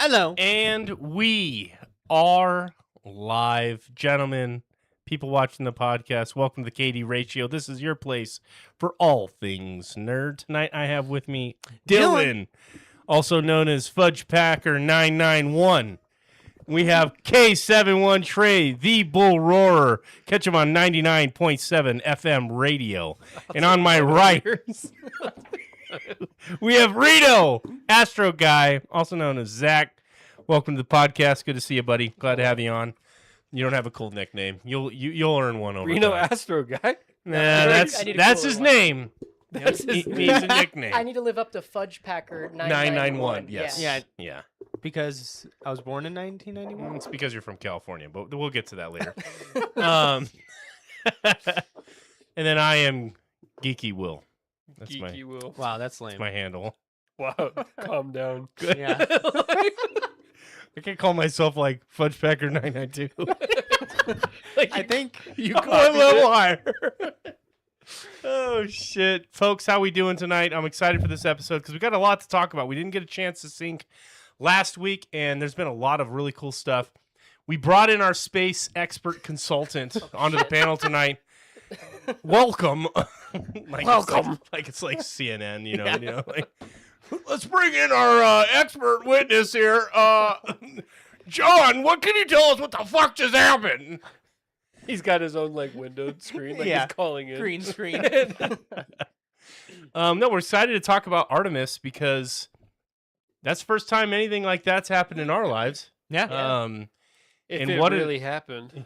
Hello. And we are live. Gentlemen, people watching the podcast, welcome to the KD Ratio. This is your place for all things nerd. Tonight I have with me Dylan, also known as Fudge Packer 991. We have K71 Trey, the Bull Roarer. Catch him on 99.7 FM radio. And on my right, we have Rito, Astro Guy, also known as Zach. Welcome to the podcast. Good to see you, buddy. Glad to have you on. You don't have a cool nickname. You'll earn one over Reno time. Astro Guy. Nah, that's his name. That's He his needs a nickname. I need to live up to Fudge Packer 991. 991. Yes. Yeah. Because I was born in 1991. It's because you're from California, but we'll get to that later. And then I am Geeky Will. That's Geeky Will. Wow, that's lame. my handle. Wow, calm down. Good. Yeah. I can't call myself like Fudge Packer 992. I think you go a little higher. Oh shit, folks! How we doing tonight? I'm excited for this episode because we got a lot to talk about. We didn't get a chance to sync last week, and there's been a lot of really cool stuff. We brought in our space expert consultant onto the panel tonight. Welcome, Welcome. It's like CNN, you know, like let's bring in our expert witness here, John. What can you tell us? What the fuck just happened? He's got his own windowed screen, Yeah. he's calling in. green screen. No, we're excited to talk about Artemis because that's the first time anything like that's happened in our lives. Yeah. If And it what really happened.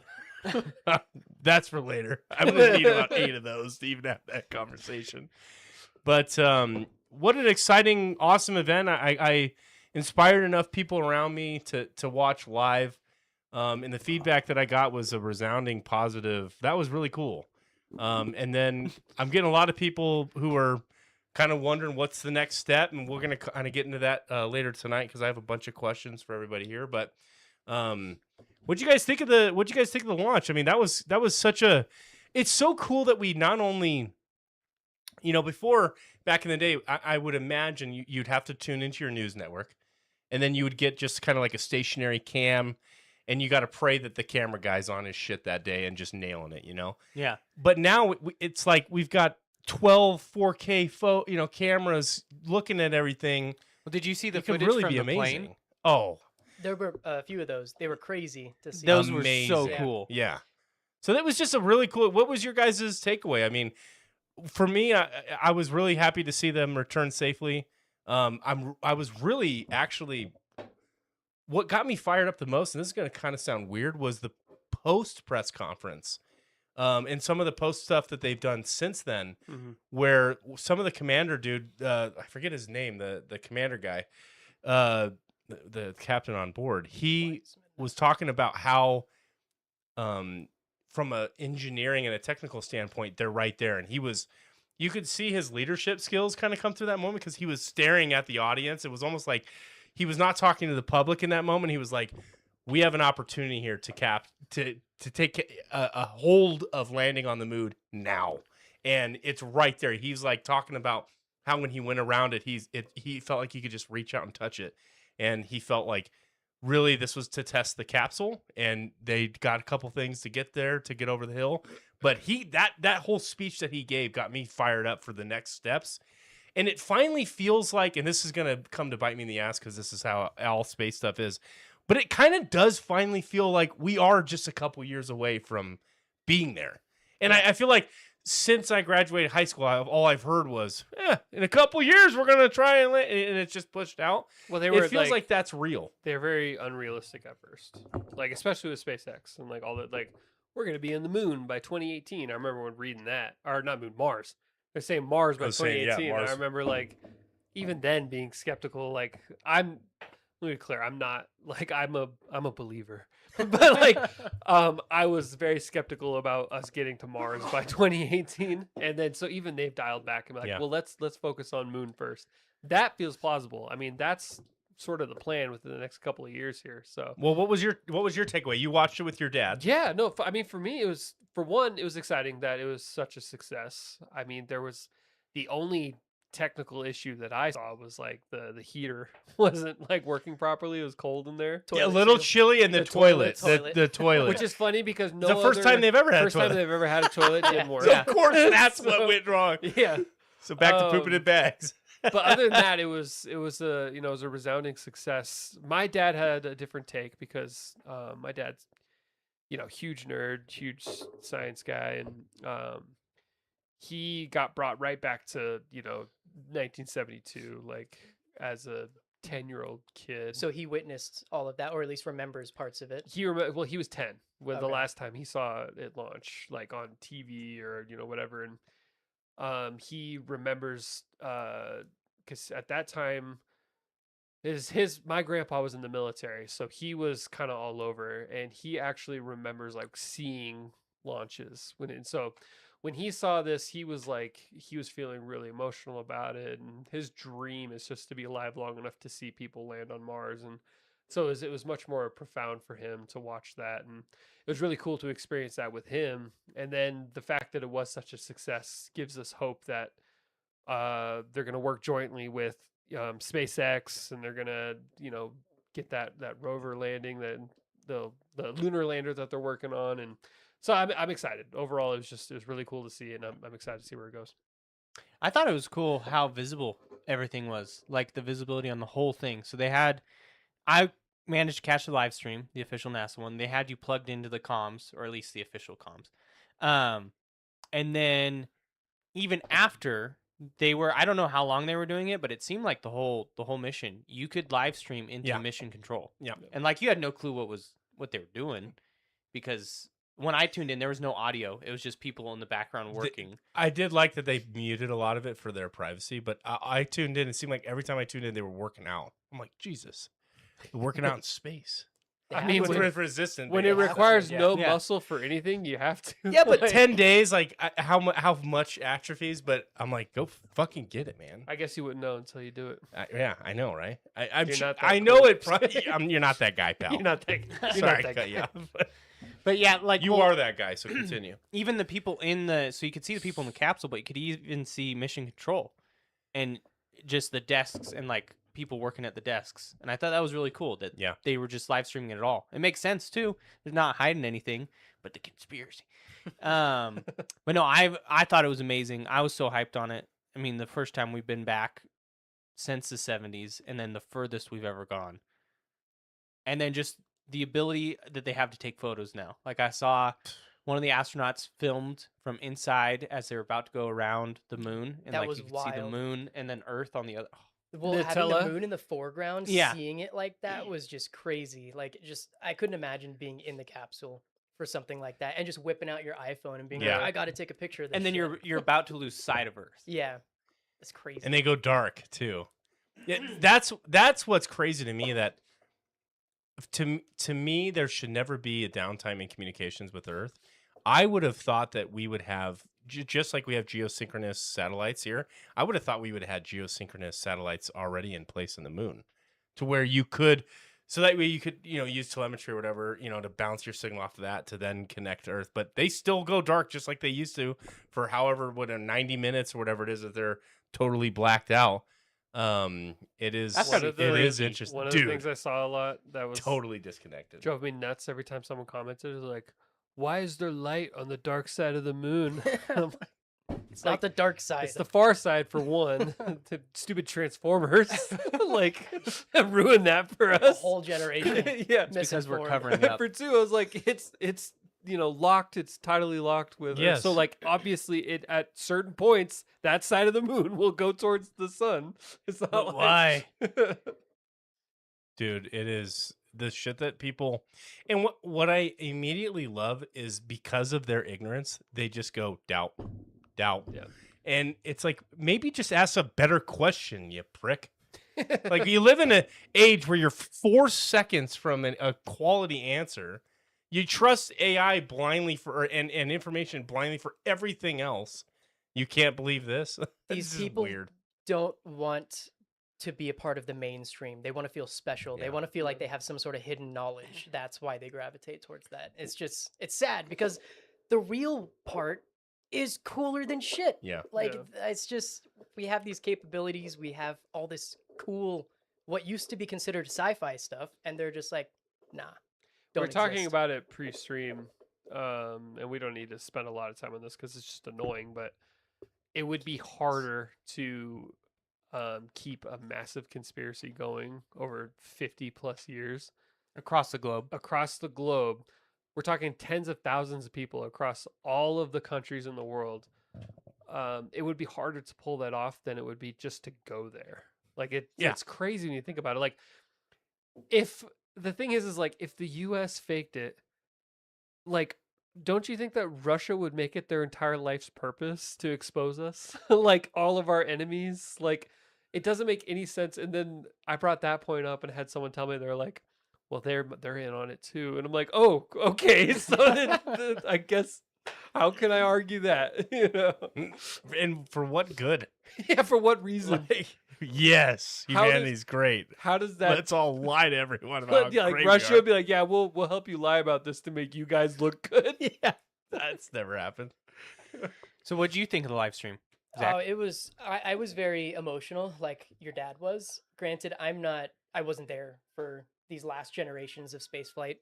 That's for later. I'm going to need about 8 of those to even have that conversation. But what an exciting, awesome event. I inspired enough people around me to watch live. And the feedback that I got was a resounding positive. That was really cool. And then I'm getting a lot of people who are kind of wondering what's the next step, and we're going to kind of get into that later tonight because I have a bunch of questions for everybody here. But what'd you guys think of the launch? I mean, that was such a. It's so cool that we not only, before back in the day, I would imagine you'd have to tune into your news network, and then you would get just kind of like a stationary cam. And you got to pray that the camera guy's on his shit that day and just nailing it, Yeah. But now it's like we've got 12 4K cameras looking at everything. Well, did you see the It could footage really from be the amazing. plane? Oh, There were a few of those. They were crazy to see. Those were so Amazing. cool. yeah. So that was just a really cool. What was your guys' takeaway? I mean, for me, I was really happy to see them return safely. I was really actually. What got me fired up the most, and this is going to kind of sound weird, was the post press conference, and some of the post stuff that they've done since then, where some of the commander dude, I forget his name, the commander guy, the captain on board, he was talking about how, from a engineering and a technical standpoint, they're right there, and you could see his leadership skills kind of come through that moment because he was staring at the audience. It was almost like he was not talking to the public in that moment. He was like, we have an opportunity here to take a hold of landing on the moon now. And it's right there. He's like talking about how when he went around it, he felt like he could just reach out and touch it. And he felt like really this was to test the capsule, and they got a couple things to get there, to get over the hill. But that whole speech that he gave got me fired up for the next steps. And it finally feels like, and this is going to come to bite me in the ass because this is how all space stuff is, but it kind of does finally feel like we are just a couple years away from being there. And I feel like since I graduated high school, all I've heard was, in a couple years, we're going to try and land, and it's just pushed out. Well, It feels like that's real. they're very unrealistic at first. Especially with SpaceX and all that. We're going to be in the moon by 2018. I remember when reading that. Or not moon, Mars. They're saying Mars by 2018. Mars. I remember even then being skeptical. Let me be clear, I'm not I'm a believer. But I was very skeptical about us getting to Mars by 2018. And then so even they've dialed back and well, let's focus on moon first. That feels plausible. I mean, that's sort of the plan within the next couple of years here. So well, what was your takeaway? You watched it with your dad. Yeah, no, I mean, for me, it was exciting that it was such a success. I mean, there was the only technical issue that I saw was like the heater wasn't like working properly. It was cold in there, Yeah, a Toilet little too. chilly in the, The toilet. toilet. The toilet. which is funny because It's the first time they've ever had a first time toilet. they've ever had a toilet didn't work. So of course that's So- what went wrong. Yeah. So back to pooping in bags. But other than that, it was a it was a resounding success. My dad had a different take because my dad's huge nerd, huge science guy, and he got brought right back to 1972, like as a 10-year-old kid. So he witnessed all of that, or at least remembers parts of it. He he was 10 when the Okay. last time he saw it launch, like on TV or whatever, and he remembers because at that time my grandpa was in the military, so he was kind of all over, and he actually remembers like seeing launches when he saw this, he was feeling really emotional about it, and his dream is just to be alive long enough to see people land on Mars. And so it was much more profound for him to watch that, and it was really cool to experience that with him. And then the fact that it was such a success gives us hope that they're going to work jointly with SpaceX, and they're going to get that rover landing, that the lunar lander that they're working on. And so I'm excited. Overall, it was really cool to see, and I'm excited to see where it goes. I thought it was cool how visible everything was, like the visibility on the whole thing. So I managed to catch the live stream, the official NASA one. They had you plugged into the comms, or at least the official comms. And then even after I don't know how long they were doing it, but it seemed like the whole mission, you could live stream into Yeah. mission control. Yeah. And like you had no clue what they were doing, because when I tuned in, there was no audio. It was just people in the background working. I did like that they muted a lot of it for their privacy, but I tuned in. It seemed like every time I tuned in, they were working out. I'm like, Jesus, they're working out in space. They I have mean, With to. resistant. When they it have to, requires yeah. no Yeah. muscle for anything, you have to. Yeah, but like- 10 days, like how much atrophies? But I'm like, go fucking get it, man. I guess you wouldn't know until you do it. Yeah, I know, right? You're not that I know cool. it. You're not that guy, pal. You're not that. You're Sorry, not I that cut you guy. off. But yeah, like You are that guy, so continue. even the people so you could see the people in the capsule, but you could even see mission control and just the desks and like people working at the desks. And I thought that was really cool that Yeah. they were just live streaming it all. It makes sense too. They're not hiding anything, but the conspiracy. But no, I thought it was amazing. I was so hyped on it. I mean, the first time we've been back since the 70s, and then the furthest we've ever gone. And then just the ability that they have to take photos now. Like I saw one of the astronauts filmed from inside as they were about to go around the moon, and That like was you could see the wild. moon and then Earth on the other. Well, having the Nutella. moon in the foreground, Yeah. seeing it like that was just crazy. Like, I couldn't imagine being in the capsule for something like that, and just whipping out your iPhone and being Yeah. like, "I got to take a picture of this." And then shit." you're about to lose sight of Earth. yeah, it's crazy. And they go dark too. Yeah, that's what's crazy to me. That to me, there should never be a downtime in communications with Earth. I would have thought that we would have just like we have geosynchronous satellites here. I would have thought we would have had geosynchronous satellites already in place in the moon, to where you could, so that way you could use telemetry or whatever to bounce your signal off of that to then connect to Earth. But they still go dark just like they used to for however 90 minutes or whatever it is that they're totally blacked out. It is That's gotta be crazy. interesting. One of Dude, the things I saw a lot that was totally disconnected. drove me nuts every time someone commented. It was like, "Why is there light on the dark side of the moon?" I'm like, It's not the dark side. it's the far side for one. The stupid Transformers, like, ruined that for a us. whole generation. Yeah. Because we're misinformed. covering up. For two, I was like, it's locked. It's tidally locked with. Earth. Yes. So like, obviously, it at certain points that side of the moon will go towards the sun. It's not But like, why? Dude, it is the shit that people, and what I immediately love is because of their ignorance, they just go doubt. Yeah. And it's like, maybe just ask a better question, you prick. Like, you live in an age where you're 4 seconds from a quality answer. You trust AI blindly and information blindly for everything else. You can't believe this. These This is people weird. don't want to be a part of the mainstream. They want to feel special. Yeah. They want to feel like they have some sort of hidden knowledge. That's why they gravitate towards that. It's sad because the real part is cooler than shit. Yeah. Like Yeah. it's just we have these capabilities, we have all this cool what used to be considered sci-fi stuff, and they're just like, nah, We don't were talking exist. about it pre-stream, and we don't need to spend a lot of time on this because it's just annoying. But it would be harder to keep a massive conspiracy going over 50+ years across the globe. across the globe. We're talking tens of thousands of people across all of the countries in the world. It would be harder to pull that off than it would be just to go there. Like Yeah. it's crazy when you think about it. Like if the thing is like if the US faked it, like don't you think that Russia would make it their entire life's purpose to expose us? Like all of our enemies? Like it doesn't make any sense. And then I brought that point up and had someone tell me they're like, well, they're in on it too. And I'm like, oh, okay. So then, I guess how can I argue that? You know? And for what good? Yeah, for what reason? Like, yes, How does- humanity's great. How does that Let's all lie to everyone about but how yeah, like great Russia we would be like, yeah, we'll help you lie about this to make you guys look good. are. Yeah, that's never happened. So what do you think of the live stream, Zach? Oh, it was I was very emotional, like your dad was. Granted, I wasn't there for these last generations of spaceflight,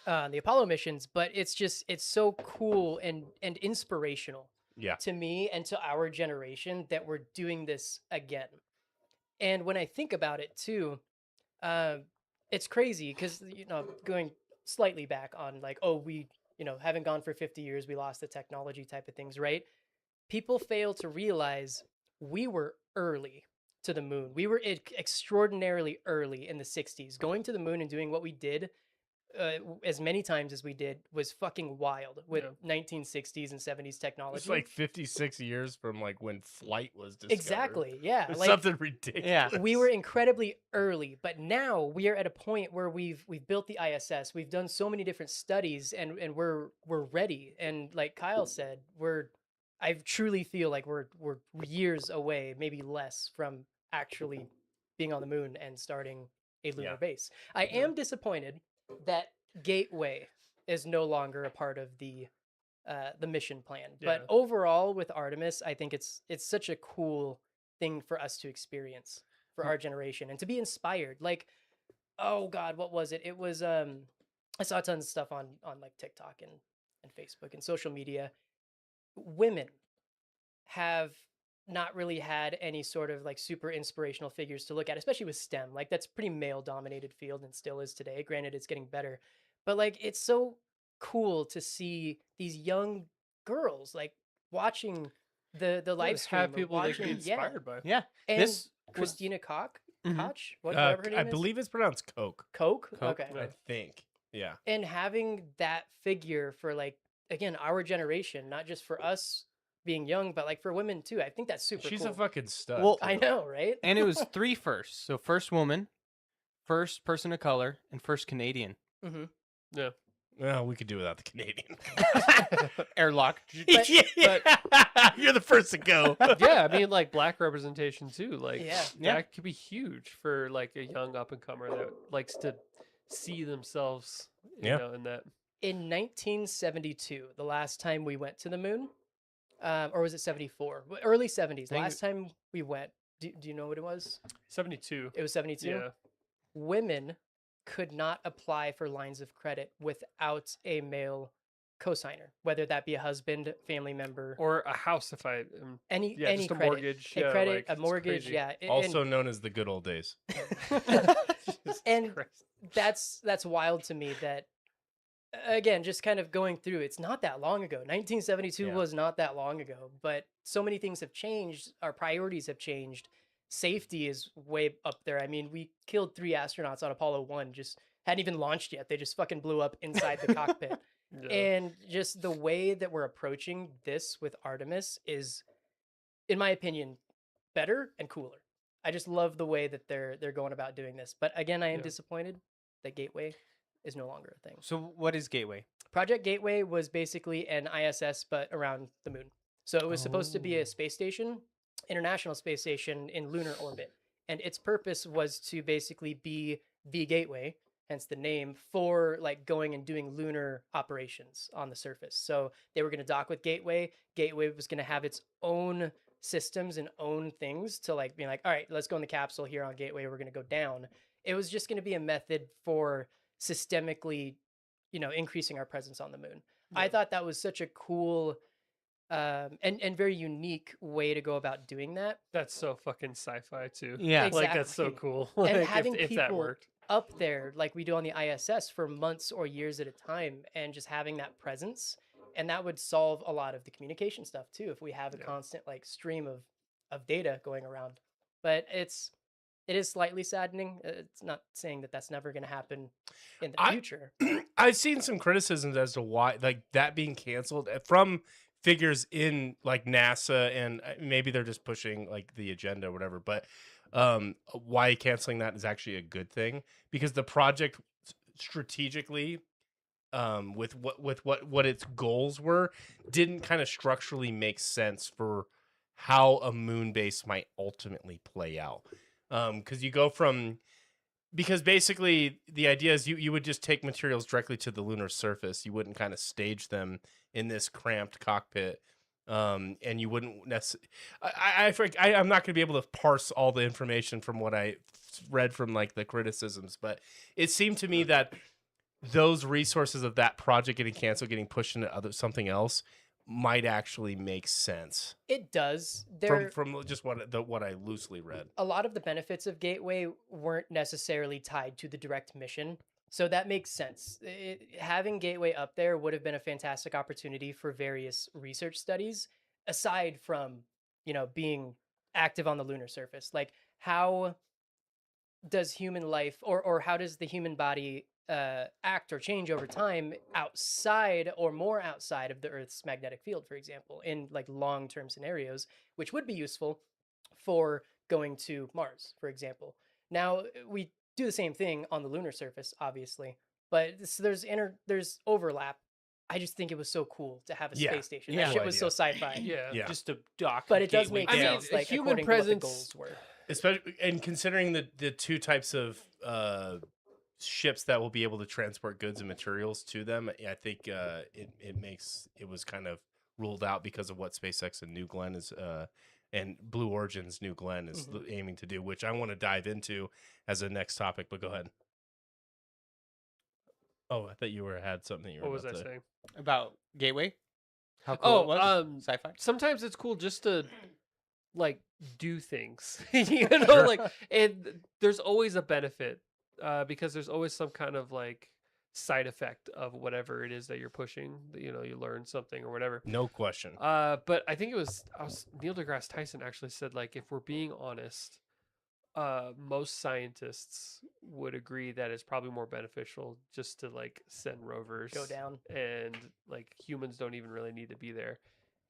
the Apollo missions, but it's so cool and inspirational Yeah. to me and to our generation that we're doing this again. And when I think about it too, uh, it's crazy because going slightly back on like, oh, we haven't gone for 50 years, we lost the technology type of things, right? People fail to realize we were early to the moon. We were extraordinarily early in the 60s. Going to the moon and doing what we did as many times as we did was fucking wild with 1960s and 70s technology. It's like 56 years from like when flight was discovered. Exactly. Yeah. It's Like something ridiculous. Yeah. we were incredibly early, but now we are at a point where we've built the ISS. We've done so many different studies and we're ready. And like Kyle said, I truly feel like we're years away, maybe less, from actually being on the moon and starting a lunar Yeah. base. I am disappointed that Gateway is no longer a part of the mission plan. But Yeah. overall, with Artemis, I think it's such a cool thing for us to experience for our generation and to be inspired. Like, oh God, what was it? It was I saw tons of stuff on like TikTok and Facebook and social media. Women have not really had any sort of like super inspirational figures to look at, especially with STEM. Like that's pretty male dominated field and still is today. Granted, it's getting better, but like it's so cool to see these young girls like watching the live Just stream, have or people they can be watching, inspired by. Yeah. and This was- Christina Koch, Mhm. Koch, whatever her name I is, believe it's pronounced Coke. Coke. Coke, Okay, yeah. I think. Yeah. and having that figure for like again our generation, not just for us being young, but like for women too. I think that's super. She's cool. a fucking stud. Well, too. I know, right? And it was 3 firsts. So first woman, first person of color, and first Canadian. Hmm. Yeah. Well, we could do without the Canadian. Airlock. You're the first to go. Yeah, I mean like black representation too. Like Yeah. Yeah. that could be huge for like a young up and comer that likes to see themselves, Yeah. in that. In 1972, the last time we went to the moon, or was it 74? Early 70s. Think- Last time we went. Do you know what it was? 72. It was 72. Yeah. Women could not apply for lines of credit without a male cosigner, whether that be a husband, family member, Or a house if I any yeah, just a credit. mortgage. A Yeah, credit, like, a it's mortgage, crazy. yeah. Also known as the good old days. Jesus And Christ. that's wild to me that again just kind of going through it's not that long ago. 1972 Yeah. was not that long ago, but so many things have changed, our priorities have changed, safety is way up there. I mean, we killed 3 astronauts on Apollo 1, just hadn't even launched yet, they just fucking blew up inside the cockpit. Yeah. And just the way that we're approaching this with Artemis is, in my opinion, better and cooler. I just love the way that they're going about doing this. But again, I am Yeah. disappointed that Gateway is no longer a thing. So what is Gateway? Project Gateway was basically an ISS but around the moon. So it was supposed to be Oh. a space station, international space station in lunar orbit. And its purpose was to basically be the gateway hence the name, for like going and doing lunar operations on the surface. So they were going to dock with Gateway. Gateway was going to have its own systems and own things to like being like, all right, let's go in the capsule here on Gateway. We're going to go down. It was just going to be a method for systemically, increasing our presence on the moon. I thought that was such a cool and very unique way to go about doing that. That's so fucking sci-fi too. Yeah. Like that's so Exactly. cool. And Like having if that people worked. up there like we do on the ISS for months or years at a time, and just having that presence, and that would solve a lot of the communication stuff too if we have a constant like stream of data going around. But it is slightly saddening. It's not saying that that's never going to happen in the future. I've seen some criticisms as to why, like, that being canceled from figures in like NASA, and maybe they're just pushing like the agenda or whatever. But why canceling that is actually a good thing, because the project strategically, with what its goals were, didn't kind of structurally make sense for how a moon base might ultimately play out. Because you go from, because basically the idea is you would just take materials directly to the lunar surface. You wouldn't kind of stage them in this cramped cockpit. And you wouldn't necessarily, I'm not going to be able to parse all the information from what I read from like the criticisms, but it seemed to me that those resources of that project getting canceled, getting pushed into something else, might actually make sense. It does. From just what I loosely read. A lot of the benefits of Gateway weren't necessarily tied to the direct mission. So that makes sense. Having Gateway up there would have been a fantastic opportunity for various research studies, aside from, being active on the lunar surface. Like, how does human life, or how does the human body act or change over time outside or more outside of the Earth's magnetic field, for example, in like long-term scenarios, which would be useful for going to Mars, for example. Now, we do the same thing on the lunar surface, obviously, but there's overlap. I just think it was so cool to have a space station. Yeah. That shit was so sci-fi. Yeah. Just to dock. But it does Gateway make I mean, down. sense, like human according to what the presence- goals were. Especially, and considering the two types of ships that will be able to transport goods and materials to them, I think it was kind of ruled out because of what SpaceX and New Glenn is and Blue Origin's New Glenn is aiming to do, which I want to dive into as a next topic. But go ahead. Oh, I thought you had something. You were What was I about to saying? About Gateway. How cool it was. Oh, Sci-fi. sometimes it's cool just to like do things, like, and there's always a benefit because there's always some kind of like side effect of whatever it is that you're pushing. You learn something or whatever. No question. But I think it was Neil deGrasse Tyson actually said, like, if we're being honest, most scientists would agree that it's probably more beneficial just to like send rovers Go down. and like humans don't even really need to be there.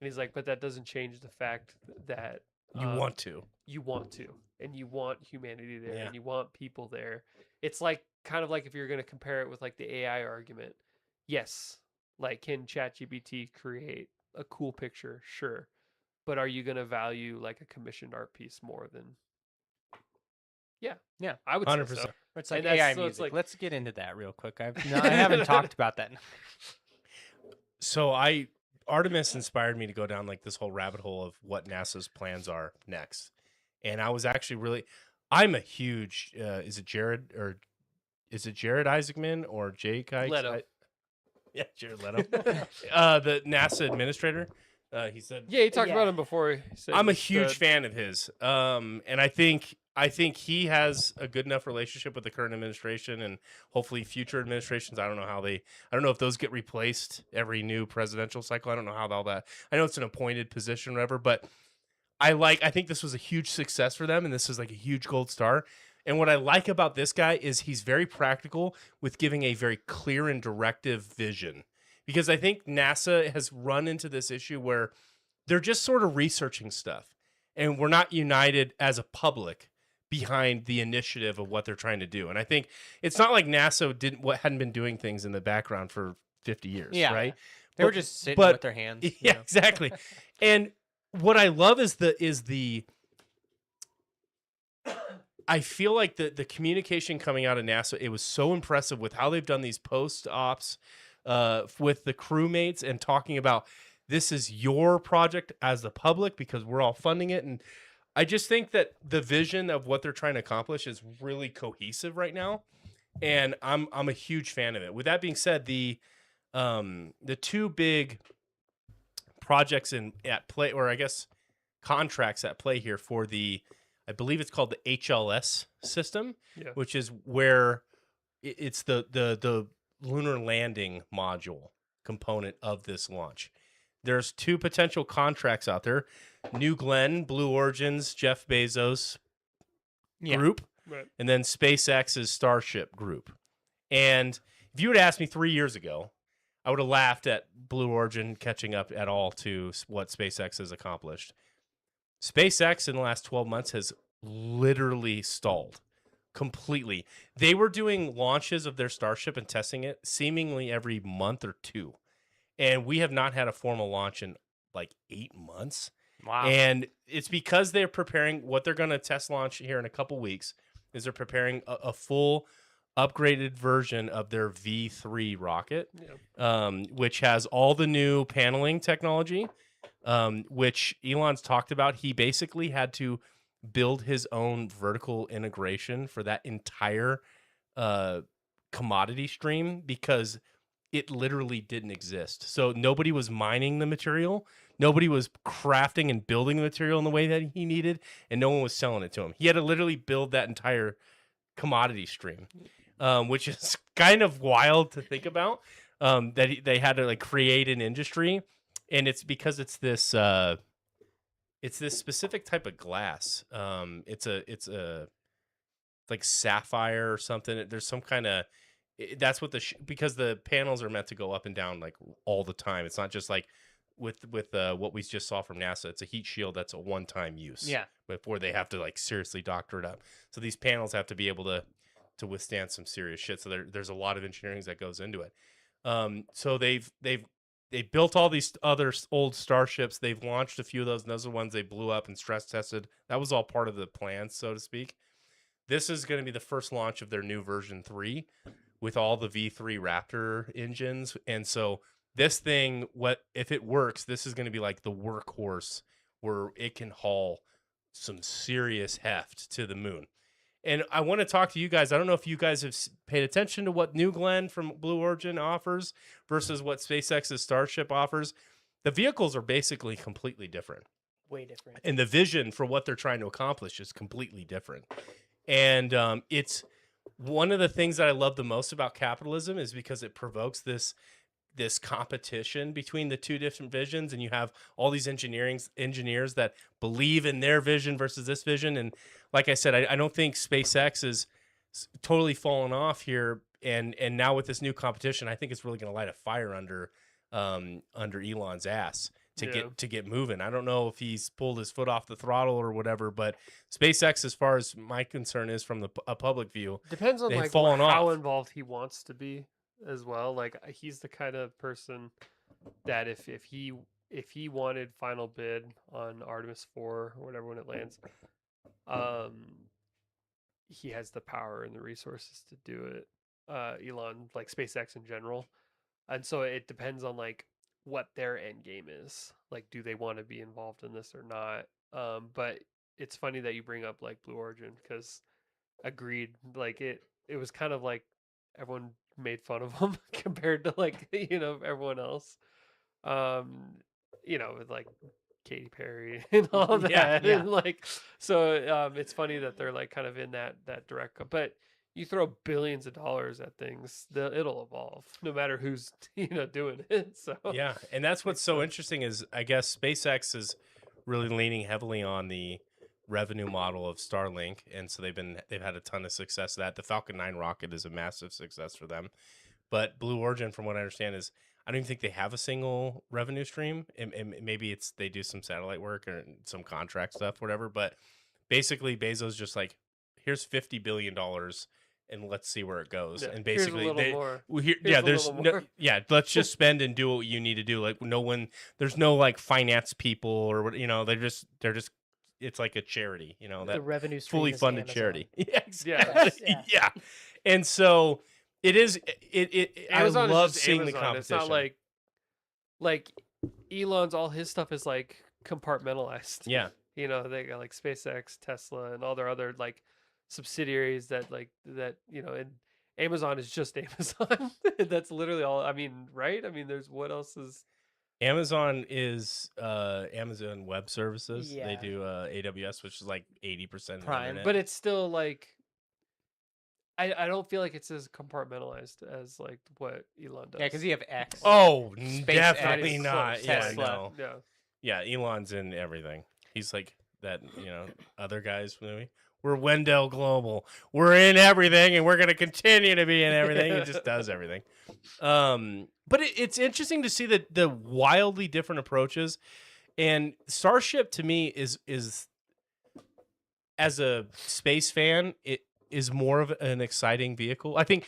And he's like, but that doesn't change the fact that You want to. you want to, and you want humanity there, Yeah. and you want people there. It's like kind of like if you're going to compare it with like the AI argument. Yes, like, can ChatGPT create a cool picture? Sure, but are you going to value like a commissioned art piece more than? Yeah, I would 100%. say so. It's like And that's- AI so it's music. like- Let's get into that real quick. I haven't talked about that. So Artemis inspired me to go down like this whole rabbit hole of what NASA's plans are next. And I was actually I'm a huge, is it Jared Isaacman or Jake Leto. Yeah, Jared Leto. The NASA administrator. He said, Yeah, you talked Yeah. about him before. He said I'm a he huge stood- fan of his. And I think he has a good enough relationship with the current administration and hopefully future administrations. I don't know if those get replaced every new presidential cycle. I don't know how all that, I know it's an appointed position or whatever, but I think this was a huge success for them. And this is like a huge gold star. And what I like about this guy is he's very practical with giving a very clear and directive vision. Because I think NASA has run into this issue where they're just sort of researching stuff. And we're not united as a public behind the initiative of what they're trying to do. And I think it's not like NASA hadn't been doing things in the background for 50 years, Yeah. right? They were just sitting with their hands. Yeah, exactly. And what I love is the I feel like the communication coming out of NASA, it was so impressive with how they've done these post ops with the crewmates and talking about this is your project as the public because we're all funding it. And I just think that the vision of what they're trying to accomplish is really cohesive right now. And I'm a huge fan of it. With that being said, the two big projects at play, or I guess contracts at play here for I believe it's called the HLS system, Yeah. which is where it's the lunar landing module component of this launch. There's two potential contracts out there: New Glenn, Blue Origin's Jeff Bezos group, Right. and then SpaceX's Starship group. And if you would ask me 3 years ago, I would have laughed at Blue Origin catching up at all to what SpaceX has accomplished. SpaceX in the last 12 months has literally stalled completely. They were doing launches of their Starship and testing it seemingly every month or two. And we have not had a formal launch in like 8 months. Wow. And it's because they're preparing what they're going to test launch here in a couple weeks is they're preparing a full upgraded version of their V3 rocket, which has all the new paneling technology, which Elon's talked about. He basically had to build his own vertical integration for that entire commodity stream because it literally didn't exist. So nobody was mining the material. Nobody was crafting and building the material in the way that he needed, and no one was selling it to him. He had to literally build that entire commodity stream, which is kind of wild to think about. They had to like create an industry, and it's because it's this specific type of glass. It's like sapphire or something. There's some kind of that's what because the panels are meant to go up and down like all the time. It's not just like with what we just saw from NASA. It's a heat shield that's a one-time use. Yeah. Before they have to like seriously doctor it up. So these panels have to be able to withstand some serious shit. So there's a lot of engineering that goes into it. So they've built all these other old starships. They've launched a few of those, and those are the ones they blew up and stress tested. That was all part of the plan, so to speak. This is going to be the first launch of their new version 3 with all the V3 Raptor engines. And so this thing, if it works, this is going to be like the workhorse where it can haul some serious heft to the moon. And I want to talk to you guys. I don't know if you guys have paid attention to what New Glenn from Blue Origin offers versus what SpaceX's Starship offers. The vehicles are basically completely different. Way different. And the vision for what they're trying to accomplish is completely different. And it's one of the things that I love the most about capitalism is because it provokes this competition between the two different visions, and you have all these engineers that believe in their vision versus this vision. And like I said, I don't think SpaceX is totally fallen off here. And now with this new competition, I think it's really going to light a fire under Elon's ass to get moving. I don't know if he's pulled his foot off the throttle or whatever, but SpaceX, as far as my concern is from a public view, depends on they've like fallen how off. involved he wants to be as well. Like he's the kind of person that if he wanted final bid on Artemis 4 or whatever when it lands, he has the power and the resources to do it. Elon, like SpaceX in general. And so it depends on like what their end game is. Like, do they want to be involved in this or not? But it's funny that you bring up like Blue Origin because agreed, like it was kind of like everyone made fun of them compared to like, everyone else. With like Katy Perry and all that. Yeah. And like, so it's funny that they're like kind of in that direct, but you throw billions of dollars at things, it'll evolve no matter who's, doing it. So Yeah. And that's what's so interesting is I guess SpaceX is really leaning heavily on the revenue model of Starlink. And so they've had a ton of success with that. The Falcon 9 rocket is a massive success for them. But Blue Origin, from what I understand, is I don't even think they have a single revenue stream. And maybe they do some satellite work or some contract stuff, whatever. But basically, Bezos just like, here's $50 billion and let's see where it goes. Yeah, and basically, more. let's just spend and do what you need to do. Like there's no like finance people or what, they're just it's like a charity, you know, The that revenue stream fully is funded Amazon. charity. Yeah, Yeah. exactly. Yeah. Yeah. And so it is. I Amazon love is just seeing the Amazon. competition. It's not like Elon's all his stuff is like compartmentalized. yeah. You know, they got like SpaceX, Tesla, and all their other like subsidiaries that and Amazon is just Amazon. That's literally all. I mean, right? I mean, there's what else is Amazon is Amazon Web Services. They Yeah. do AWS, which is like 80% of the Prime. internet. but it's still like I don't feel like it's as compartmentalized as like what Elon does. Yeah, because you have X. oh, SpaceX, definitely Not not. even Yeah, close. Tesla. no. yeah. Yeah, Elon's in everything. He's like that, other guys movie. We're Wendell Global. We're in everything, and we're gonna continue to be in everything. He just does everything. But it's interesting to see the wildly different approaches. And Starship to me is as a space fan, it is more of an exciting vehicle. I think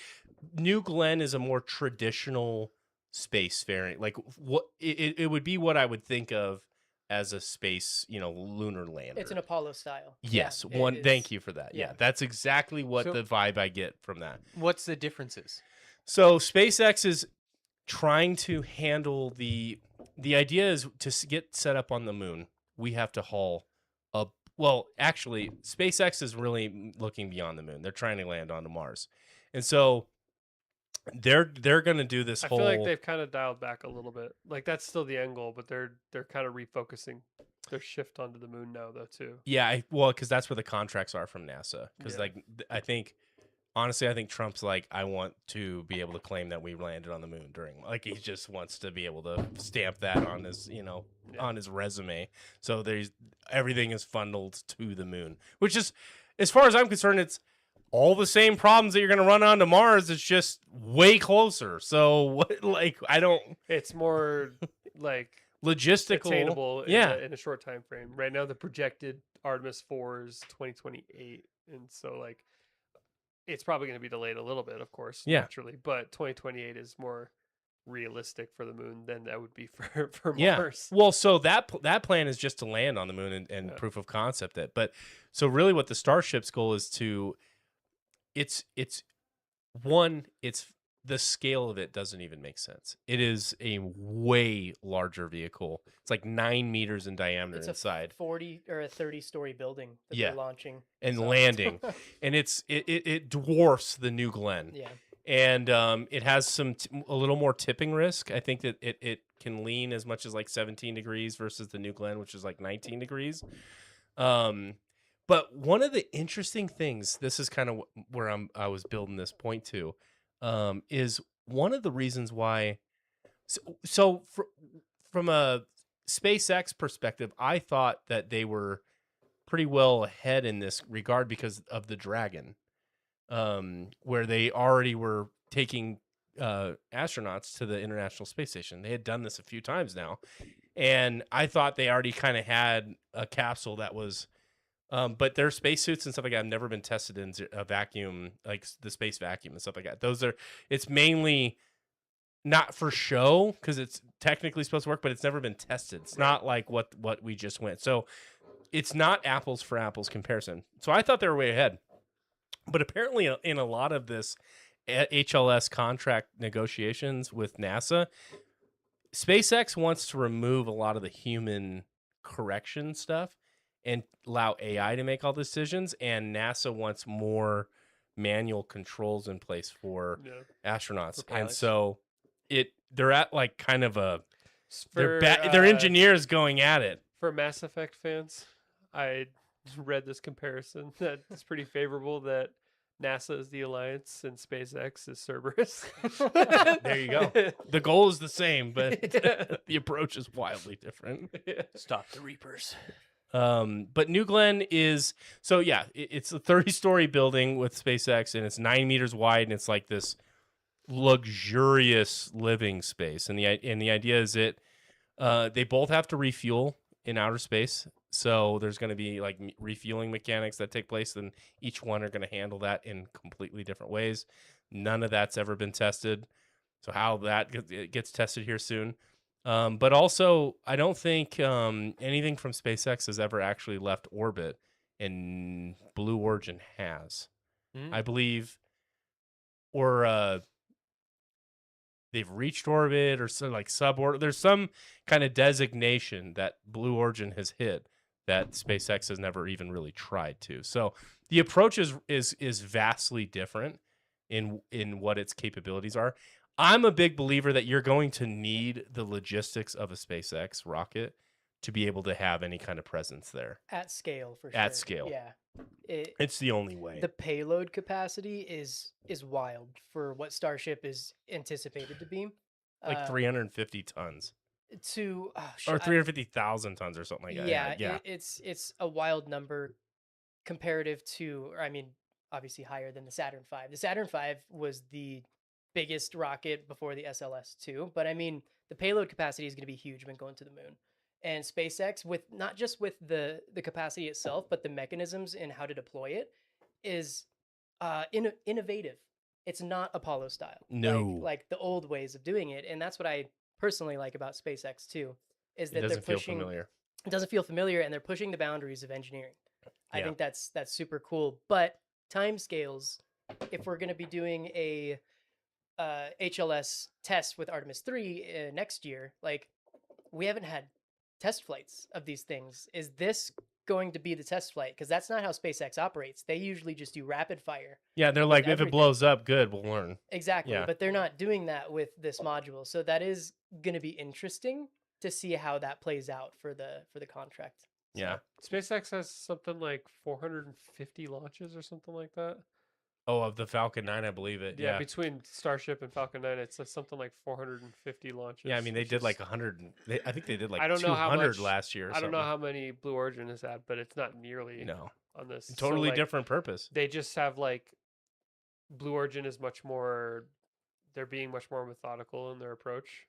New Glenn is a more traditional space variant. Like what it would be what I would think of as a space, lunar lander. It's an Apollo style. Yes, Yeah, one. it Thank is- you for that. yeah. Yeah, that's exactly what So- the vibe I get from that. What's the differences? So SpaceX is trying to handle the idea is to get set up on the moon. We have to haul up. Well, actually, SpaceX is really looking beyond the moon. They're trying to land onto Mars, and so they're going to do this I whole. feel like they've kind of dialed back a little bit. Like that's still the end goal, but they're kind of refocusing their shift onto the moon now, though too. Yeah, well, because that's where the contracts are from NASA. Because Yeah. I think. Honestly, I think Trump's like, I want to be able to claim that we landed on the moon he just wants to be able to stamp that on his, on his resume. So everything is funneled to the moon, which is, as far as I'm concerned, it's all the same problems that you're going to run onto Mars. It's just way closer. So what, It's more like logistical. attainable Yeah. in a short time frame. Right now, the projected Artemis 4 is 2028, and so like it's probably going to be delayed a little bit, of course, Yeah. naturally. But 2028 is more realistic for the moon than that would be for Yeah. Mars. Well, so that plan is just to land on the moon and Yeah. proof of concept it. But so really what the Starship's goal is it's the scale of it doesn't even make sense. It is a way larger vehicle. It's like 9 meters in diameter It's inside a 40 or a 30-story building that Yeah. they're launching. and so- landing. And it dwarfs the New Glenn. Yeah. And it has a little more tipping risk. I think that it can lean as much as like 17 degrees versus the New Glenn, which is like 19 degrees. But one of the interesting things, this is kind of where I was building this point to, is one of the reasons why. From a SpaceX perspective, I thought that they were pretty well ahead in this regard because of the Dragon. Where they already were taking astronauts to the International Space Station. They had done this a few times now. And I thought they already kind of had a capsule that was, but their spacesuits and stuff like that have never been tested in a vacuum, like the space vacuum and stuff like that. It's mainly not for show because it's technically supposed to work, but it's never been tested. It's not like what we just went. So it's not apples for apples comparison. So I thought they were way ahead. But apparently, in a lot of this HLS contract negotiations with NASA, SpaceX wants to remove a lot of the human correction stuff and allow AI to make all the decisions. And NASA wants more manual controls in place for Yeah. astronauts. For And pilots. so they're at like kind of For, their engineers going at it. For Mass Effect fans, I read this comparison that it's pretty favorable that NASA is the Alliance and SpaceX is Cerberus. There you go. The goal is the same, but the approach is wildly different. Stop the Reapers. But New Glenn is it's a 30-story building with SpaceX, and it's 9 meters wide, and it's like this luxurious living space. And the idea is they both have to refuel in outer space. So there's going to be like refueling mechanics that take place, and each one are going to handle that in completely different ways. None of that's ever been tested. So how that gets tested here soon. But also, I don't think anything from SpaceX has ever actually left orbit, and Blue Origin has. I believe, or they've reached orbit, or so like suborbit. There's some kind of designation that Blue Origin has hit that SpaceX has never even really tried to. So the approach is vastly different in what its capabilities are. I'm a big believer that you're going to need the logistics of a SpaceX rocket to be able to have any kind of presence there At scale, for sure. at scale. Yeah. It's the only way. The payload capacity is wild for what Starship is anticipated to be. Like 350 tons To or 350,000 tons or something like that. yeah. It's a wild number comparative to, or I mean, obviously higher than the Saturn V. The Saturn V was the biggest rocket before the SLS-2, but I mean, the payload capacity is going to be huge when going to the moon. And SpaceX, with not just with the capacity itself, but the mechanisms and how to deploy it, is innovative. It's not Apollo style. No. Like the old ways of doing it, and that's what I personally like about SpaceX too, is that It doesn't they're feel pushing. familiar. It doesn't feel familiar, and they're pushing the boundaries of engineering. I Yeah. think that's super cool. But timescales, if we're going to be doing a HLS test with Artemis 3 next year, like we haven't had test flights of these things. Is this going to be the test flight? Because that's not how SpaceX operates. They usually just do rapid fire. Yeah, they're with like, if it everything. blows up, good, we'll learn. Exactly. Yeah. But they're not doing that with this module. So that is going to be interesting to see how that plays out for the contract. So, Yeah. SpaceX has something like 450 launches or something like that. Oh, of the Falcon 9, I believe it. Yeah, Yeah. between Starship and Falcon 9, it's something like 450 launches. Yeah, I mean, they which did is- like 100. I think they did like I don't know how 200 much- last year. Or I don't know something. how many Blue Origin has had, but it's not nearly No, on this. So, totally like, different purpose. They just have like Blue Origin is much more. They're being much more methodical in their approach,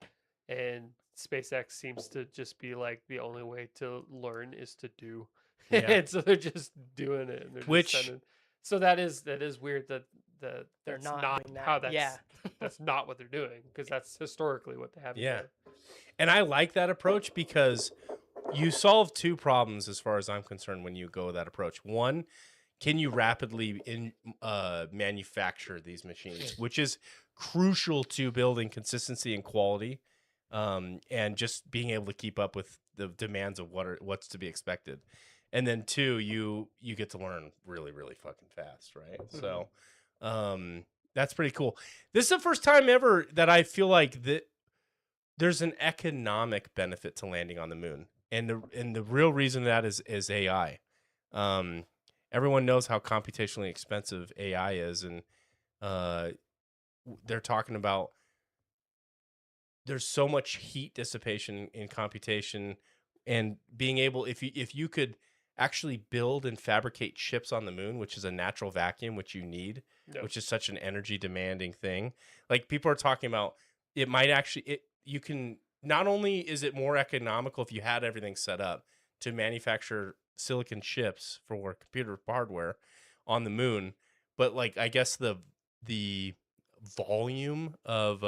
and SpaceX seems to just be like the only way to learn is to do. Yeah. And so they're just doing it. And they're just Which- sending- so that is weird that they're that's not doing that. how that's Yeah. that's not what they're doing, because that's historically what they have. been Yeah. doing. And I like that approach because you solve two problems as far as I'm concerned when you go that approach. One, can you rapidly manufacture these machines, which is crucial to building consistency and quality, and just being able to keep up with the demands of what's to be expected. And then two, you get to learn really, really fucking fast, right? So that's pretty cool. This is the first time ever that I feel like that there's an economic benefit to landing on the moon. And the real reason that is AI. Everyone knows how computationally expensive AI is, and they're talking about there's so much heat dissipation in computation, and being able, if you could actually build and fabricate chips on the moon, which is a natural vacuum, which you need, Yep. which is such an energy demanding thing. Like people are talking about, it might actually, you can, not only is it more economical if you had everything set up to manufacture silicon chips for computer hardware on the moon, but like, I guess the volume of,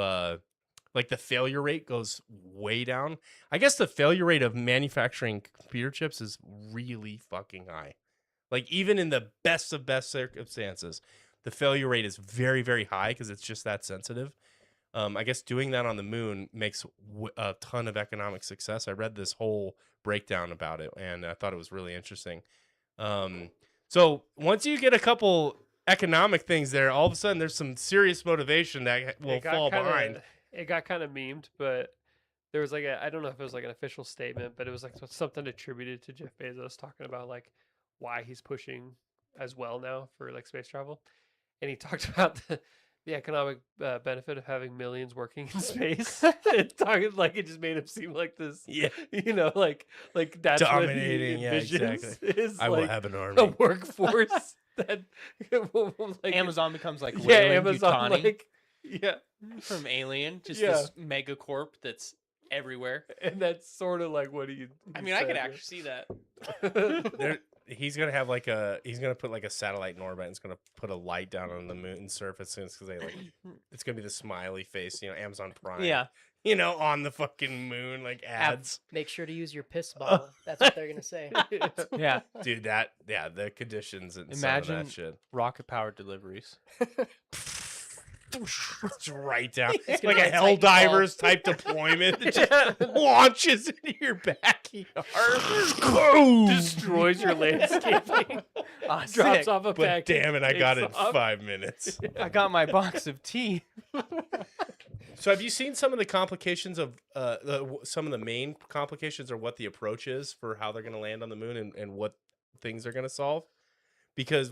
like the failure rate goes way down. I guess the failure rate of manufacturing computer chips is really fucking high. Like even in the best of best circumstances, the failure rate is very, very high because it's just that sensitive. I guess doing that on the moon makes a ton of economic success. I read this whole breakdown about it, and I thought it was really interesting. So once you get a couple economic things there, all of a sudden there's some serious motivation that will fall behind. It got kind of memed, but there was like I don't know if it was like an official statement, but it was like something attributed to Jeff Bezos talking about like why he's pushing as well now for like space travel, and he talked about the economic benefit of having millions working in space. And talking like it just made him seem like this, Yeah. like that's Dominating, yeah, what he envisions exactly. is I will like have an a army. workforce that like Amazon becomes like yeah, Wayland Amazon Yutani like yeah. from Alien, just Yeah. this megacorp that's everywhere. And that's sort of like what he I mean, I could said, actually see that. he's gonna have like he's gonna put like a satellite in orbit and it's gonna put a light down on the moon's surface and it's gonna be the smiley face, Amazon Prime. Yeah. On the fucking moon, like ads. Make sure to use your piss bottle. That's what they're gonna say. Yeah. Dude, the conditions and some Imagine of that shit. rocket powered deliveries. It's right down. It's gonna like a be a Titan Helldivers type deployment that just launches into your backyard. Boom! Destroys your landscaping. Ah, Drops sick. off a But package. damn it, I got it in takes off. 5 minutes. I got my box of tea. So have you seen some of the complications of some of the main complications or what the approach is for how they're going to land on the moon and what things they're going to solve? Because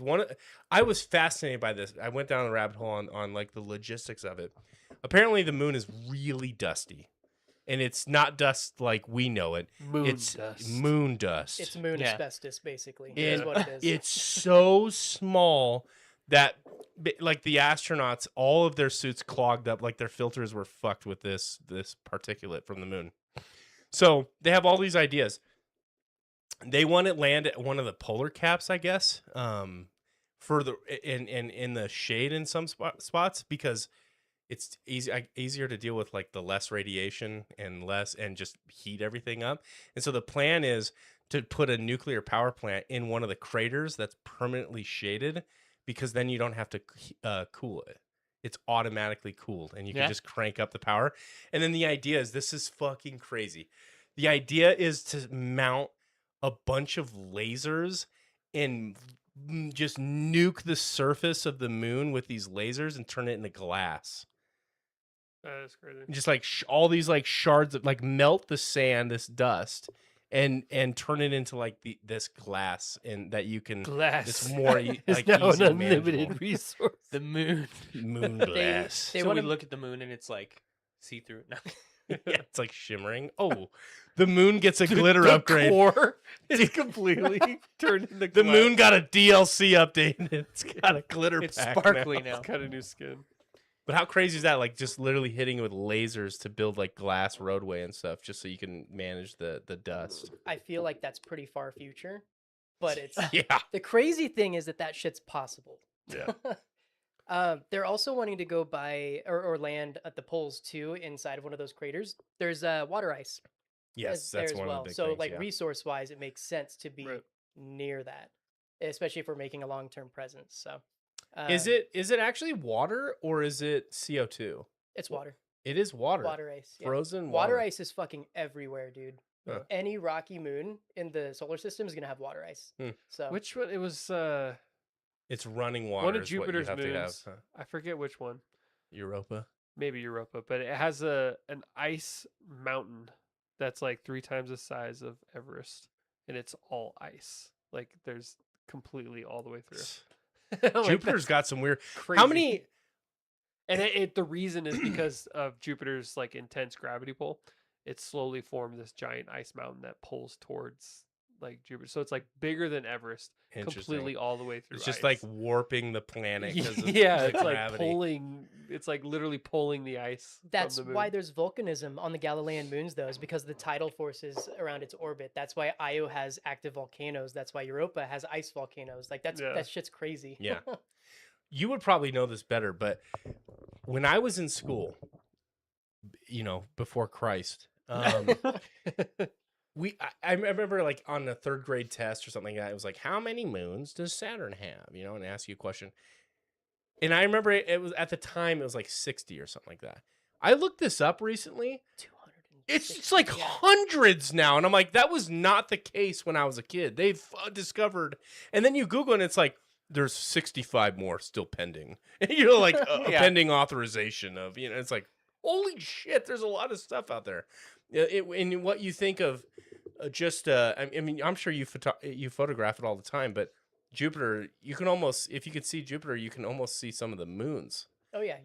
I was fascinated by this. I went down the rabbit hole on like the logistics of it. Apparently the moon is really dusty. And it's not dust like we know it. It's dust. moon dust. It's moon Yeah. asbestos, basically. And Is what it is. it's so small that like the astronauts, all of their suits clogged up, like their filters were fucked with this particulate from the moon. So they have all these ideas. They want to land at one of the polar caps, I guess, for the in the shade in some spots because it's easier to deal with like the less radiation and just heat everything up. And so the plan is to put a nuclear power plant in one of the craters that's permanently shaded because then you don't have to cool it. It's automatically cooled and you can just crank up the power. And then the idea is, this is fucking crazy. The idea is to mount a bunch of lasers and just nuke the surface of the moon with these lasers and turn it into glass. That is crazy. Just like all these like shards of like melt the sand, this dust, and turn it into like this glass and that you can Glass. It's more It's like now easy an manageable. unlimited resource. The moon. Moon glass. They So we wanna- look at the moon and it's like see through. No. Yeah, it's like shimmering. Oh, the moon gets a glitter The upgrade. core is completely turned into The glass. moon got a DLC update and it's got a glitter It's pack sparkly now. now. It's got a new skin. But how crazy is that? Like just literally hitting it with lasers to build like glass roadway and stuff, just so you can manage the dust. I feel like that's pretty far future, but it's Yeah. the crazy thing is that shit's possible. Yeah. They're also wanting to go by or land at the poles too, inside of one of those craters. There's water ice Yes, there that's as one well. of the big So things. like yeah. resource wise, it makes sense to be Right. near that, especially if we're making a long term presence. So Is it actually water or is it CO2? It's water. It is water. Water ice. Yeah. Frozen Water ice is fucking everywhere, dude. Huh. Any rocky moon in the solar system is gonna have water ice. Hmm. So Which one? It was It's running water. one of is what you Jupiter's have to have, moons. huh? I forget which one. Europa. Maybe Europa, but it has an ice mountain that's like 3 times the size of Everest, and it's all ice. Like there's completely all the way through. Like, Jupiter's got some weird. that's crazy. How many? And the reason is because of Jupiter's like intense gravity pull. It slowly formed this giant ice mountain that pulls towards like Jupiter. So it's like bigger than Everest, Interesting. completely all the way through. It's just ice. like warping the planet. 'Cause of yeah, the it's like gravity. pulling. It's like literally pulling the ice. that's from the why moon. there's volcanism on the Galilean moons, though, is because of the tidal forces around its orbit. That's why Io has active volcanoes. That's why Europa has ice volcanoes. Like Yeah. that shit's crazy. Yeah. You would probably know this better, but when I was in school, before Christ, I remember like on a 3rd grade test or something like that, it was like, how many moons does Saturn have? And ask you a question. And I remember it was at the time, it was like 60 or something like that. I looked this up recently. 260, It's like yeah. hundreds now. And I'm like, that was not the case when I was a kid. They've discovered. And then you Google and it's like, there's 65 more still pending. And like a Yeah. pending authorization of, it's like, holy shit, there's a lot of stuff out there. And what you think of I mean, I'm sure you photograph it all the time, but Jupiter, you can almost, if you could see Jupiter, you can almost see some of the moons. Oh yeah,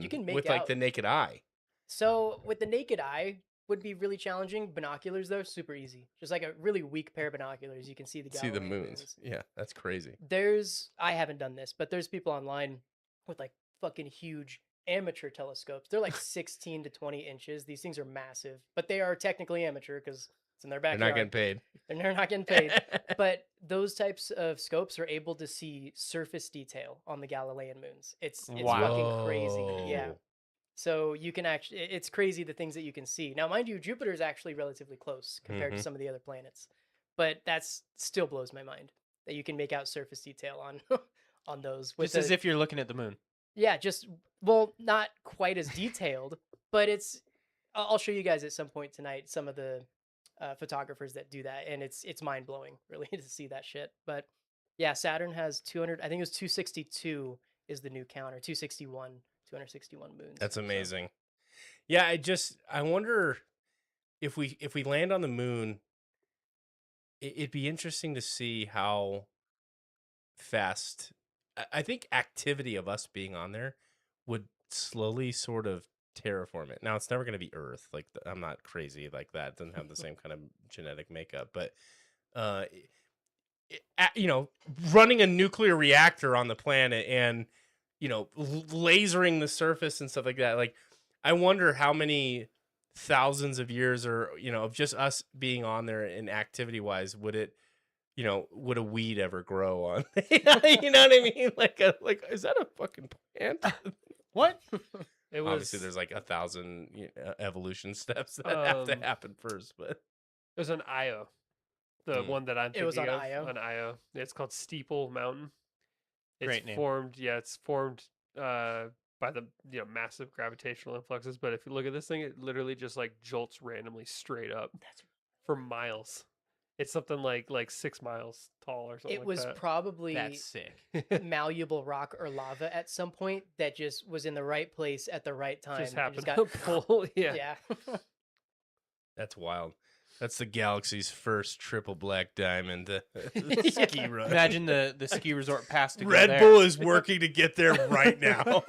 you can make with out. like the naked eye. So with the naked eye would be really challenging. Binoculars though, super easy. Just like a really weak pair of binoculars, you can see the See the Galilean moons. Yeah, that's crazy. I haven't done this, but there's people online with like fucking huge amateur telescopes. They're like 16 to 20 inches. These things are massive, but they are technically amateur because It's in their They're backyard. not getting paid. They're not getting paid. But those types of scopes are able to see surface detail on the Galilean moons. It's Wow. fucking crazy. Yeah. Whoa. So you can actually, it's crazy the things that you can see. Now, mind you, Jupiter is actually relatively close compared to Mhm. some of the other planets, but that's still blows my mind that you can make out surface detail on on those. Just as if you're looking at the moon. Yeah, just well, not quite as detailed, but it's. I'll show you guys at some point tonight some of the photographers that do that, and it's mind blowing really to see that shit. But yeah, Saturn has 200. I think it was 262 is the new count, or 261 moons. That's so. amazing. Yeah, I wonder if we land on the moon, it'd be interesting to see how fast. I think activity of us being on there would slowly sort of terraform it. Now it's never going to be Earth. Like I'm not crazy like that. It doesn't have the same kind of genetic makeup, but running a nuclear reactor on the planet and lasering the surface and stuff like that. Like I wonder how many thousands of years or of just us being on there and activity wise would it would a weed ever grow on? You know what I mean? Like is that a fucking plant? What? It was Obviously there's like 1,000 evolution steps that have to happen first, but it was on Io, the one that I'm thinking It was on of. Io? On Io, it's called Steeple Mountain. It's Great name. formed. Yeah, it's formed by the massive gravitational influxes. But if you look at this thing, it literally just like jolts randomly straight up for miles. It's something like 6 miles tall or something. It was that. probably That's sick. malleable rock or lava at some point that just was in the right place at the right time. Just and happened got, to pull. Yeah. yeah. that's wild. That's the galaxy's first triple black diamond Yeah. ski run. Imagine the ski resort pass to go Red there. Bull is working to get there right now.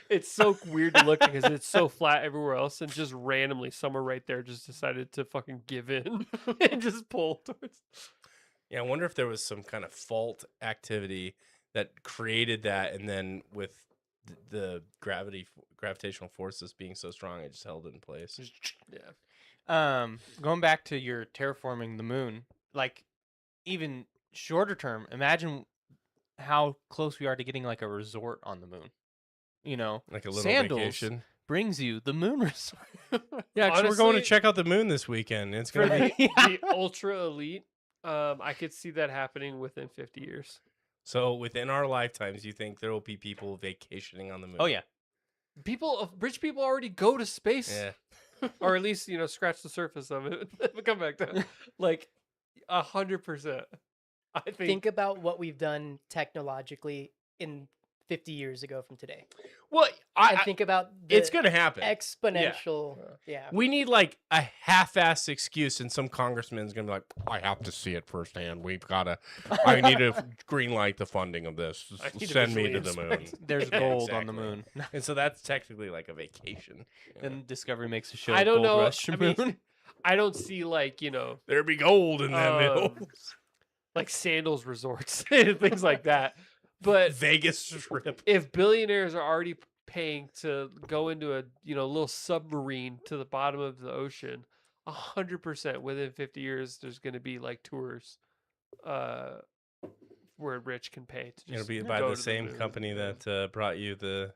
It's so weird to look because it's so flat everywhere else, and just randomly, somewhere right there just decided to fucking give in and just pull towards. Yeah, I wonder if there was some kind of fault activity that created that, and then with the gravitational forces being so strong, it just held it in place. Yeah. Going back to your terraforming the moon, like even shorter term, imagine how close we are to getting like a resort on the moon. Like a little Sandals vacation. brings you the moon resort. Yeah, actually, we're going to Honestly, check out the moon this weekend. It's For gonna be the ultra elite, I could see that happening within 50 years. so within our lifetimes. You think there will be people vacationing on the moon? Oh yeah, Rich people already go to space, Yeah. or at least scratch the surface of it, but come back down. Like 100%. I Think about what we've done technologically in 50 years ago from today. Well, And think about the it's going to happen. exponential. Yeah. We need like a half-assed excuse, and some congressman's gonna be like, "I have to see it firsthand. We've gotta. I need to green light the funding of this. I need to Send me visually to the moon." inspect. there's Yeah, gold on the exactly. moon. And so that's technically like a vacation. Then Discovery makes a show. I don't Gold know. Rush I moon. mean, I don't see There be gold in them hills. like sandals resorts and things like that. But Vegas Strip. if billionaires are already paying to go into a little submarine to the bottom of the ocean, 100% within 50 years there's going to be like tours where rich can pay to just It'll be by go the to same moon. company Yeah. that brought you the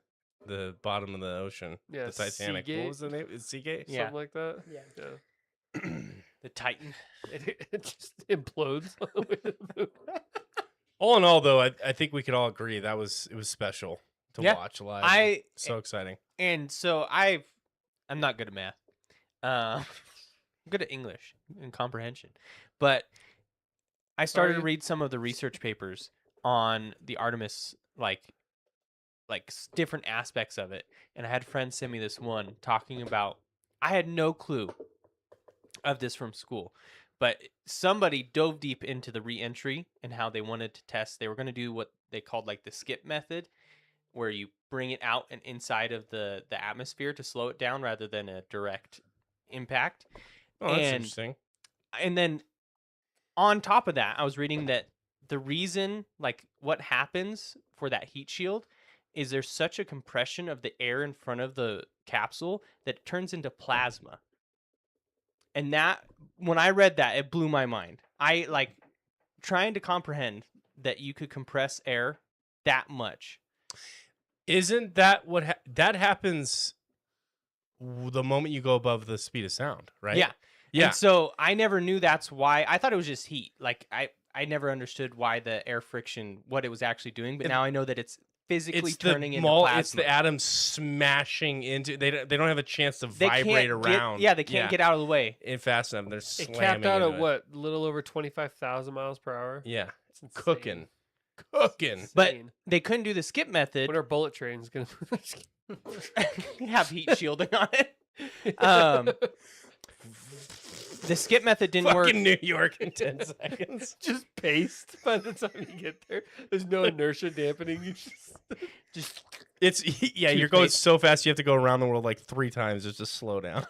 bottom of the ocean. Yeah, The Titanic. Seagate. What was the name? It's Seagate. Yeah. Something like that. Yeah. Yeah. The Titan. It just implodes on the way to the moon. All in all, though, I think we could all agree it was special to Yeah. watch live. So exciting. And so I'm not good at math. I'm good at English and comprehension, but I started to you? read some of the research papers on the Artemis, different aspects of it. And I had friends send me this one talking about. I had no clue of this from school, but somebody dove deep into the re-entry and how they wanted to test. They were going to do what they called like the skip method, where you bring it out and inside of the atmosphere to slow it down rather than a direct impact. Oh, that's And- interesting. And then on top of that, I was reading that the reason, like what happens for that heat shield, is there's such a compression of the air in front of the capsule that it turns into plasma. And that when I read that, it blew my mind. I like trying to comprehend that you could compress air that much. Isn't that what that happens the moment you go above the speed of sound, right? Yeah. Yeah. And so I never knew that's why. I thought it was just heat. Like I never understood why the air friction, what it was actually doing. But now I know that it's physically It's turning the into plasma. it's the atoms smashing into. They don't have a chance to They vibrate can't around. They can't get out of the way. in fast enough. They're It slamming capped out into at it. what? A little over 25,000 miles per hour. Yeah, It's insane. cooking. But Insane. they couldn't do the skip method. When are bullet trains gonna Have heat shielding on it. The skip method didn't work. Fucking New York in 10 seconds. just paste by the time you get there? There's no inertia dampening. You just It's yeah, you're going so fast you have to go around the world like 3 times just to slow down.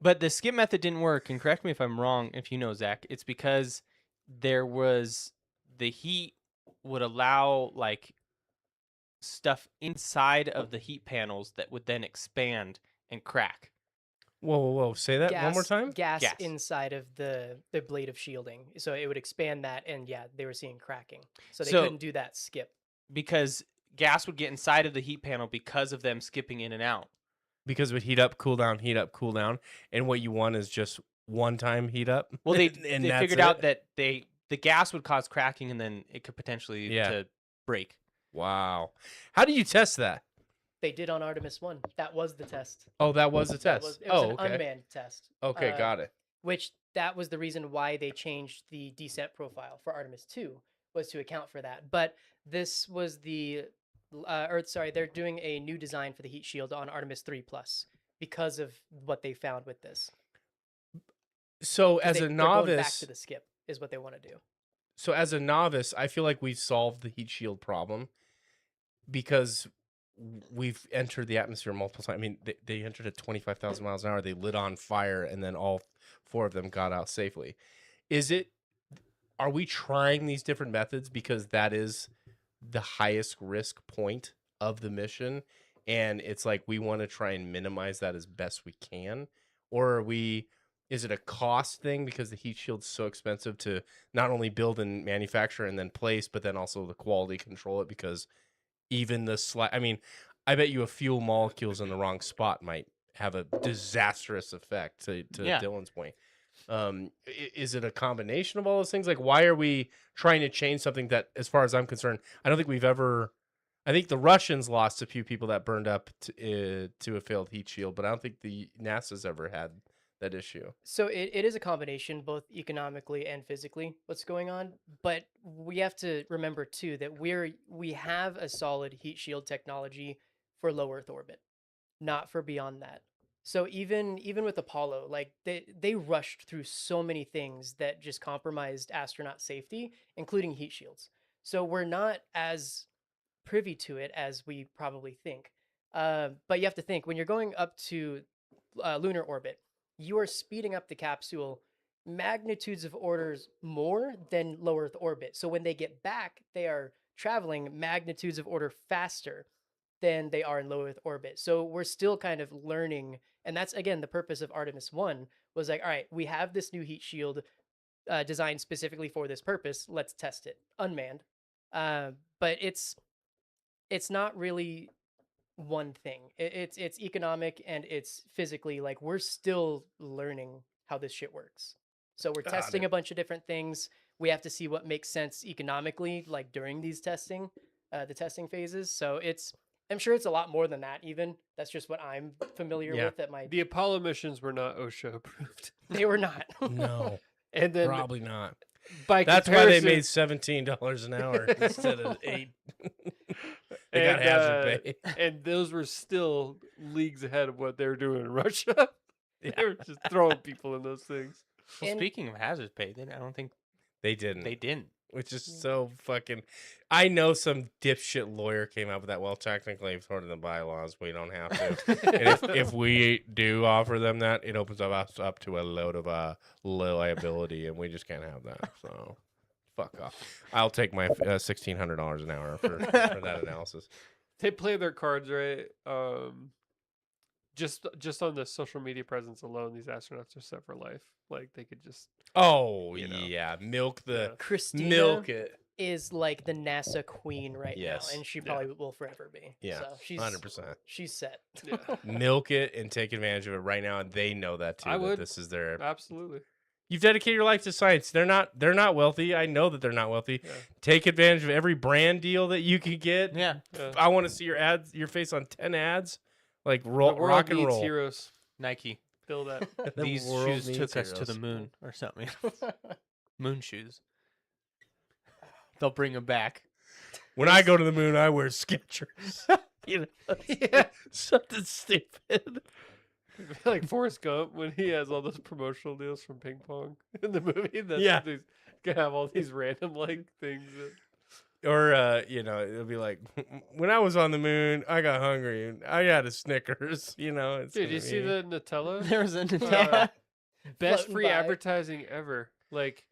But the skip method didn't work. And correct me if I'm wrong, if you know, Zach. It's because there was the heat would allow like stuff inside of the heat panels that would then expand and crack. Whoa. Say that one more time? Gas Gas. inside of the blade of shielding. So it would expand that, and yeah, they were seeing cracking. So they So- couldn't do that skip. Because gas would get inside of the heat panel because of them skipping in and out. Because it would heat up, cool down, heat up, cool down. And what you want is just one time heat up. Well, they And they that's figured it? out that the gas would cause cracking, and then it could potentially lead Yeah. to break. Wow. How do you test that? They did on Artemis 1. That was the test. Oh, that was the That test. it was an okay. unmanned test. Okay, got it. Which that was the reason why they changed the descent profile for Artemis 2, was to account for that. But this was they're doing a new design for the heat shield on Artemis 3 Plus because of what they found with this. So 'Cause as they're a going novice, back to the skip is what they want to do. I feel like we've solved the heat shield problem because we've entered the atmosphere multiple times. I mean, they entered at 25,000 miles an hour. They lit on fire, and then all 4 of them got out safely. Are we trying these different methods because that is the highest risk point of the mission, and it's like we want to try and minimize that as best we can? Or is it a cost thing because the heat shield's so expensive to not only build and manufacture and then place, but then also the quality control it? Because even I mean, I bet you a few molecules in the wrong spot might have a disastrous effect, to Yeah. Dylan's point. Is it a combination of all those things? Like, why are we trying to change something that, as far as I'm concerned, I don't think we've ever. I think the Russians lost a few people that burned up to a failed heat shield, but I don't think the NASA's ever had that issue. So it is a combination, both economically and physically, what's going on. But we have to remember too that we have a solid heat shield technology for low Earth orbit, not for beyond that. So even with Apollo, like they rushed through so many things that just compromised astronaut safety, including heat shields. So we're not as privy to it as we probably think. But you have to think when you're going up to lunar orbit, you are speeding up the capsule magnitudes of orders more than low Earth orbit. So when they get back, they are traveling magnitudes of order faster than they are in low Earth orbit. So we're still kind of learning. And that's, again, the purpose of Artemis 1 was like, all right, we have this new heat shield designed specifically for this purpose. Let's test it unmanned. But it's not really one thing. It's economic and it's physically, like, we're still learning how this shit works. So we're Got testing it. a bunch of different things. We have to see what makes sense economically, like during these the testing phases. So I'm sure it's a lot more than that even. That's just what I'm familiar Yeah. with at my The Apollo missions were not OSHA approved. they were not. No, And then probably not. by That's why they comparison- made $17 an hour instead of 8. They got And, hazard pay. and those were still leagues ahead of what they were doing in Russia. They were just throwing people in those things. Well, And- speaking of hazard pay, I don't think They didn't. they didn't. Which is so fucking. I know some dipshit lawyer came up with that. Well, technically, according to the bylaws, we don't have to. And if we do offer them that, it opens us up to a load of liability, and we just can't have that. So, fuck off. I'll take my $1,600 an hour for that analysis. They play their cards right. just on the social media presence alone, these astronauts are set for life. Like they could just Oh You know. yeah, milk the Yeah. Christina milk it. is like the NASA queen right Yes. now, and she Yeah. probably will forever be. Yeah, So she's 100%. she's set. Yeah. Milk it and take advantage of it right now, and they know that too. I that would. This is their. absolutely. You've dedicated your life to science. They're not wealthy. I know that they're not wealthy. Yeah. Take advantage of every brand deal that you can get. Yeah. Yeah. I want to see your face on 10 ads. Like The roll, world rock and needs roll. heroes. Nike. Feel that. The These world shoes needs took us to the heroes. moon or something. Moon shoes. They'll bring them back. When I go to the moon, I wear Skechers. You know, Yeah. something stupid. Like Forrest Gump when he has all those promotional deals from ping pong in the movie. That's Yeah. He's gonna have all these random like things. Or it'll be like, when I was on the moon, I got hungry and I had a Snickers. You know, it's Dude, gonna you see be- the Nutella? There's a Yeah. Best Floating free by. advertising ever. Like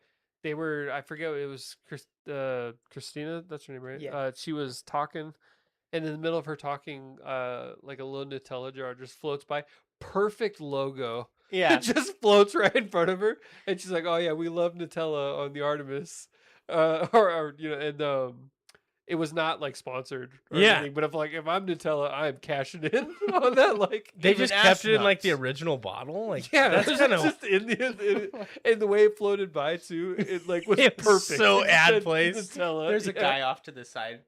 they were, I forget, it was Christina. That's her name, right? Yeah. She was talking, and in the middle of her talking, like a little Nutella jar just floats by. Perfect logo. Yeah. It just floats right in front of her, and she's like, "Oh yeah, we love Nutella on the Artemis," or and it was not like sponsored, or Yeah. anything, but if I'm Nutella, I'm cashing in on that. Like They Even just kept it in like the astronauts. original bottle. Like, yeah, that's that's kind of just in the and the way it floated by too. It like was It was perfect. so It just ad said placed. Nutella, There's a yeah. guy off to the side.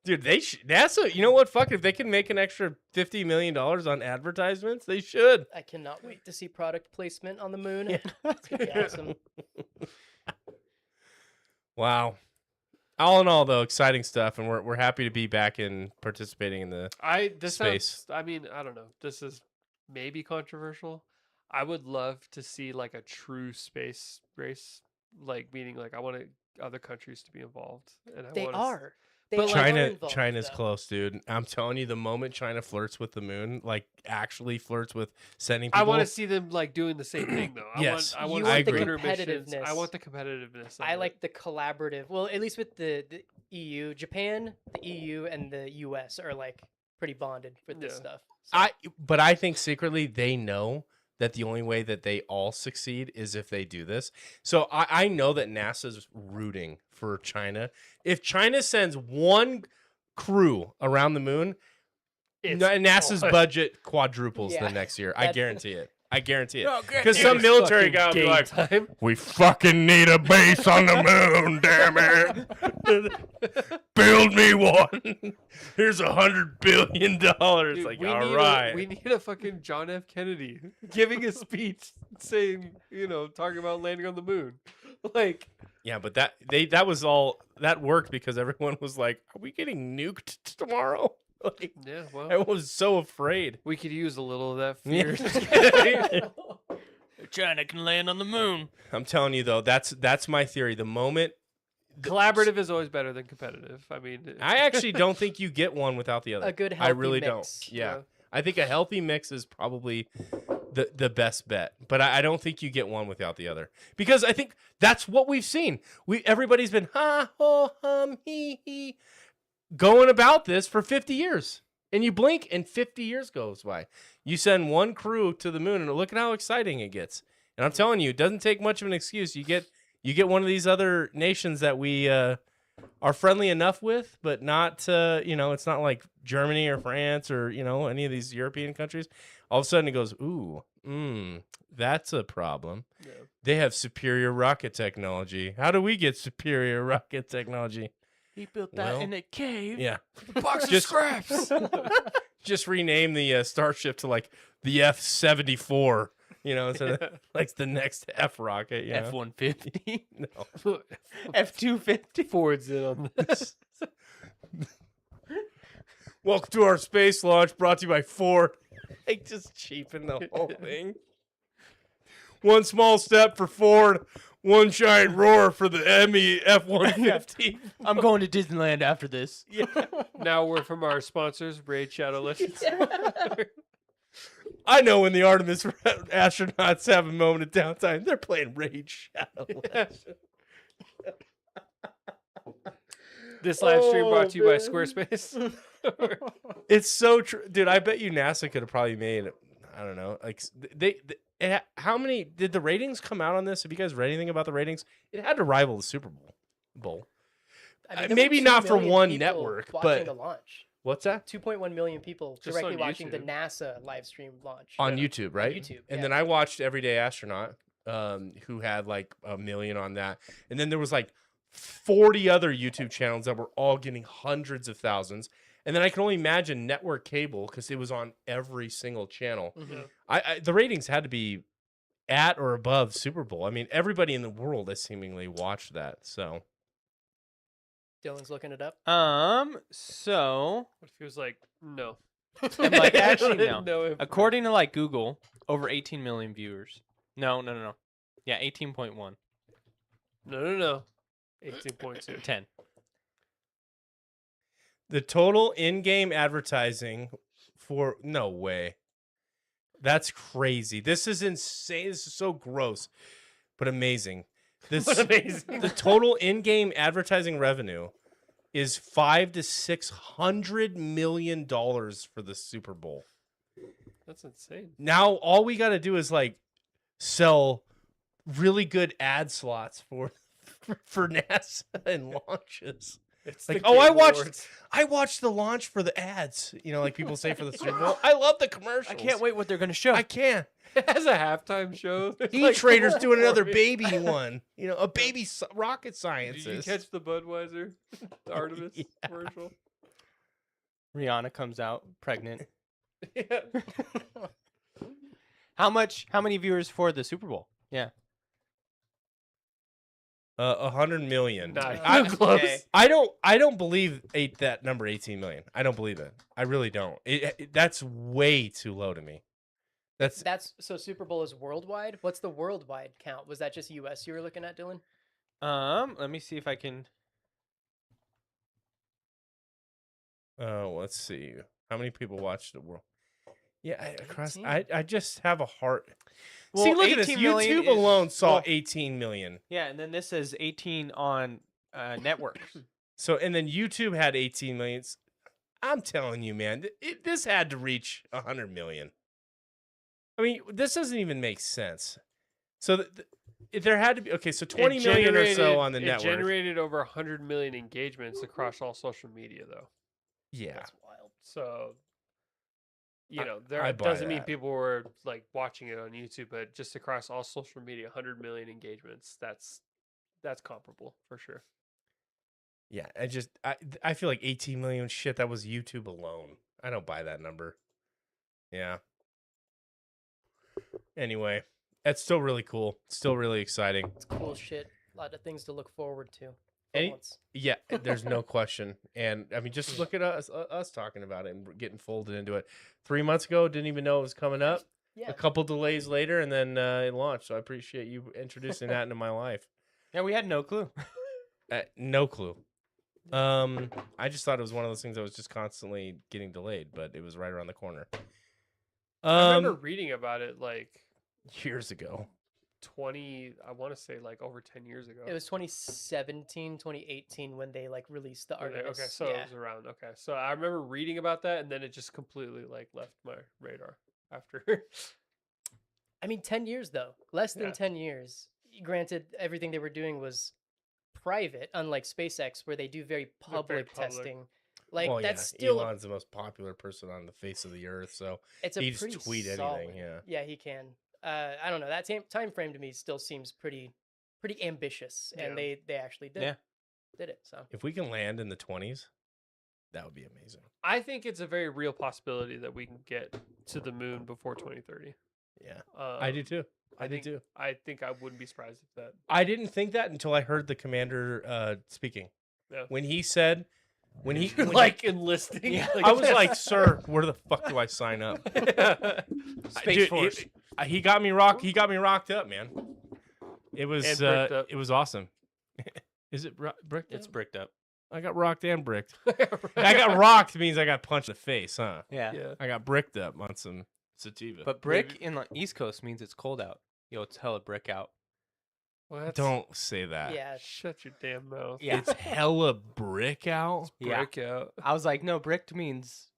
dude. NASA. You know what? Fuck, if they can make an extra $50 million on advertisements, they should. I cannot wait to see product placement on the moon. Yeah. It's gonna be awesome. Wow. All in all, though, exciting stuff, and we're happy to be back in participating in the. This Space. I mean, I don't know. This is maybe controversial. I would love to see like a true space race, like meaning like I want other countries to be involved, and I They wanna are. They But, are like- involved, China's though. close, dude. I'm telling you, the moment China flirts with the moon, like actually flirts with sending people. I want to see them like doing the same thing though. Yes. I You want want the lunar missions. I competitiveness. want the competitiveness. of I it. like the collaborative. Well, at least with the EU, Japan, the EU, and the US are like pretty bonded with this Yeah. stuff. So, But I think secretly they know that the only way that they all succeed is if they do this. So I know that NASA's rooting for China. If China sends one crew around the moon, It's NASA's on. budget quadruples Yeah. the next year. I That- guarantee it. I guarantee it. Oh, great. Because It some is military fucking guy will be game like, time. we fucking need a base on the moon, damn it. Build me one. Here's $100 billion. Dude, Like, we all need right. we need a fucking John F. Kennedy giving a speech saying, talking about landing on the moon. Like, Yeah, but that worked because everyone was like, "Are we getting nuked tomorrow?" Like, yeah, well, everyone was so afraid. we could use a little of that Yeah. fear. China can land on the moon. I'm telling you though, that's my theory. The moment Collaborative is always better than competitive. I mean, I actually don't think you get one without the other. a good I healthy really mix. don't. Yeah. I think a healthy mix is probably the best bet, but I don't think you get one without the other because I think that's what we've seen. Everybody's been ha ho hum he going about this for 50 years, and you blink and 50 years goes by. You send one crew to the moon, and look at how exciting it gets. And I'm telling you, it doesn't take much of an excuse. You get one of these other nations that we are friendly enough with, but not, it's not like Germany or France or, any of these European countries. All of a sudden it goes, ooh, that's a problem. Yeah. They have superior rocket technology. How do we get superior rocket technology? He built that Well, in a cave. Yeah. The box of Just- scraps. Just rename the Starship to like the F-74, so like the next F rocket, F-150. No. F-250. Ford's in on this. Welcome to our space launch brought to you by Ford. Like just cheapen the whole thing. One small step for Ford, one giant roar for the ME F-150. I'm going to Disneyland after this. Now we're from our sponsors, Raid Shadow Legends. I know when the Artemis astronauts have a moment of downtime, they're playing Raid Shadow. This live stream brought to you by man. Squarespace. It's so true, dude. I bet you NASA could have probably made, I don't know, like how many did the ratings come out on this? Have you guys read anything about the ratings? It had to rival the Super Bowl. I mean, there were Maybe 2 not for million one people network, watching but the launch. what's that? 2.1 million people Just directly on watching the YouTube. NASA live stream launch. On Yeah. YouTube, right? YouTube, And yeah. then I watched Everyday Astronaut, who had like 1 million on that, and then there was like 40 other YouTube channels that were all getting hundreds of thousands. And then I can only imagine network cable because it was on every single channel. Mhm. The ratings had to be at or above Super Bowl. I mean, everybody in the world has seemingly watched that. So Dylan's looking it up. So What if he was like, no? I'm like, actually, no. No. according to like Google, over 18 million viewers. No. Yeah, 18.1. No. 18.2. 10. the total in-game advertising for no way. That's crazy. This is insane. This is so gross, but amazing. This But amazing. The total in-game advertising revenue is $500 to $600 million for the Super Bowl. That's insane. Now all we got to do is like sell really good ad slots for NASA and launches. It's Like, the oh, Game Awards. I watched the launch for the ads. You know, like people say for the Super Bowl. I love the commercials. I can't wait what they're going to show. I can't. It has a halftime show. There's like E-Trader's four doing another more. baby one. You know, a baby rocket Did scientist. you catch the Budweiser, the Artemis Yeah. commercial? Rihanna comes out pregnant. Yeah. How many viewers for the Super Bowl? Yeah. 100 million. Nice. I, Close. okay. I don't believe that number 18 million. I don't believe it. I really don't. That's way too low to me. That's so Super Bowl is worldwide. What's the worldwide count? Was that just US you were looking at, Dylan? Let me see if I can. Let's see. How many people watched the world? Yeah, across. 18. I just have a heart. Well, See, look at this. 18 million YouTube alone is- saw well- 18 million. Yeah, and then this says 18 on networks. So, and then YouTube had 18 million. I'm telling you, man, this had to reach 100 million. I mean, this doesn't even make sense. So there had to be, okay, so 20 million or so on the it network. generated over 100 million engagements across all social media, though. Yeah. That's wild. So, you I- know, there I buy doesn't mean that. people were like watching it on YouTube, but just across all social media, 100 million engagements. That's comparable for sure. Yeah, I feel like 18 million shit, that was YouTube alone. I don't buy that number. Yeah. Anyway, that's still really cool. Still really exciting. It's cool shit. A lot of things to look forward to. for Any- once. Yeah, there's no question. And I mean, just look at us talking about it and getting folded into it. 3 months ago, didn't even know it was coming up. Yeah. A couple delays later, and then it launched. So I appreciate you introducing that into my life. Yeah, we had no clue. No clue. I just thought it was one of those things that was just constantly getting delayed, but it was right around the corner. I remember reading about it like Years ago. 20, I want to say like over 10 years ago. It was 2017, 2018 when they like released the Were they- Artemis. Okay, so yeah. it was around. Okay, so I remember reading about that, and then it just completely like left my radar after. I mean, 10 years though. Less than Yeah. 10 years. Granted, everything they were doing was private, unlike SpaceX, where they do very public public. testing. Like Well, that's yeah, still Elon's the most popular person on the face of the earth, so it's a he just pretty tweet solid, anything, yeah. Yeah, he can. I don't know. That time frame to me still seems pretty ambitious, and Yeah. they actually did. Yeah. Did it. So if we can land in the 20s, that would be amazing. I think it's a very real possibility that we can get to the moon before 2030. Yeah, I do too. I do too. I think I wouldn't be surprised if that. I didn't think that until I heard the commander speaking. Yeah. When he said, when he like enlisting. Yeah. I was like, "Sir, where the fuck do I sign up?" Space Dude, Force. He got me rocked up, man. It was And bricked up. it was awesome. Is it bricked? It's up? bricked up. I got rocked and bricked. I got rocked means I got punched in the face, huh? Yeah. Yeah. I got bricked up on some sativa. But brick in the East Coast means it's cold out. Yo, it's hella brick out. What? Don't say that. Yeah. Shut your damn mouth. Yeah. It's hella brick out. Yeah. Breakout. I was like, no, bricked means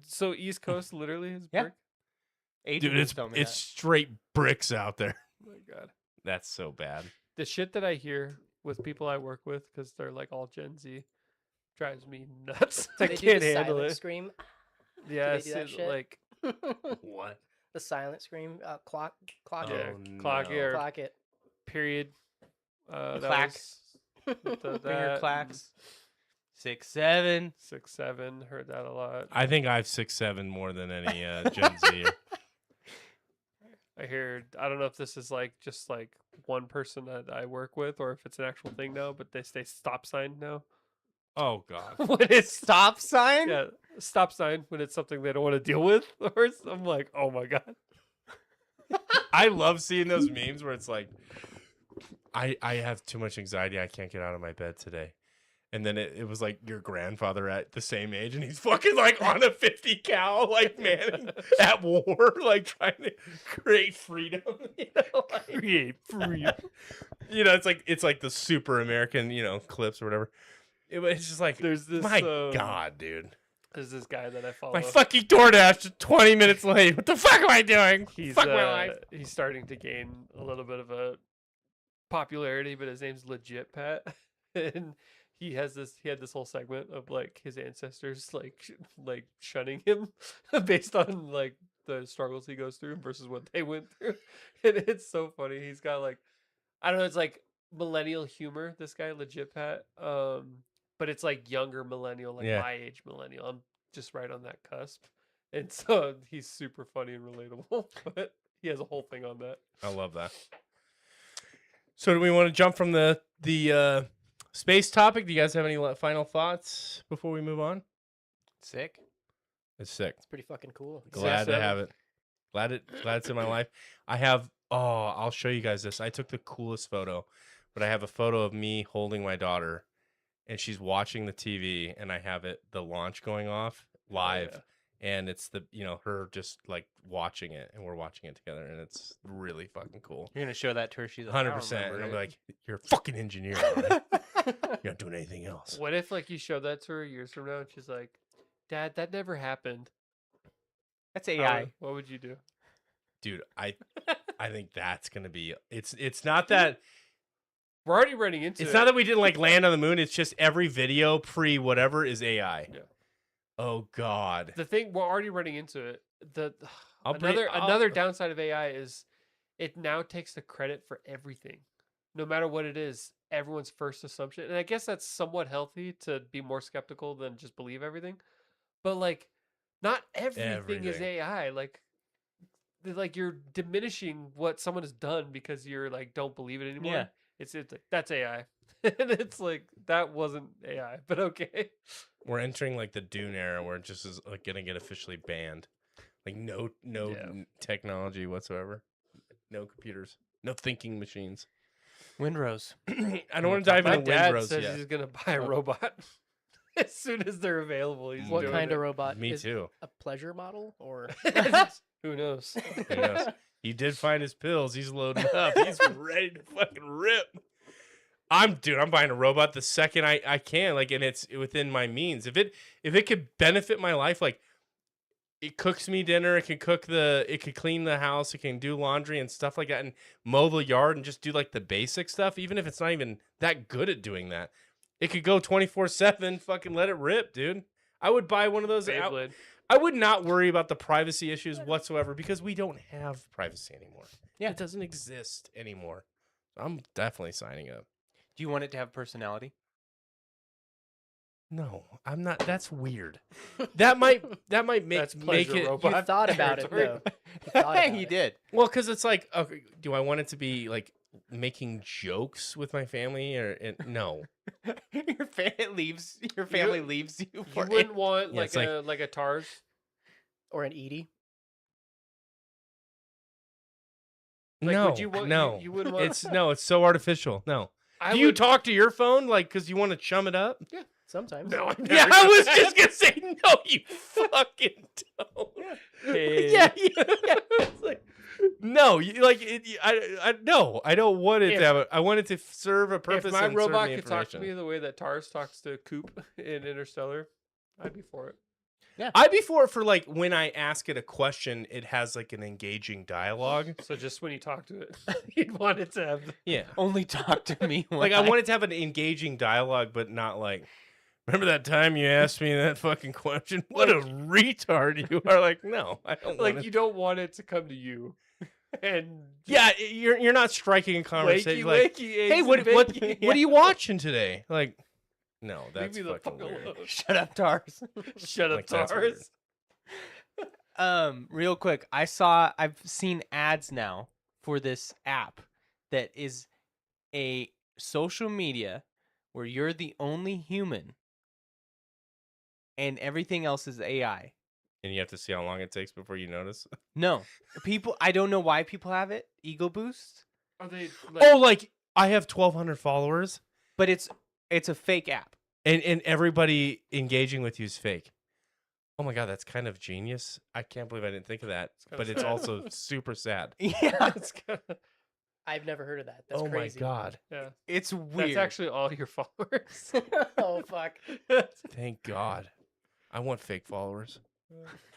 So East Coast literally is Yeah. brick? Adrian Dude, was telling me it's straight bricks out there. Oh my god. That's so bad. The shit that I hear with people I work with, because they're like all Gen Z, drives me nuts. I They do can't the handle silent it. scream. Yeah, do that shit? like What? The silent scream. Clock Oh, it. clock no. it or Clock it. period. That Clack. was Finger that, clacks. 6, 7. 6, 7. Heard that a lot. I think I have 6'7" more than any Gen Z. I hear. I don't know if this is like just like one person that I work with, or if it's an actual thing now. But they say stop sign now. Oh God. When it's Stop sign? yeah, stop sign when it's something they don't want to deal with. Or I'm like, oh my god. I love seeing those memes where it's like, I have too much anxiety. I can't get out of my bed today. And then it was like your grandfather at the same age, and he's fucking like on a 50 cal, like man at war, like trying to create freedom. You know, like, Create freedom. you know, it's like the super American, you know, clips or whatever. It's just like, There's this. my God, dude. There's this guy that I follow. My fucking DoorDash is 20 minutes late. What the fuck am I doing? He's Fuck my life. he's starting to gain a little bit of a popularity, but his name's Legit Pat, and he had this whole segment of like his ancestors like shunning him based on like the struggles he goes through versus what they went through, and it's so funny. He's got like, I don't know, it's like millennial humor. This guy Legit Pat, but it's like younger millennial, like Yeah. my age millennial. I'm just right on that cusp, and so he's super funny and relatable. But he has a whole thing on that. I love that. So do we want to jump from the space topic? Do you guys have any final thoughts before we move on? Sick. It's sick. It's pretty fucking cool. Glad to 6'7". have it. Glad it's in my life. I have I'll show you guys this. I took the coolest photo, but I have a photo of me holding my daughter and she's watching the TV and I have the launch going off live. yeah. And it's her just like watching it and we're watching it together and it's really fucking cool. You're gonna show that to her. She's like, 100%. And remember I'm it. like, you're a fucking engineer. Right? You're not doing anything else. What if like you show that to her years from now and she's like, "Dad, that never happened." That's How AI. would- What would you do? Dude, I think that's gonna be it's not that We're already running into it's it. not that we didn't like land on the moon, it's just every video pre whatever is AI. Yeah. Oh God. The thing we're already running into it. I'll bring- Another downside of AI is it now takes the credit for everything. No matter what it is, everyone's first assumption. And I guess that's somewhat healthy to be more skeptical than just believe everything. But like not everything is Everything. AI. Like you're diminishing what someone has done because you're like don't believe it anymore. Yeah. It's like that's AI. And it's like that wasn't AI, but okay. We're entering like the Dune era where it just is like gonna get officially banned. Like no Yeah. technology whatsoever. No computers. No thinking machines. Windrose. I don't want to dive My into dad Windrose says yet. he's gonna buy a robot as soon as they're available. He's What doing kind it. of robot? Me is too. A pleasure model or? Who knows? Who knows? He did find his pills. He's loading up. He's ready to fucking rip. I'm buying a robot the second I can. Like, and it's within my means. If it could benefit my life, like it cooks me dinner, it could clean the house, it can do laundry and stuff like that, and mow the yard and just do like the basic stuff, even if it's not even that good at doing that. It could go 24/7, fucking let it rip, dude. I would buy one of those. Beyblade. I would not worry about the privacy issues whatsoever because we don't have privacy anymore. Yeah. It doesn't exist anymore. I'm definitely signing up. Do you want it to have personality? No, I'm not. That's weird. That might make That's make pleasure it. robot. You thought about it territory. though. You thought about He it. did. Well, because it's like, okay, do I want it to be like making jokes with my family or no? Your family leaves you You for wouldn't want Yeah, like it's like- a TARS. Or an Edie. Like, no, would you want, no. you wouldn't want. It's so artificial. No. I Do you would- talk to your phone like because you want to chum it up? Sometimes. No, I'm Yeah, never I gonna was say just that. gonna say no. You fucking don't. Hey. Yeah. It's like, No, no, I don't want it If- to have I want it to serve a purpose. If my and serve robot me could talk to information. me the way that Tars talks to Coop in Interstellar, I'd be for it. I'd be for it for like when I ask it a question, it has like an engaging dialogue. So just when you talk to it, you'd want it to have. Yeah, Only talk to me. When like I want it to have an engaging dialogue, but not like. Remember that time you asked me that fucking question? What a retard you are! Like, no, I don't. Like want you don't want it to come to you, and Yeah, you're not striking a wakey conversation. Like, wakey. hey, eggs what and what bacon. what are you watching today? Like, no, Leave that's me the fucking fuck weird. alone. Shut up, Tars. Shut up, Like, that's weird. Tars. Real quick, I've seen ads now for this app that is a social media where you're the only human and everything else is AI. And you have to see how long it takes before you notice. No, people. I don't know why people have it. Ego boost, Are they? Oh, like I have 1,200 followers, but it's a fake app. and everybody engaging with you is fake. Oh my god, that's kind of genius. I can't believe I didn't think of that. kinda But it's sad. also super sad. Yeah, It's kinda, I've never heard of that. That's Oh crazy. my god. yeah, it's weird. that's actually all your followers. Oh fuck. Thank God. I want fake followers.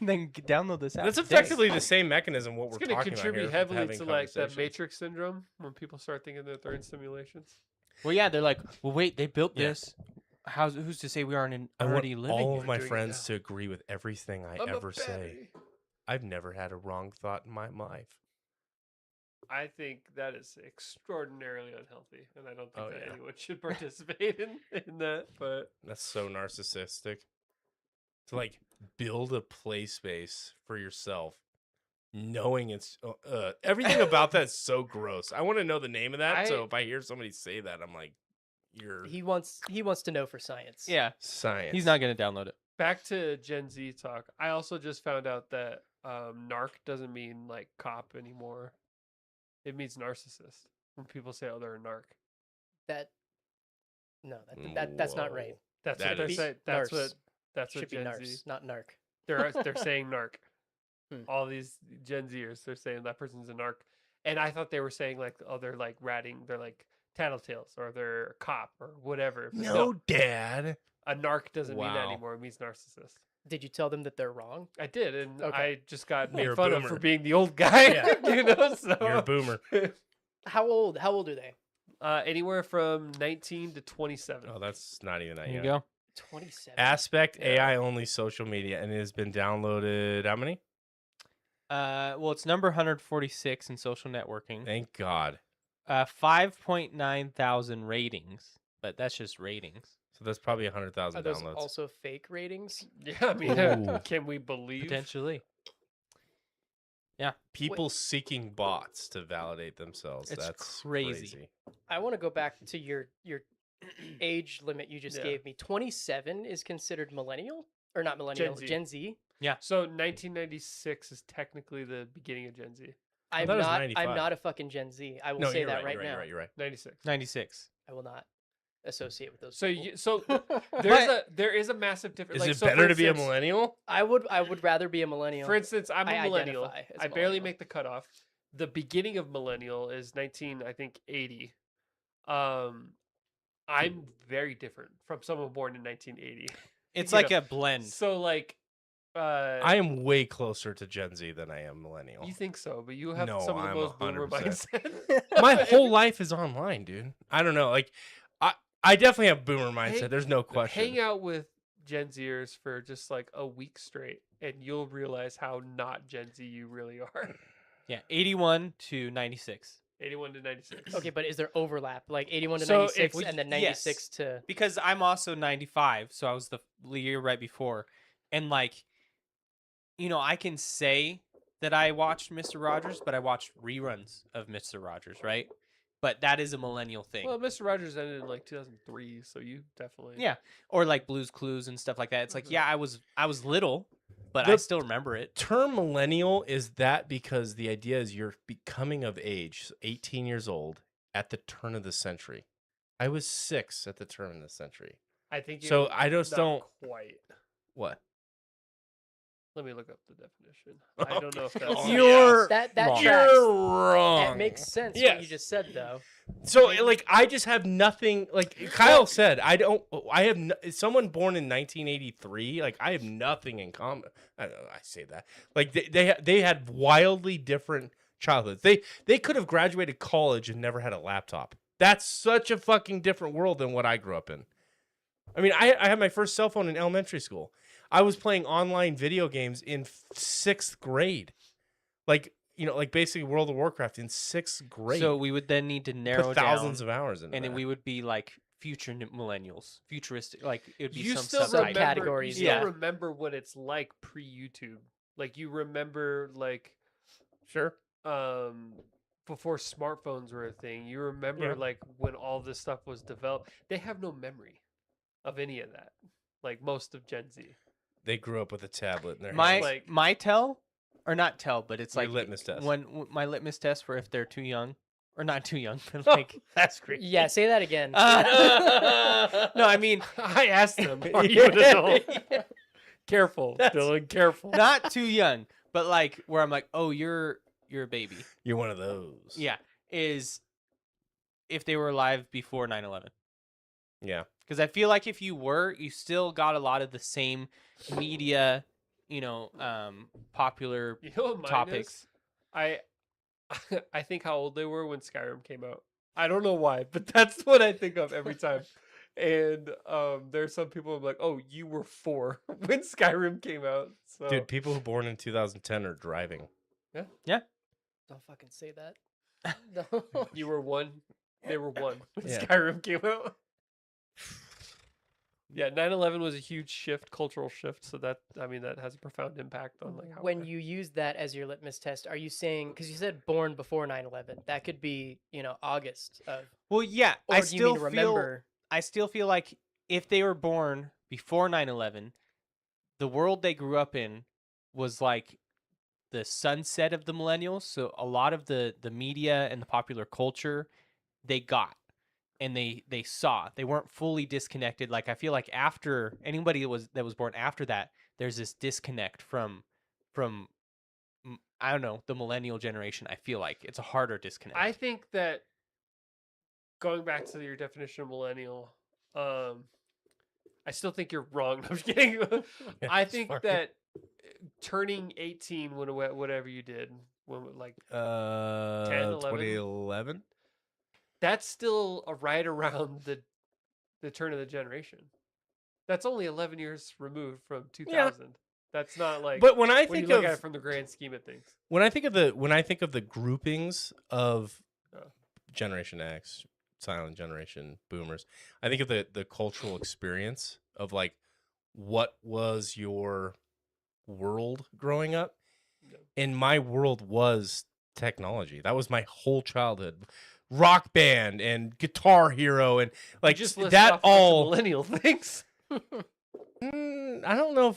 Then download this app. That's today. effectively the same mechanism what It's we're going to talking about contribute here. heavily having to like that conversations. Matrix syndrome when people start thinking that they're in simulations. Well, yeah, they're like, well, wait, they built Yeah. this. Who's to say we aren't I want already living? all here? of my doing it friends now. to agree with everything I I'm a ever say. battery. I've never had a wrong thought in my life. I think that is extraordinarily unhealthy, and I don't think Oh, that yeah. anyone should participate in that. But That's so narcissistic. To like build a play space for yourself, knowing it's everything about that's so gross. I want to know the name of that. So if I hear somebody say that, I'm like, you're He wants to know for science. Yeah, science. he's not gonna download it. back to Gen Z talk. I also just found out that narc doesn't mean like cop anymore. It means narcissist. When people say, "Oh, they're a narc," That no, that's not right. Whoa. that's That what they're is- saying. That's Nurse. what Should be Gen narc, Z. not narc. They're saying narc. Hmm. All these Gen Zers, they're saying that person's a narc, and I thought they were saying like, oh, they're like ratting, they're like tattletales, or they're a cop, or whatever. But No, Dad. a narc doesn't mean that Wow. anymore. It means narcissist. Did you tell them that they're wrong? I did, and Okay. I just got made You're a fun of boomer. for being the old guy. Yeah. You know, so You're a boomer. How old are they? Anywhere from 19 to 27. Oh, that's not even that There you young. go. 27. Aspect Yeah. AI only social media, and it has been downloaded. How many? Well, it's number 146 in social networking. Thank God. 5.9 thousand ratings, but that's just ratings. So that's probably Are 100,000 those downloads. also fake ratings? Yeah, I mean, Ooh. can we believe? Potentially. People seeking bots to validate themselves. It's That's crazy. I want to go back to your age limit you just Yeah. gave me. 27 is considered millennial or not millennial? Z. Gen Z. So 1996 is technically the beginning of Gen Z. I'm thought it was not. 95. I'm not a fucking Gen Z. I will No, say you're that right, right now. You're right. 96. 96. I will not associate with those. So people. there is a massive difference. Is Like, it so for better to be a instance- millennial? I would rather be a millennial. For instance, I'm a I millennial. identify as I a barely millennial. make the cutoff. The beginning of millennial is 80. I'm very different from someone born in 1980. It's You like know, a blend. So like, I am way closer to Gen Z than I am millennial. you think so, but you have No, some of the I'm most boomer 100%. mindset. My whole life is online, dude. I don't know. Like, I definitely have boomer mindset. Hang- There's no question. Hang out with Gen Zers for just like a week straight, and you'll realize how not Gen Z you really are. Yeah, 81 to 96. 81 to 96. Okay, but is there overlap? Like 81 to So 96 if- and then yes. 96 to Because I'm also 95, so I was the year right before. And like, I can say that I watched Mr. Rogers, but I watched reruns of Mr. Rogers, right? But that is a millennial thing. Well, Mr. Rogers ended in like 2003, so you definitely. Yeah. Or like Blue's Clues and stuff like that. It's like, Mhm. yeah, I was little, but The I still remember it. Term millennial is that because the idea is you're becoming of age, so 18 years old, at the turn of the century. I was 6 at the turn of the century. I think. So you're I just not don't. quite. What? Let me look up the definition. I don't know if that's Oh, You're that wrong. tracks. You're wrong. That makes sense. What Yes. you just said, though. So like I just have nothing. Like Kyle said, I don't. I have someone born in 1983. Like I have nothing in common. I say that. Like they had wildly different childhoods. They could have graduated college and never had a laptop. That's such a fucking different world than what I grew up in. I mean, I had my first cell phone in elementary school. I was playing online video games in 6th grade. Like, like basically World of Warcraft in 6th grade. So we would then need to narrow Put thousands down, of hours into and then that. we would be like future millennials, futuristic. Like it would be you some still subtype. remember, categories, You still yeah. remember what it's like pre-YouTube. Like you remember like Sure. before smartphones were a thing. You remember Yeah. like when all this stuff was developed. They have no memory of any of that. Like most of Gen Z. They grew up with a tablet in their My hands. like- my tell, or not tell, but it's Your like litmus test. my litmus test for if they're too young or not too young, but like That's great. Yeah, say that again. no, I mean I asked them, are you an adult? Careful, That's- Dylan, careful. not too young, but like where I'm like, oh, you're a baby. You're one of those. Yeah, is if they were alive before 9/11. Yeah. Because I feel like if you were, you still got a lot of the same media, popular You know what mine topics. is? I think how old they were when Skyrim came out. I don't know why, but that's what I think of every time. And there's some people I'm like, oh, you were 4 when Skyrim came out. So Dude, people who born in 2010 are driving. Don't fucking say that. No. you were 1. They were 1 when Yeah. Skyrim came out. Yeah, 9/11 was a huge shift, cultural shift. So that has a profound impact on like how When you use that as your litmus test, are you saying, because you said born before 9/11, that could be, August of, Well, yeah, or I do you still mean feel remember? I still feel like if they were born before 9/11, the world they grew up in was like the sunset of the millennials. So a lot of the media and the popular culture they got and they saw. They weren't fully disconnected. Like I feel like after anybody that was born after that, there's this disconnect from I don't know, the millennial generation. I feel like it's a harder disconnect. I think that going back to your definition of millennial, I still think you're wrong. I'm just kidding. I It's think fine. that turning 18 when whatever you did, when like 10, 11? 2011. that's still right around the turn of the generation. That's only 11 years removed from 2000. That's not like But when I when you think look of at it from the grand scheme of things. when I think of the groupings of Oh. Generation X, Silent Generation, Boomers, I think of the cultural experience of like what was your world growing up, Yeah. and my world was technology. That was my whole childhood. Rock Band and Guitar Hero and like You just listed that off a bunch of all. millennial things. I don't know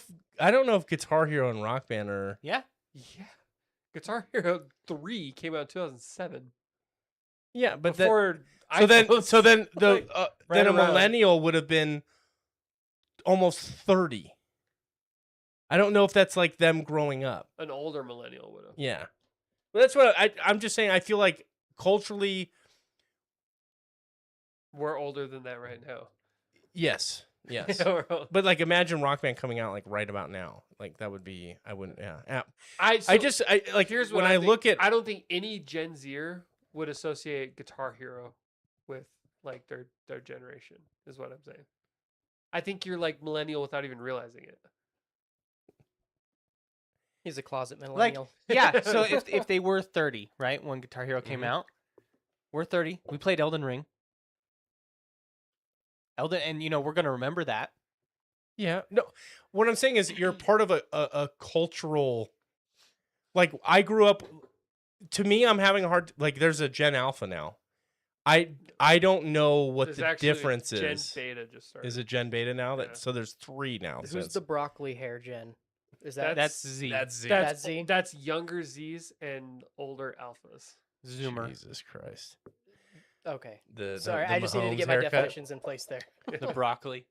if Guitar Hero and Rock Band are. yeah. Yeah. Guitar Hero 3 came out in 2007. Yeah, but Before so then iPhones. the Like, then a right around. millennial would have been almost 30. I don't know if that's like them growing up. An older millennial would have. Yeah, but that's what I'm just saying. I feel like culturally, We're older than that right now. yes. Yes. Yeah, we're old. But like imagine Rock Band coming out like right about now. Like that would be I wouldn't yeah. I Like here's what when I think. look at I don't think any Gen Zer would associate Guitar Hero with like their generation is what I'm saying. I think you're like millennial without even realizing it. He's a closet Like millennial. yeah, so if they were 30, right, when Guitar Hero came Mhm. out, we're 30. We played Elden Ring. And we're gonna remember that. Yeah. No, what I'm saying is you're part of a cultural. Like I grew up. To me, I'm having a hard. Like there's a Gen Alpha now. I don't know what There's the actually a difference Gen is. Beta just started. Is it Gen Beta now? Yeah. That so there's 3 now. Who's since- the broccoli hair gen? Is that That's Z. That's Z. That's Z? That's younger Zs and older alphas. Zoomer. Jesus Christ. okay? The Sorry, the I just needed to Mahomes get my haircut. definitions in place there. The broccoli.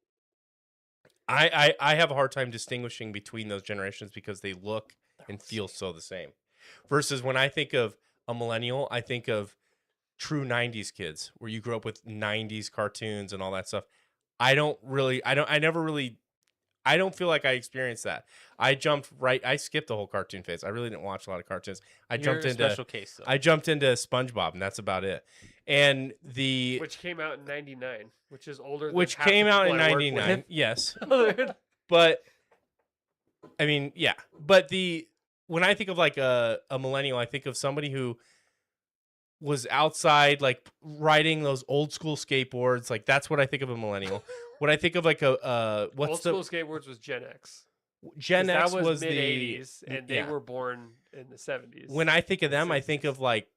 I have a hard time distinguishing between those generations because they look and feel so the same. Versus when I think of a millennial, I think of true 90s kids where you grew up with 90s cartoons and all that stuff. I don't feel like I experienced that. I skipped the whole cartoon phase. I really didn't watch a lot of cartoons. You're a special case, though. I jumped into SpongeBob, and that's about it. And which came out in '99, which is older. Than which half the came out people in I work '99, with. yes. But I mean, yeah. But when I think of like a millennial, I think of somebody who was outside, like riding those old school skateboards. Like that's what I think of a millennial. When I think of like Old school skateboards was Gen X. Gen 'Cause X that was mid mid '80s, and they yeah. were born in the '70s. When I think of them, I think 60s. of like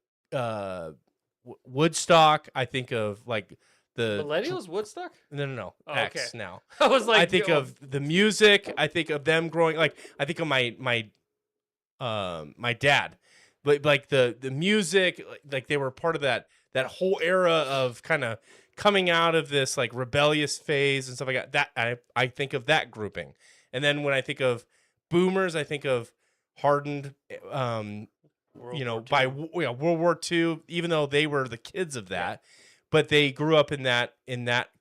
Woodstock. I think of like the millennials Woodstock. no Oh, X okay. now. I was like, I think of the music. I think of them growing. Like I think of my dad, but like the music, like they were part of that whole era of kind of coming out of this like rebellious phase and stuff like that. I think of that grouping, and then when I think of boomers, I think of hardened, World War by II. World War II. Even though they were the kids of that. But they grew up in that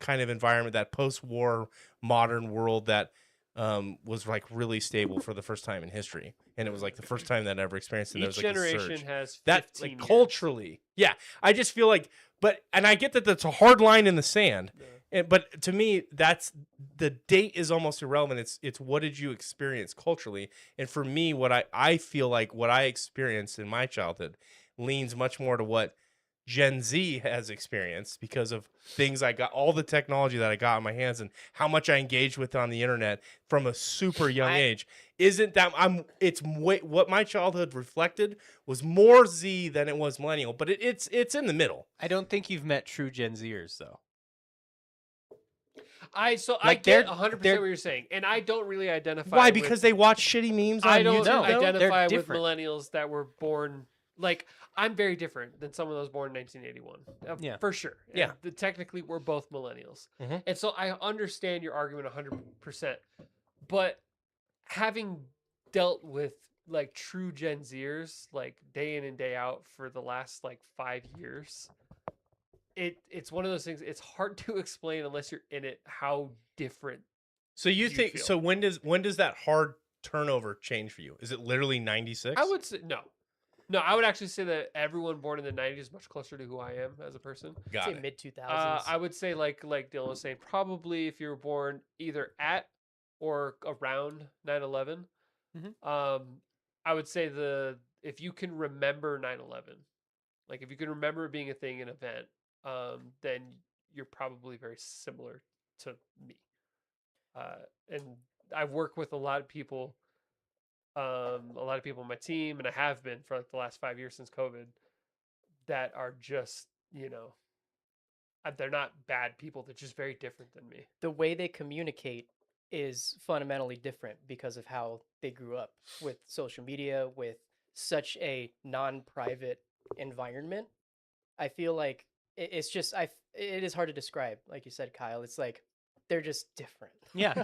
kind of environment, that post-war modern world that was like really stable for the first time in history, and it was like the first time that I ever experienced it. Each There was like generation a surge. has 15 That like years. culturally, yeah. I just feel like, and I get that that's a hard line in the sand, Yeah. but to me, that's the date is almost irrelevant. It's what did you experience culturally, and for me, what I feel like what I experienced in my childhood leans much more to what Gen Z has experienced because of things I got, all the technology that I got in my hands, and how much I engaged with on the internet from a super young age. Isn't that what my childhood reflected was more Z than it was millennial, but it's in the middle. I don't think you've met true Gen Zers, though. I Like, get they're- 100% they're- what you're saying, and I don't really identify. Why? with- Because they watch shitty memes on I don't YouTube. though? identify with different. millennials that were born like I'm very different than someone that was born in 1981. Yeah. For sure. Yeah. Technically, we're both millennials, Mhm. and so I understand your argument 100%. But having dealt with like true Gen Zers, like day in and day out for the last like 5 years, it's one of those things. It's hard to explain unless you're in it how different. So you do you think feel? so? When does that hard turnover change for you? Is it literally 96? I would say no. No, I would actually say that everyone born in the 90s is much closer to who I am as a person. got Say it. mid 2000s. I would say like Dylan was saying, probably if you were born either at or around 9/11. I would say if you can remember 9/11, like if you can remember it being a thing, an event, then you're probably very similar to me. And I work with a lot of people on my team, and I have been for like the last 5 years since COVID, that are just, they're not bad people. They're just very different than me. The way they communicate is fundamentally different because of how they grew up with social media, with such a non-private environment. I feel like it's just it is hard to describe. Like you said, Kyle, it's like they're just different. Yeah.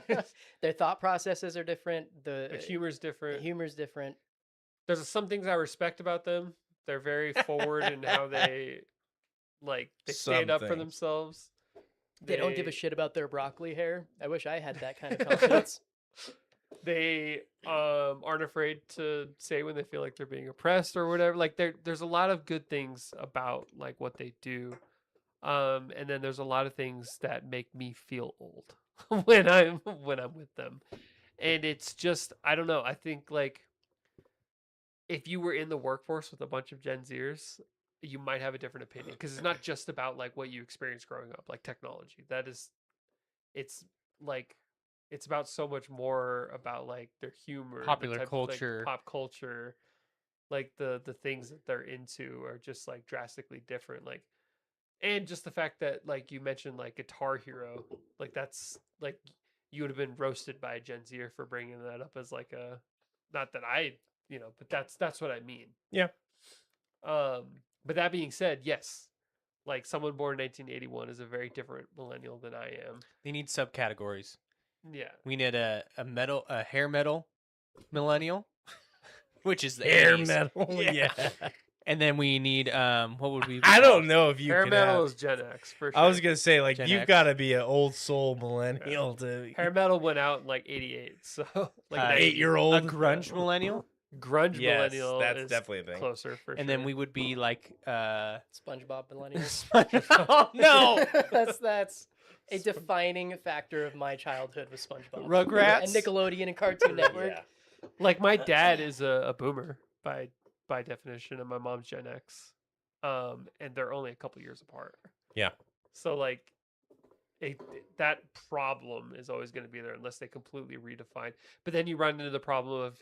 Their thought processes are different. The humor's The different. humor's different. There's some things I respect about them. They're very forward in how they stand Some up for things. themselves. They don't give a shit about their broccoli hair. I wish I had that kind of confidence. They aren't afraid to say when they feel like they're being oppressed or whatever. Like there's a lot of good things about like what they do. And then there's a lot of things that make me feel old when I'm with them. And it's just, I don't know. I think like if you were in the workforce with a bunch of Gen Zers, you might have a different opinion, because it's not just about like what you experienced growing up, like technology. It's about so much more about like their humor, the Popular type of, like, culture. pop culture, like the things that they're into are just like drastically different. Like, and just the fact that like you mentioned like Guitar Hero, like that's like you would have been roasted by a Gen Zer for bringing that up as like a, not that I, but that's what I mean. Yeah. But that being said, yes, like someone born in 1981 is a very different millennial than I am. They need subcategories. Yeah. We need a hair metal millennial, which is the Hair 80s. metal. Yeah. And then we need what would we? I call don't it? know if you Hair could metal have. is Gen X for sure. I was gonna say like Gen you've X. got to be an old soul millennial to Hair metal went out in like '88, so like Uh, an 8-year-old. A grunge millennial, grunge Yes, millennial. that's is definitely a thing. closer for and sure. then we would be like SpongeBob millennials. oh, no, that's a defining factor of my childhood with SpongeBob. Rugrats? And Nickelodeon and Cartoon Network. Yeah. Like my dad is a boomer by definition, and my mom's Gen X, and they're only a couple years apart. Yeah. So like, that problem is always going to be there unless they completely redefine. But then you run into the problem of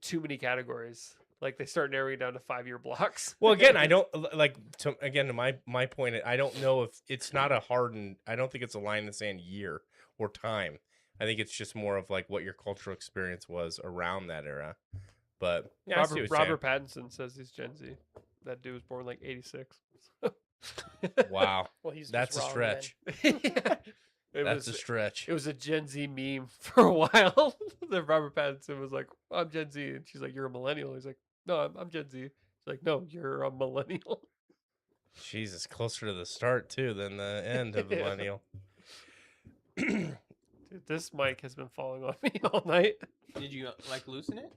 too many categories. Like they start narrowing down to 5-year blocks. Well, again, I don't like to my point. I don't know if it's not a hardened. I don't think it's a line in the sand year or time. I think it's just more of like what your cultural experience was around that era. But yeah, Robert Pattinson says he's Gen Z. That dude was born like '86. Wow, Well, he's that's a just wrong then. stretch. It That's was a stretch. it was a Gen Z meme for a while. That Robert Pattinson was like, "I'm Gen Z," and she's like, "You're a millennial." He's like, "No, I'm Gen Z." She's like, "No, you're a millennial." Jesus, closer to the start too than the end of Yeah. millennial. Dude, this mic has been falling on me all night. Did you like loosen it?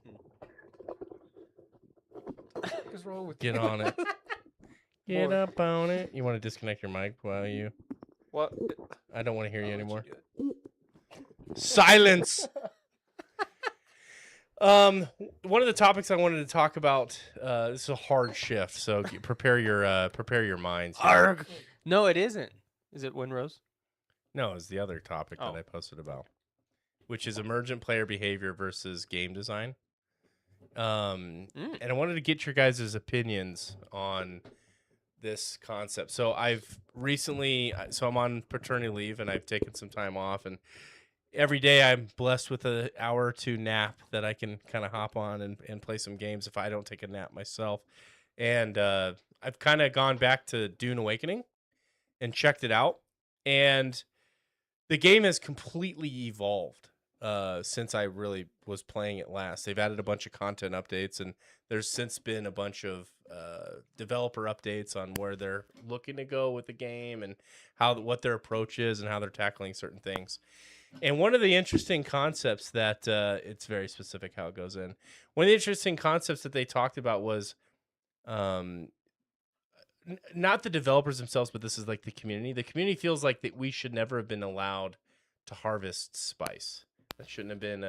What is wrong with Get you? on it. Get More. up on it. You want to disconnect your mic while you? What? I don't want to hear you I'll let anymore. do it. Silence. One of the topics I wanted to talk about. This is a hard shift, so prepare your minds. here. Arg. No, it isn't. Is it Windrose? No, it's the other topic Oh. that I posted about, which is emergent player behavior versus game design. And I wanted to get your guys' opinions on this concept. So I've recently, I'm on paternity leave and I've taken some time off, and every day I'm blessed with an hour or two nap that I can kind of hop on and play some games if I don't take a nap myself. And I've kind of gone back to Dune Awakening and checked it out. And the game has completely evolved since I really was playing it last. They've added a bunch of content updates, and there's since been a bunch of developer updates on where they're looking to go with the game and what their approach is and how they're tackling certain things. And one of the interesting concepts that it's very specific how it goes in. One of the interesting concepts that they talked about was not the developers themselves, but this is like the community. The community feels like that we should never have been allowed to harvest spice. That shouldn't have been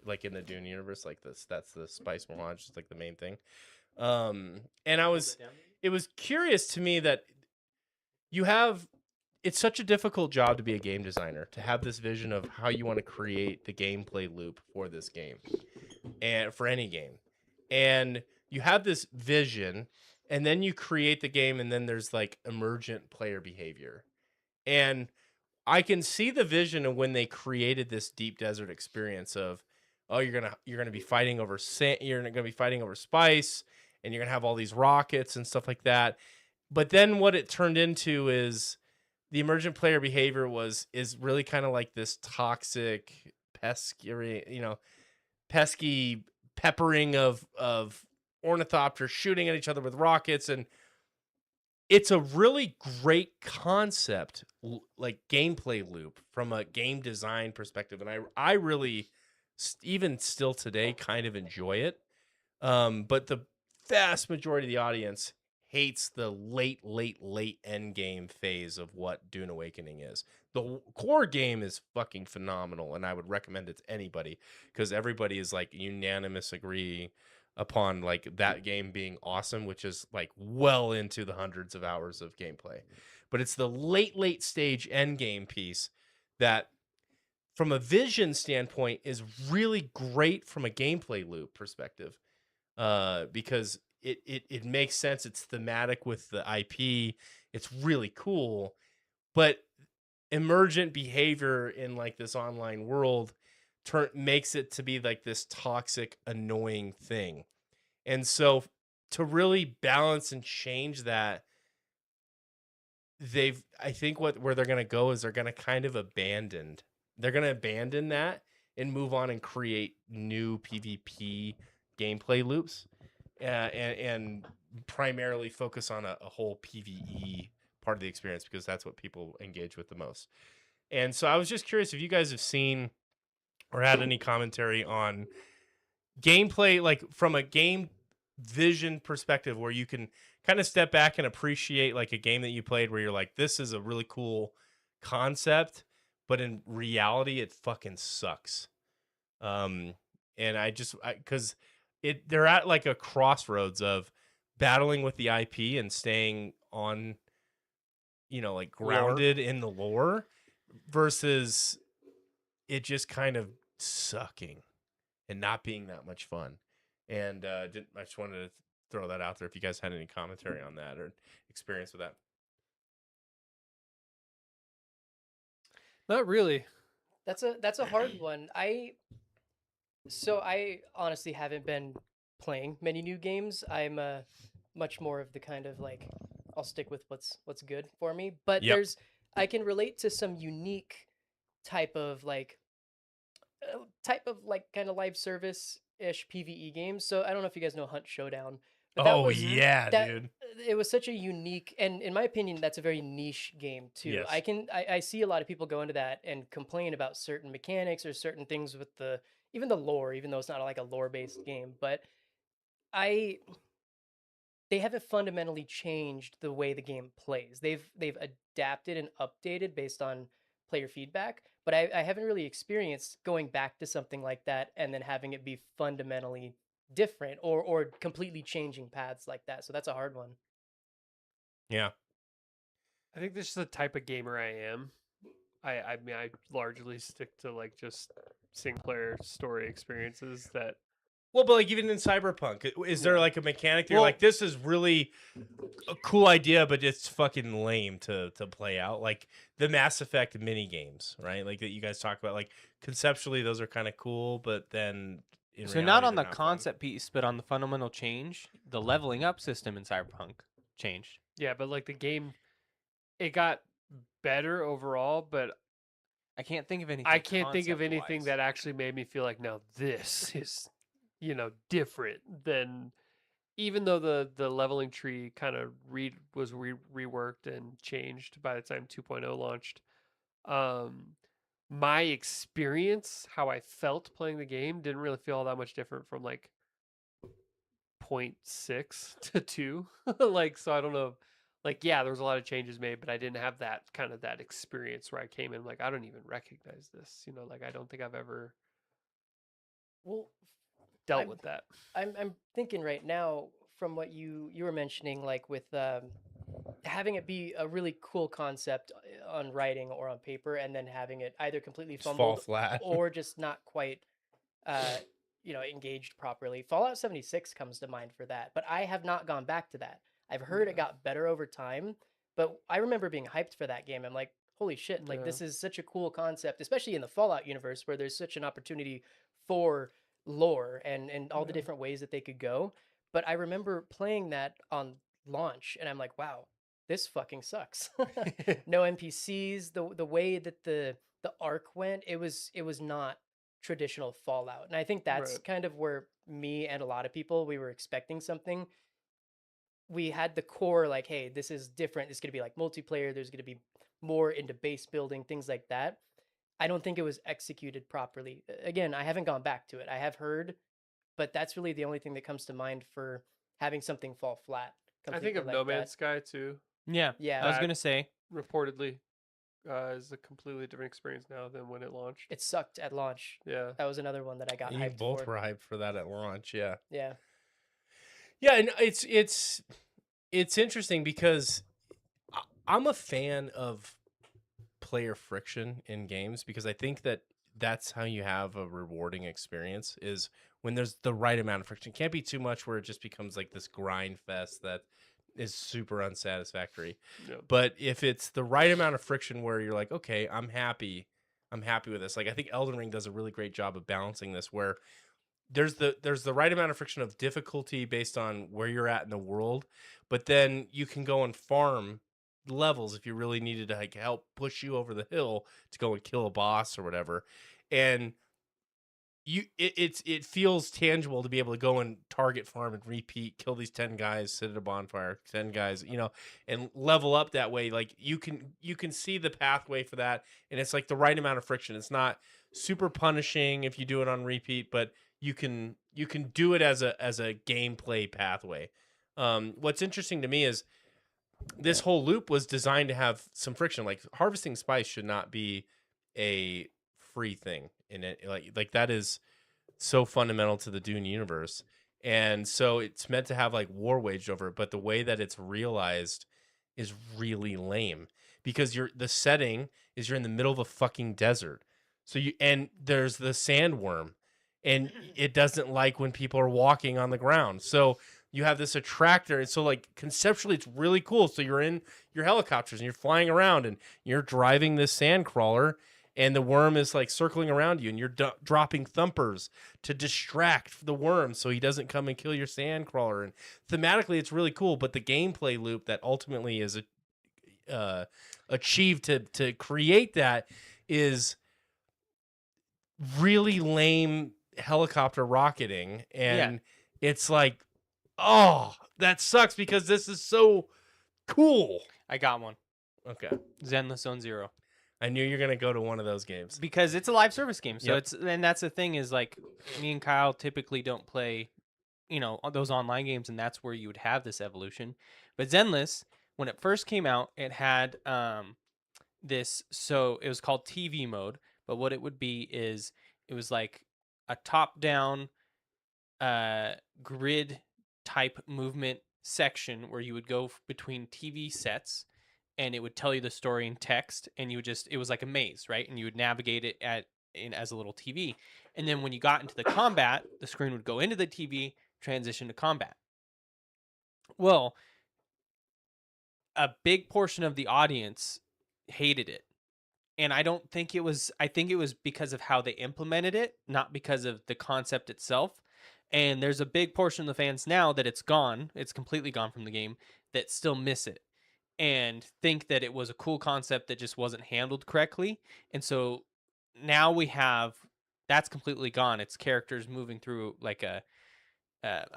like in the Dune universe like this. That's the spice melange, is like the main thing. And it was curious to me that it's such a difficult job to be a game designer, to have this vision of how you want to create the gameplay loop for this game and for any game. And you have this vision, and then you create the game, and then there's like emergent player behavior. And I can see the vision of when they created this deep desert experience of, oh, you're gonna be fighting over sand, you're gonna be fighting over spice, and you're gonna have all these rockets and stuff like that. But then what it turned into is the emergent player behavior is really kind of like this toxic, pesky peppering of ornithopters shooting at each other with rockets, and it's a really great concept, like gameplay loop from a game design perspective, and I really even still today kind of enjoy it. But the vast majority of the audience hates the late end game phase of what Dune Awakening is. The core game is fucking phenomenal, and I would recommend it to anybody because everybody is like unanimous agree upon like that game being awesome, which is like well into the hundreds of hours of gameplay. But it's the late stage end game piece that from a vision standpoint is really great from a gameplay loop perspective, because it makes sense. It's thematic with the IP. It's really cool, but emergent behavior in like this online world makes it to be like this toxic, annoying thing. And so to really balance and change that, I think where they're going to go is they're going to kind of abandon they're gonna abandon that and move on and create new PvP gameplay loops, and primarily focus on a whole PvE part of the experience because that's what people engage with the most. And so I was just curious if you guys have seen or had any commentary on gameplay, like from a game vision perspective, where you can kind of step back and appreciate like a game that you played where you're like, this is a really cool concept, but in reality, it fucking sucks. And because they're at like a crossroads of battling with the IP and staying on, like grounded in the lore versus it just kind of sucking and not being that much fun. And I just wanted to throw that out there if you guys had any commentary on that or experience with that. Not really. That's a hard one. I honestly haven't been playing many new games. I'm much more of the kind of like I'll stick with what's good for me. But Yep. I can relate to some unique type of like kind of live service ish PvE games. So I don't know if you guys know Hunt Showdown, but Yeah, that dude. it was such a unique, and in my opinion, that's a very niche game too. Yes. I see a lot of people go into that and complain about certain mechanics or certain things with even the lore, even though it's not like a lore based game. But I they haven't fundamentally changed the way the game plays. They've adapted and updated based on player feedback, but I haven't really experienced going back to something like that and then having it be fundamentally different or completely changing paths like that. So that's a hard one. Yeah. I think this is the type of gamer I am. I mean, I largely stick to like just single player story experiences that. Well, but like even in Cyberpunk, is there Yeah. like a mechanic that you're Well- like, this is really a cool idea, but it's fucking lame to play out? Like the Mass Effect mini games, right? Like that you guys talk about. Like conceptually, those are kind of cool, but then in So reality, not on they're the fun. concept piece, but on the fundamental change, the leveling up system in Cyberpunk changed. Yeah, but like the game, it got better overall, but I can't think of anything. I can't think of anything concept-wise. that actually made me feel like, now this is, different than, even though the leveling tree kind of was reworked and changed by the time 2.0 launched. My experience, how I felt playing the game, didn't really feel all that much different from like 0.6 to 2. Like, so I don't know. Like, yeah, there was a lot of changes made, but I didn't have that kind of that experience where I came in like, I don't even recognize this. Like I don't think I've ever Well, dealt I'm- with that. I'm thinking right now from what you were mentioning, like with having it be a really cool concept on writing or on paper, and then having it either completely Just fall fumbled flat. or just not quite, uh, engaged properly. Fallout 76 comes to mind for that, but I have not gone back to that. I've heard it Yeah. got better over time, but I remember being hyped for that game. I'm like, holy shit! Like Yeah. this is such a cool concept, especially in the Fallout universe where there's such an opportunity for lore and all the Yeah. different ways that they could go. But I remember playing that on launch, and I'm like, wow, this fucking sucks. No NPCs. The way that the arc went, it was not traditional Fallout, and I think that's Right. kind of where me and a lot of people, we were expecting something. We had the core like, hey, this is different. It's going to be like multiplayer. There's going to be more into base building, things like that. I don't think it was executed properly. Again, I haven't gone back to it. I have heard, but that's really the only thing that comes to mind for having something fall flat. I think completely of like No that. Man's Sky too. Yeah, Yeah. I was That- gonna say. Reportedly, is a completely different experience now than when it launched. It sucked at launch. Yeah. That was another one that I got You hyped both for. were hyped for that at launch, yeah. Yeah. Yeah, and it's interesting because I'm a fan of player friction in games because I think that that's how you have a rewarding experience is when there's the right amount of friction. It can't be too much where it just becomes like this grind fest that is super unsatisfactory. Yeah. But if it's the right amount of friction where you're like, okay, I'm happy with this. Like I think Elden Ring does a really great job of balancing this where there's the right amount of friction of difficulty based on where you're at in the world, but then you can go and farm levels if you really needed to like help push you over the hill to go and kill a boss or whatever. And it feels tangible to be able to go and target farm and repeat, kill these 10 guys, sit at a bonfire, 10 guys, and level up that way. Like you can see the pathway for that, and it's like the right amount of friction. It's not super punishing if you do it on repeat, but you can do it as a gameplay pathway. What's interesting to me is this whole loop was designed to have some friction. Like harvesting spice should not be a free thing in it. Like that is so fundamental to the Dune universe. And so it's meant to have like war waged over it, but the way that it's realized is really lame because the setting is you're in the middle of a fucking desert. So and there's the sandworm and it doesn't like when people are walking on the ground. So you have this attractor, and so like conceptually it's really cool. So you're in your helicopters and you're flying around and you're driving this sand crawler, and the worm is like circling around you, and you're dropping thumpers to distract the worm so he doesn't come and kill your sand crawler. And thematically it's really cool, but the gameplay loop that ultimately is achieved to create that is really lame helicopter rocketing, and it's like, oh, that sucks because this is so cool. I got one. Okay. Zenless Zone Zero. I knew you're going to go to one of those games. Because it's a live service game. So Yep. and that's the thing is like me and Kyle typically don't play, those online games, and that's where you would have this evolution. But Zenless, when it first came out, it had so it was called TV mode, but what it would be is it was like a top-down grid type movement section where you would go between TV sets, and it would tell you the story in text, and it was like a maze, right? And you would navigate it as a little TV. And then when you got into the combat, the screen would go into the TV, transition to combat. Well, a big portion of the audience hated it. And I think it was because of how they implemented it, not because of the concept itself. And there's a big portion of the fans now that it's completely gone from the game, that still miss it and think that it was a cool concept that just wasn't handled correctly. And so now that's completely gone. It's characters moving through like a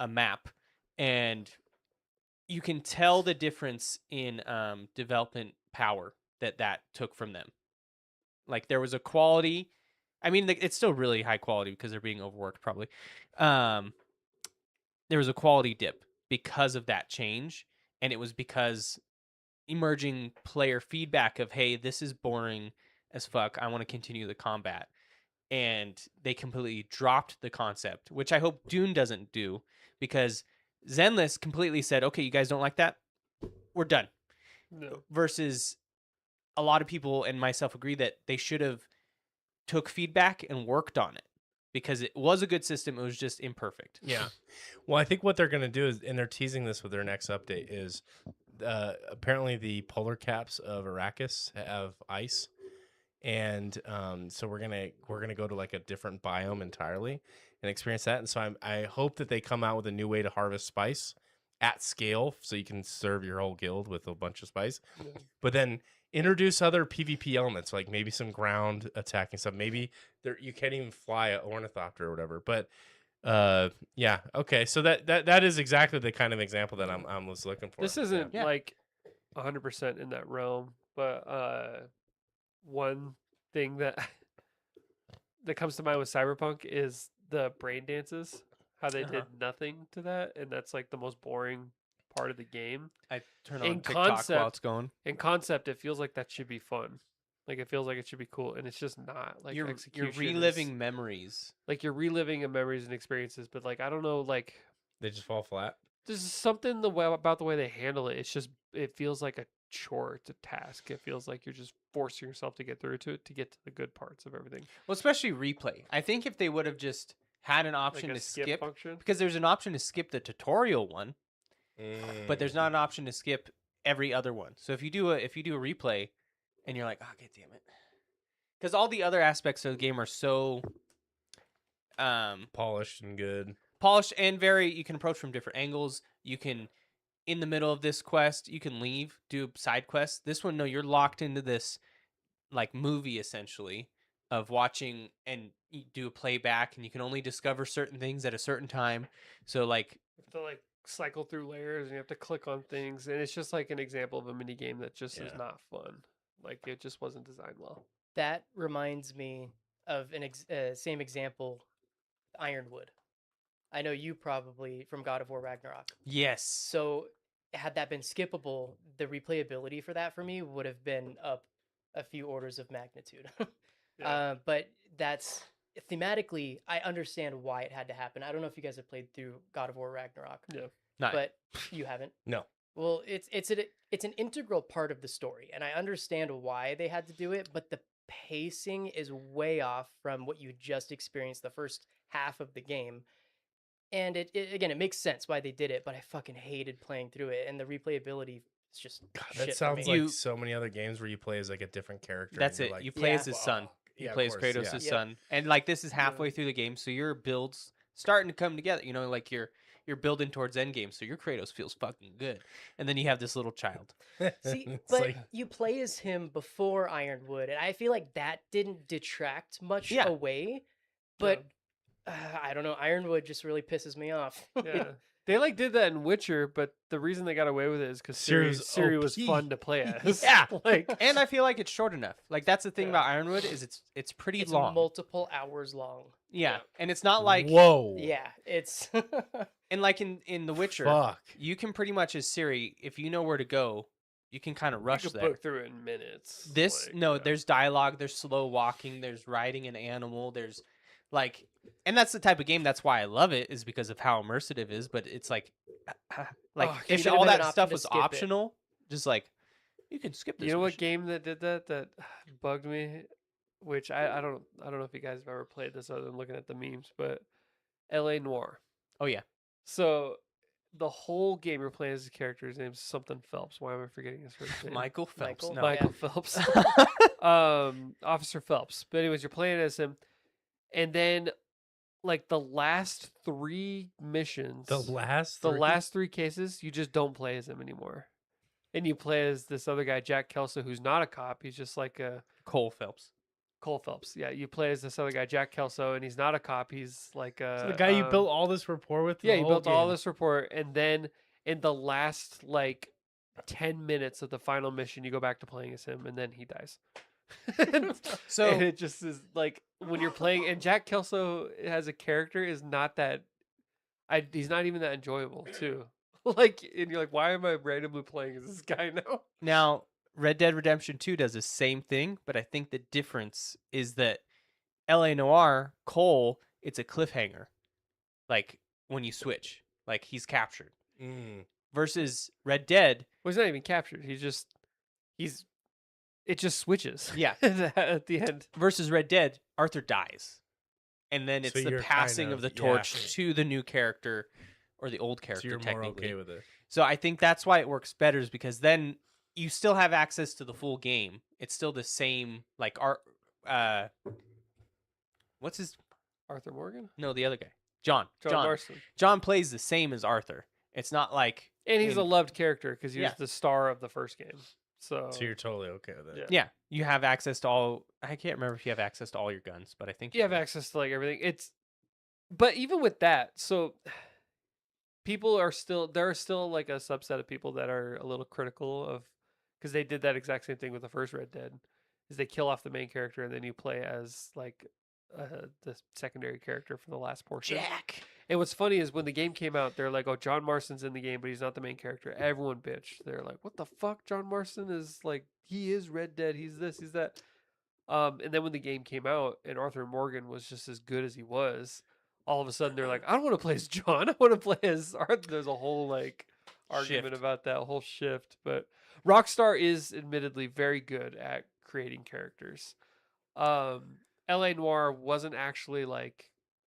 map, and you can tell the difference in development power that took from them. Like there was a quality. I mean, it's still really high quality because they're being overworked probably. There was a quality dip because of that change, and it was because emerging player feedback of, hey, this is boring as fuck, I want to continue the combat. And they completely dropped the concept, which I hope Dune doesn't do, because Zenless completely said, okay, you guys don't like that? We're done. No. Versus a lot of people and myself agree that they should have took feedback and worked on it, because it was a good system. It was just imperfect. Yeah. Well, I think what they're going to do is, and they're teasing this with their next update, is apparently the polar caps of Arrakis have ice, and so we're gonna go to like a different biome entirely and experience that. And so I hope that they come out with a new way to harvest spice at scale, so you can serve your whole guild with a bunch of spice, but then introduce other PvP elements, like maybe some ground attacking stuff. Maybe you can't even fly an ornithopter or whatever. But yeah, okay. So that is exactly the kind of example that I was looking for. This isn't Yeah. like 100% in that realm, but one thing that comes to mind with Cyberpunk is the brain dances. How they did nothing to that, and that's like the most boring part of the game. I turn In on TikTok while concept- it's going. In concept, it feels like that should be fun. Like it feels like it should be cool, and it's just not. Like You're execution is- reliving memories. like you're reliving memories and experiences, but like I don't know, like They just fall flat. there's something about the way they handle it. It's just it feels like a chore. It's a task. It feels like you're just forcing yourself to get through to it to get to the good parts of everything. Well, especially replay. I think if they would have just had an option Like a to skip, function. because there's an option to skip the tutorial one, but there's not an option to skip every other one. So if you do a replay, and you're like, oh, god damn it, because all the other aspects of the game are so Polished and good. polished and very, you can approach from different angles. You can in the middle of this quest, you can leave, do side quests. This one, no, you're locked into this like movie essentially of watching, and you do a playback, and you can only discover certain things at a certain time. So like, You have to like cycle through layers and you have to click on things, and it's just like an example of a mini game that just is Yeah. not fun. Like it just wasn't designed well. That reminds me of an same example, Ironwood. I know you probably from God of War Ragnarok. yes, So had that been skippable, the replayability for that for me would have been up a few orders of magnitude. Yeah. But that's thematically, I understand why it had to happen. I don't know if you guys have played through God of War Ragnarok, Yeah. not but you haven't. No. Well, it's an integral part of the story, and I understand why they had to do it, but the pacing is way off from what you just experienced the first half of the game. And again, it makes sense why they did it, but I fucking hated playing through it, and the replayability is just God, shit that for sounds me. like You- so many other games where you play as like a different character. that's and it. you're like, You play as Yeah. his son. "Fuck." You Yeah, of play as course, Kratos' yeah. Yep. son, and like this is halfway through the game, so your build's starting to come together. You know, like you're building towards endgame, so your Kratos feels fucking good, and then you have this little child. See, It's but like, you play as him before Ironwood, and I feel like that didn't detract much Yeah. away. But I don't know, Ironwood just really pisses me off. Yeah. They like did that in Witcher, but the reason they got away with it is because Ciri's Ciri was OP. fun to play as. Yeah. Like And I feel like it's short enough. Like that's the thing Yeah. about Ironwood is it's pretty It's long. multiple hours long. Yeah, and it's not like whoa. Yeah, it's and like in The Witcher, Fuck. you can pretty much as Siri, if you know where to go, you can kind of you rush could there. book through it in minutes. This like, no, yeah. there's dialogue, there's slow walking, there's riding an animal, there's like, and that's the type of game. That's why I love it, is because of how immersive it is. But it's like Oh, if should've all been an that option stuff to was skip it. optional, just like you can skip this. You know what mission. game that did that bugged me, which I don't know if you guys have ever played this other than looking at the memes, but L.A. Noir. Oh yeah, So the whole game you're playing as a character, his name's something Phelps. Why am I forgetting his first name? Michael Phelps. Michael? No. Michael Phelps. Officer Phelps. But anyways, you're playing as him, and then like the last three missions, The last the three? last three cases, you just don't play as him anymore. And you play as this other guy, Jack Kelso, who's not a cop. He's just like a Cole Phelps. Cole Phelps. Yeah, you play as this other guy, Jack Kelso, and he's not a cop. He's like a So the guy you built all this rapport with. Yeah, the he whole built all game. this rapport, and then in the last like 10 minutes of the final mission, you go back to playing as him, and then he dies. So- and it just is like when you're playing, and Jack Kelso as a character is not that. He's not even that enjoyable too. Like, and you're like, why am I randomly playing as this guy now? Now, Red Dead Redemption 2 does the same thing, but I think the difference is that LA Noire, Cole, it's a cliffhanger. Like when you switch, like he's captured. Mm. Versus Red Dead, Well, he's not even captured. It just switches. Yeah. At the end. versus Red Dead, Arthur dies. And then it's So the you're passing kind of the of- yeah. torch to the new character or the old So character you're more technically. okay with it. So I think that's why it works better, is because then you still have access to the full game. It's still the same, like what's his Arthur Morgan? no, the other guy. John. John Marston. John plays the same as Arthur. It's not like And he's a in- loved character because he Yeah. was the star of the first game. So, So you're totally okay with it. Yeah. yeah, you have access to all. I can't remember if you have access to all your guns, but I think you have access to like everything. But even with that, so there are still like a subset of people that are a little critical of, because they did that exact same thing with the first Red Dead, is they kill off the main character and then you play as like the secondary character for the last portion. Jack. And what's funny is when the game came out, they're like, "Oh, John Marston's in the game, but he's not the main character." Everyone bitched. They're like, "What the fuck? John Marston is like, he is Red Dead. He's this. He's that." And then when the game came out and Arthur Morgan was just as good as he was, all of a sudden they're like, "I don't want to play as John. I want to play as Arthur." There's a whole like argument Shift. about that whole shift. But Rockstar is admittedly very good at creating characters. LA Noire wasn't actually like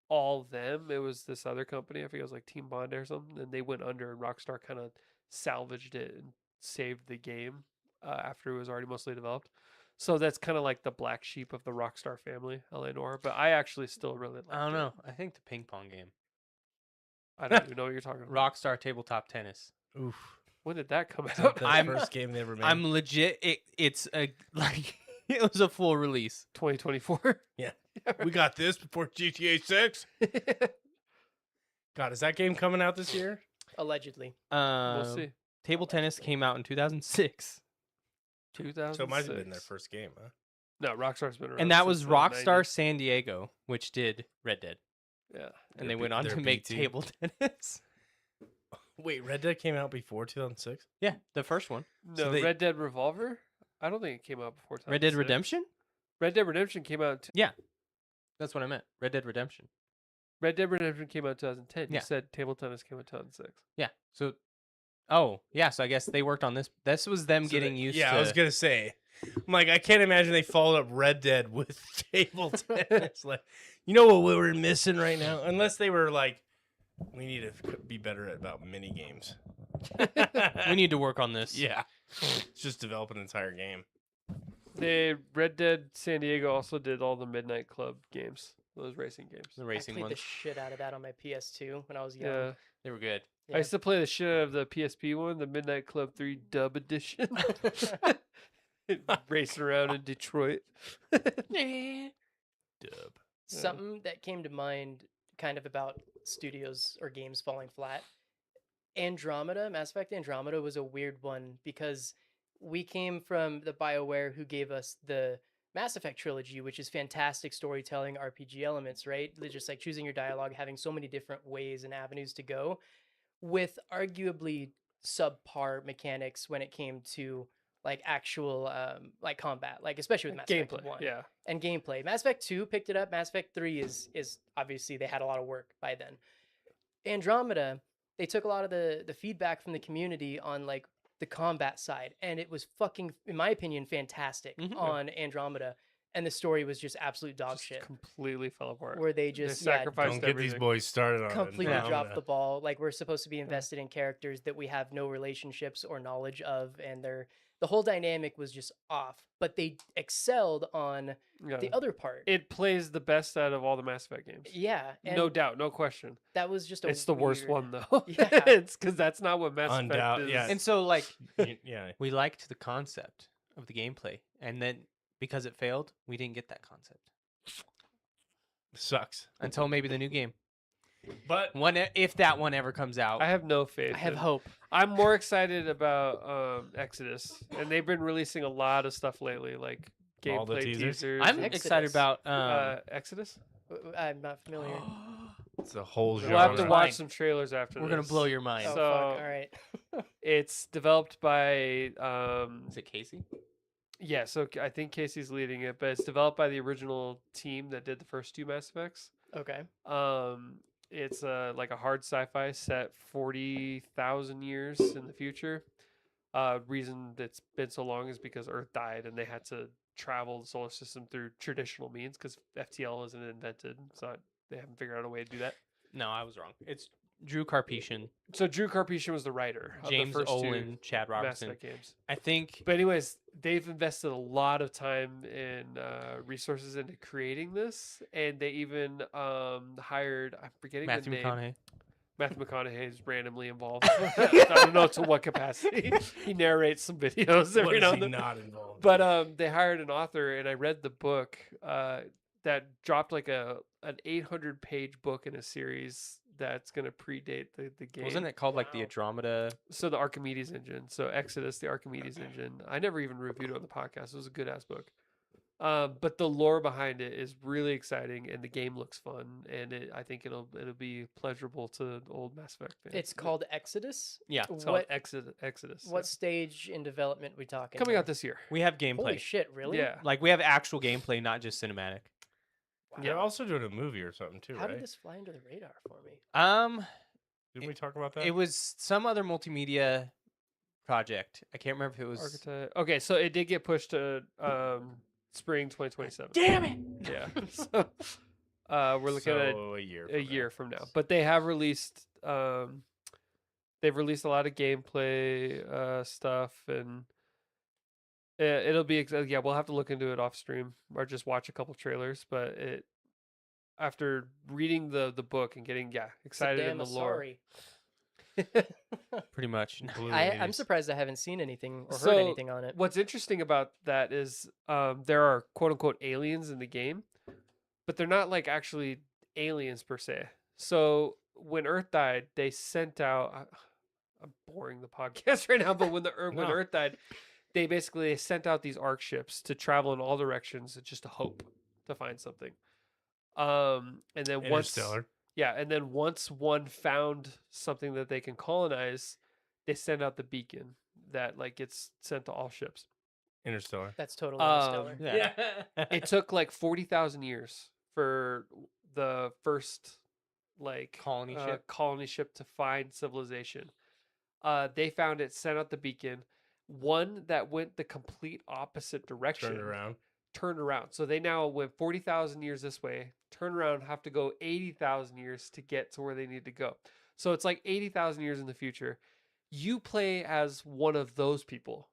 all them. It was this other company. I think it was like Team Bondi or something. And they went under, and Rockstar kind of salvaged it and saved the game after it was already mostly developed. So that's kind of like the black sheep of the Rockstar family, LA Noire. But I actually still really like I don't know. I think the ping pong game, I don't even know what you're talking about. Rockstar Tabletop Tennis. Oof. When did that come It's out? the I'm- first game they ever made. I'm legit. It's a like it was a full release. 2024. We got this before GTA 6. God, is that game coming out this year? Allegedly. We'll see. Table tennis came out in 2006, 2000. So it might have been their first game, huh? No, Rockstar's been around. and that since was the Rockstar 90s. San Diego, which did Red Dead, Yeah. and Their they went on their to make BT. table tennis. Wait, Red Dead came out before 2006? Yeah, the first one, No, So they- Red Dead Revolver. I don't think it came out before. Red Dead 2006. Redemption. Red Dead Redemption came out. That's what I meant. Red Dead Redemption. Red Dead Redemption came out 2010. Yeah. You said table tennis came out 2006. Yeah. So, oh yeah. So I guess they worked on this. This was them So getting they- used. Yeah, to... I was gonna say. I'm like, I can't imagine they followed up Red Dead with table tennis. Like, you know what we're missing right now? Unless they were like, we need to be better at about mini games. We need to work on this. Yeah, it's just develop an entire game. Red Dead San Diego also did all the Midnight Club games, those racing games. The I racing played ones. the shit out of that on my PS2 when I was young. Yeah. They were good. I used to play the shit out of the PSP one, the Midnight Club 3 Dub Edition. Racing around in Detroit. Dub. Something that came to mind kind of about studios or games falling flat. Andromeda, Mass Effect Andromeda was a weird one because we came from the BioWare who gave us the Mass Effect trilogy, which is fantastic storytelling, RPG elements, right? They're just like choosing your dialogue, having so many different ways and avenues to go, with arguably subpar mechanics when it came to like actual like combat, like especially with Mass Gameplay. Effect 1 Yeah. and gameplay. Mass Effect 2 picked it up. Mass Effect 3 is obviously they had a lot of work by then. Andromeda, they took a lot of the feedback from the community on like the combat side, and it was fucking, in my opinion, fantastic Mhm. on Andromeda. And the story was just absolute dog Just shit. completely fell apart. Where they They just sacrificed Don't get these everything. boys started on completely Andromeda. dropped the ball. Like we're supposed to be invested in characters that we have no relationships or knowledge of, and the whole dynamic was just off. But they excelled on Yeah. the other part. It plays the best out of all the Mass Effect games. Yeah, and No doubt, no question. that was just a It's the worst weird- one though. Yeah. It's because that's not what Mass Effect Undoubt- is. yeah. And so like Yeah, we liked the concept of the gameplay, and then because it failed, we didn't get that concept sucks. until maybe the new game. But If that one ever comes out. I have no faith. I have in- hope. I'm more excited about Exodus, and they've been releasing a lot of stuff lately, like All the gameplay teasers? teasers. I'm and, excited Exodus. about Exodus. I'm not familiar. it's a whole genre. We'll have to Fine. watch some trailers after. We're gonna this. blow your mind. Oh, So- fuck. All right. It's developed by Is it Casey? yeah, so I think Casey's leading it, but it's developed by the original team that did the first two Mass Effects. Okay. It's like a hard sci-fi set 40,000 years in the future. Reason that's been so long is because Earth died and they had to travel the solar system through traditional means because FTL isn't invented, so they haven't figured out a way to do that. No, I was wrong. It's Drew Karpyshyn, So Drew Karpyshyn was the writer of James the first Olin, two Chad Mass Robertson. Effect games. I think But anyways, they've invested a lot of time and resources into creating this, and they even hired, I'm forgetting Matthew the name. McConaughey. Matthew McConaughey is randomly involved. I don't know to what capacity. He narrates some videos What every is now he and then. not involved? But they hired an author, and I read the book that dropped like an 800-page book in a series that's going to predate the game. Wasn't it called like the Andromeda? So the Archimedes engine. So Exodus, the Archimedes engine. I never even reviewed it on the podcast. It was a good ass book. But the lore behind it is really exciting, and the game looks fun, and I think it'll be pleasurable to old Mass Effect fans. It's called Exodus. Yeah, It's called What Exodus. what stage in development we talking? coming here? out this year? we have gameplay. Holy shit! Really? Yeah. Like we have actual gameplay, not just cinematic. They're also doing a movie or something too, How right? did this fly under the radar for me? Didn't we talk about that? It was some other multimedia project. I can't remember if it was. Archetype. Okay, so it did get pushed to spring 2027. Damn it! Yeah. So we're looking at So a year. a year from now, but they have released they've released a lot of gameplay stuff, and it'll be yeah, we'll have to look into it off stream or just watch a couple trailers, but it after reading the book and getting excited in the lore. Sorry. pretty much. Blue I'm ladies. surprised I haven't seen anything or heard So, anything on it. What's interesting about that is there are quote unquote aliens in the game, but they're not like actually aliens per se. So when Earth died, they sent out. I'm boring the podcast right now, but when when No. Earth died, they basically sent out these arc ships to travel in all directions, just to hope to find something. And then once, Interstellar. yeah, and then once one found something that they can colonize, they send out the beacon that like gets sent to all ships. Interstellar. That's totally Interstellar. Yeah. It took like 40,000 years for the first like Colony ship. to find civilization. They found it, sent out the beacon. One that went the complete opposite direction Turned around. turned around. So they now went 40,000 years this way, turn around, have to go 80,000 years to get to where they need to go. So it's like 80,000 years in the future. You play as one of those people.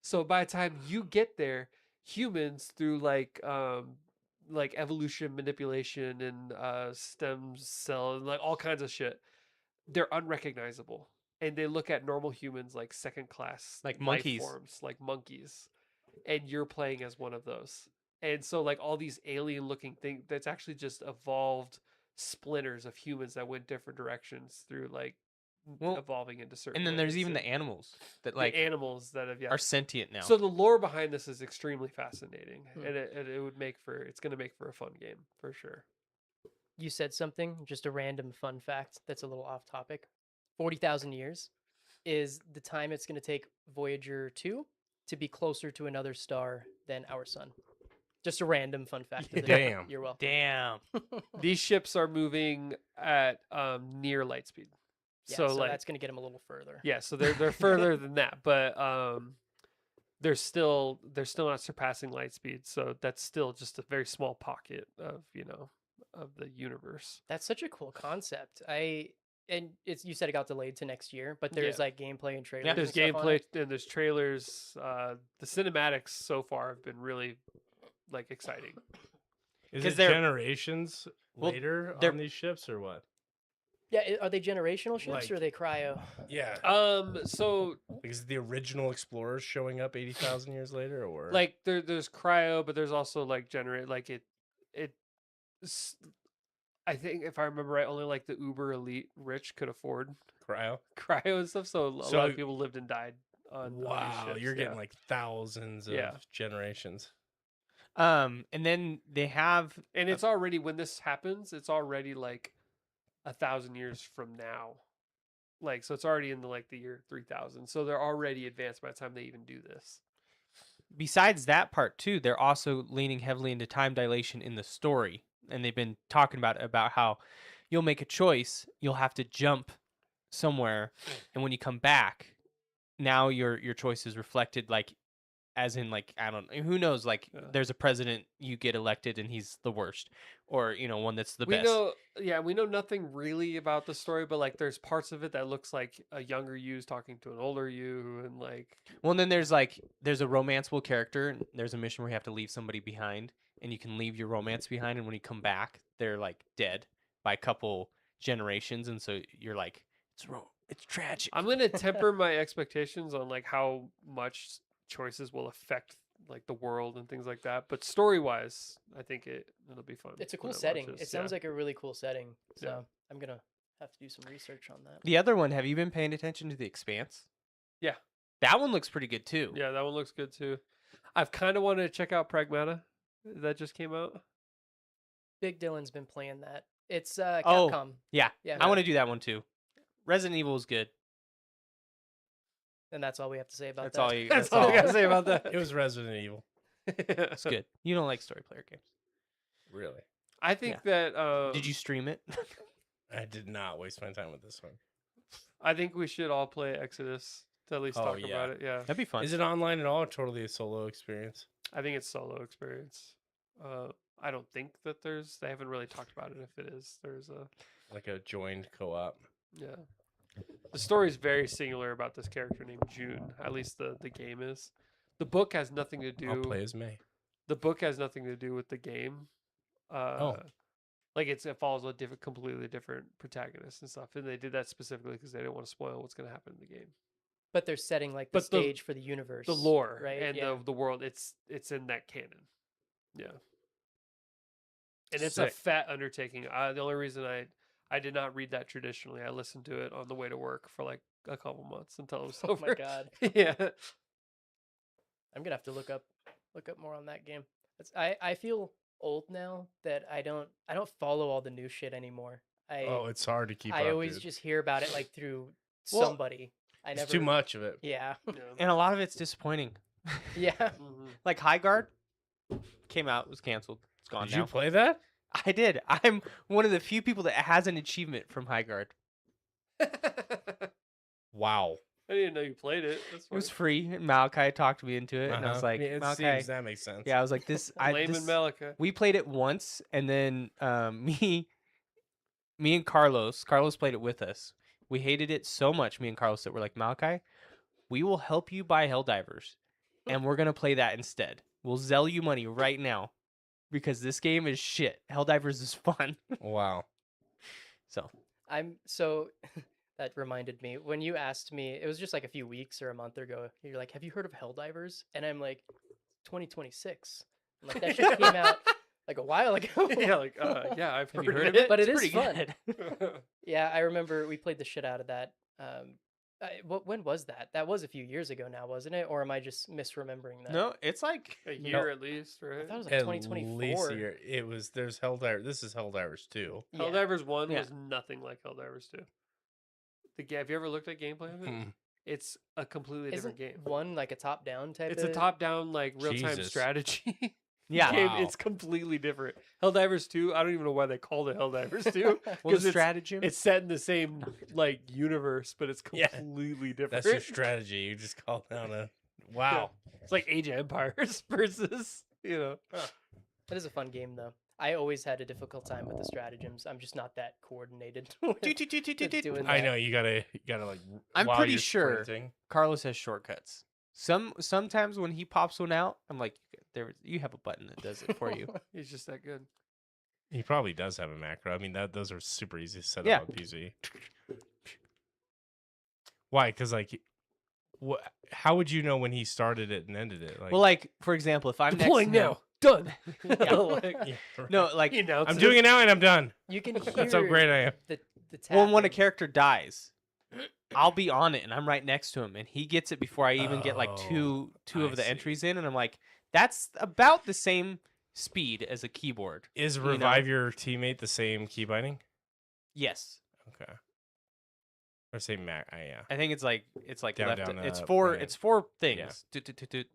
So by the time you get there, humans through like evolution manipulation and stem cell and like all kinds of shit, they're unrecognizable. And they look at normal humans like second class Like life monkeys. forms, like monkeys. And you're playing as one of those. And so like all these alien looking things, that's actually just evolved splinters of humans that went different directions through like Well, evolving into certain And then there's ways. even And the animals that the like animals that have are sentient now. So the lore behind this is extremely fascinating, Hmm. and it would make for it's going to make for a fun game for sure. You said something, just a random fun fact that's a little off topic. 40,000 years is the time it's going to take Voyager 2 to be closer to another star than our sun. Just a random fun fact. of the day. Damn. You're welcome. Damn. These ships are moving at near light speed, Yeah, so so like that's going to get them a little further. yeah, so they're further than that, but they're still not surpassing light speed, so that's still just a very small pocket of of the universe. That's such a cool concept. And it's you said it got delayed to next year, but there's Yeah. like gameplay and trailers. There's and stuff on gameplay it. and there's trailers. The cinematics so far have been really like exciting. Is 'Cause it they're- generations Well, later they're- on these ships or what? Yeah, are they generational ships Like- or are they cryo? Yeah. So Like, is it the original explorers showing up 80,000 years later, or like there's cryo, but there's also like generate like s- I think if I remember right, only like the uber elite rich could afford cryo? cryo and stuff. So a lot So- of people lived and died on these Wow, ships, you're getting yeah. like thousands of Yeah. generations. And then they have And it's already when this happens, it's already like 1,000 years from now. Like so, it's already in the year 3000. So they're already advanced by the time they even do this. besides that part too, they're also leaning heavily into time dilation in the story. And they've been talking about how you'll make a choice, you'll have to jump somewhere, and when you come back, now your choice is reflected like as in like I don't who knows like Yeah. there's a president you get elected and he's the worst or one that's the we best. we know nothing really about the story, but like there's parts of it that looks like a younger you's talking to an older you, and like Well, and then there's a romanceable character. And there's a mission where you have to leave somebody behind, and you can leave your romance behind, and when you come back, they're like dead by a couple generations, and so you're like, it's tragic. I'm gonna temper my expectations on like how much choices will affect like the world and things like that. But story wise, I think it'll be fun. It's a cool when it setting. launches, It sounds yeah. like a really cool setting. So Yeah. I'm gonna have to do some research on that. The other one, have you been paying attention to The Expanse? Yeah. That one looks pretty good too. Yeah, that one looks good too. I've kind of wanted to check out Pragmata. That just came out. Big Dylan's been playing that. It's Oh, Capcom. Yeah, Yeah. I want to do that one too. Resident Evil is good. And that's all we have to say about That's that. all you. That's That's all all. I gotta say about that. It was Resident Evil. It's good. You don't like story player games. Really? I think that. Did you stream it? I did not waste my time with this one. I think we should all play Exodus to at least Oh, talk yeah. about it. Yeah, That'd be fun. Is it online at all or totally a solo experience? I think it's solo experience. I don't think that they haven't really talked about it. If it is, there's a Like a joined co-op? yeah. The story is very singular about this character named June. At least the game is. The book has nothing to do. I'll play as May. The book has nothing to do with the game. Like it follows a completely different protagonist and stuff, and they did that specifically because they didn't want to spoil what's going to happen in the game. But they're setting like the But stage for the universe, The lore, right? and Yeah. the world, it's in that canon. Yeah, and it's a Sick. fat undertaking. The only reason I did not read that traditionally, I listened to it on the way to work for like a couple months until it was Oh over. my god. Yeah. I'm gonna have to look up more on that game. I feel old now that I don't follow all the new shit anymore. Oh, it's hard to keep I up, always dude. just hear about it like through Well, somebody. I It's never too much of it. Yeah. And a lot of it's disappointing. Yeah. Mhm. Like High Guard came out, was canceled. It's gone Did now. you play that? I did. I'm one of the few people that has an achievement from High Guard. Wow. I didn't know you played it. That's It was fine. free, and Malachi talked me into it, and I was Uh-huh. like, Yeah, it Malachi, seems that makes sense. yeah, I was like, this. Layman Malika. We played it once, and then me and Carlos played it with us. We hated it so much, me and Carlos, that we're like, Malachi, we will help you buy Helldivers, and we're gonna play that instead. We'll sell you money right now because this game is shit. Helldivers is fun. Wow. So that reminded me when you asked me, it was just like a few weeks or a month ago. You're like, "Have you heard of Helldivers?" And I'm like, 2026. I'm like, that shit came out like a while ago. Yeah, like yeah, I've have heard, you heard of of it? But it It's is pretty fun. good. Yeah, I remember we played the shit out of that. When was that? That was a few years ago now, wasn't it? Or am I just misremembering that? No, it's like A year at least, I right? thought it was like At 2024. least a year. It was. There's Helldivers. This is Helldivers 2. Yeah. Helldivers 1 Yeah. was nothing like Helldivers 2. Have you ever looked at gameplay of it? Hmm. It's a completely Isn't different game. one like a top-down type? It's a of- top-down like real-time Jesus. strategy. yeah. game. Wow. It's completely different. Helldivers 2, I don't even know why they called it Helldivers 2. Well, Because the stratagem. it's set in the same like universe, but it's Yeah. completely different. That's your strategy. You just call down a. Wow. It's like Age of Empires versus, you know. It is a fun game though. I always had a difficult time with the stratagems. I'm just not that coordinated. with doing I that. know you gotta like. I'm while pretty you're sure sprinting. Carlos has shortcuts. Sometimes when he pops one out, I'm like, you have a button that does it for you. He's just that good. He probably does have a macro. I mean, those are super easy to set Yeah. up on PC. Why? Because like, how would you know when he started it and ended it? Like, Well, like for example, if I'm Deploying next to him- now. Done. Yeah. Like, yeah, right. no, like he announced I'm doing it now and I'm done. You can hear That's how great I am. the when a tapping. character dies, I'll be on it and I'm right next to him, and he gets it before I even get like two I of the see. entries in, and I'm like, that's about the same speed as a keyboard. Is know? revive your teammate the same key binding? Yes, Okay. Or same mac? Yeah. I think it's like Down, left. down, It's up, four. yeah. It's four things. Doot, doot, doot, doot.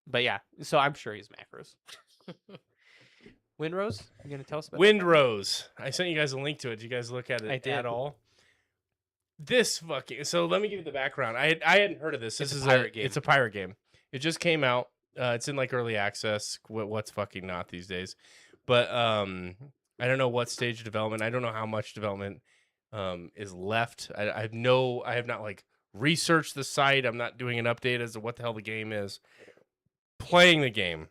But yeah, so I'm sure he's macros. Windrose, you gonna tell us about? Windrose. I sent you guys a link to it. Did you guys look at it I did. at all? This fucking. So let me give you the background. I hadn't heard of this. This It's is a pirate game. It's a pirate game. It just came out. It's in like early access. What's fucking not these days? But I don't know what stage of development. I don't know how much development is left. I have not like researched the site. I'm not doing an update as to what the hell the game is. Playing the game,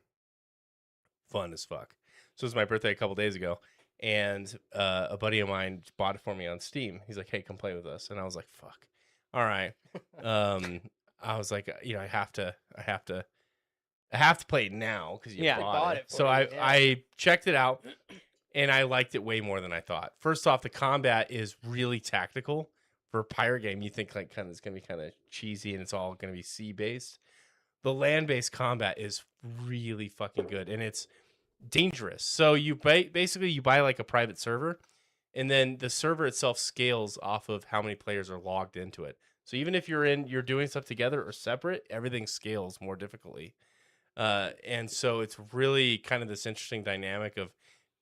fun as fuck. So it was my birthday a couple days ago, and a buddy of mine bought it for me on Steam. He's like, "Hey, come play with us," and I was like, "Fuck, all right." I was like, I have to play it now because you Yeah. bought it. for So you, yeah. I checked it out, and I liked it way more than I thought. First off, the combat is really tactical. For a pirate game, you think like it's gonna be kind of cheesy and it's all gonna be sea based. The land-based combat is really fucking good, and it's dangerous. So you basically you buy like a private server, and then the server itself scales off of how many players are logged into it. So even if you're doing stuff together or separate, everything scales more difficultly. And so it's really kind of this interesting dynamic of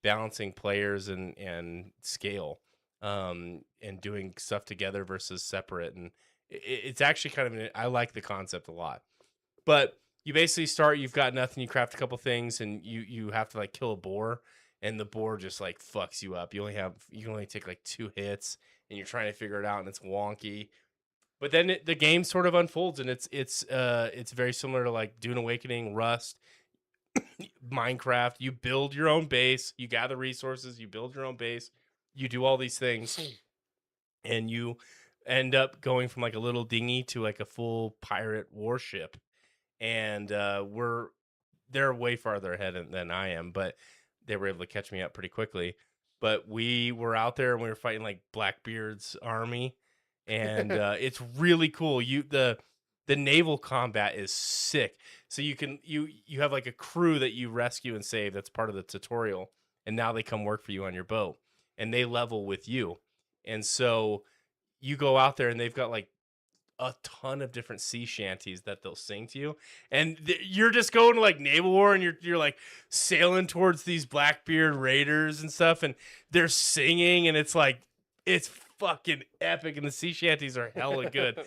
balancing players and scale, and doing stuff together versus separate. And it's actually kind of I like the concept a lot. But you basically start, you've got nothing, you craft a couple things, and you have to like kill a boar, and the boar just like fucks you up. You can only take like 2 hits, and you're trying to figure it out, and it's wonky. But then the game sort of unfolds, and it's very similar to like Dune Awakening, Rust. Minecraft, you build your own base, you gather resources, you build your own base, you do all these things, and you end up going from like a little dinghy to like a full pirate warship. And they're way farther ahead than I am, but they were able to catch me up pretty quickly. But we were out there and we were fighting like Blackbeard's army, and it's really cool. The naval combat is sick. So you have like a crew that you rescue and save. That's part of the tutorial, and now they come work for you on your boat, and they level with you. And so you go out there, and they've got like a ton of different sea shanties that they'll sing to you, and you're just going to like naval war, and you're like sailing towards these Blackbeard raiders and stuff, and they're singing, and it's fucking epic, and the sea shanties are hella good.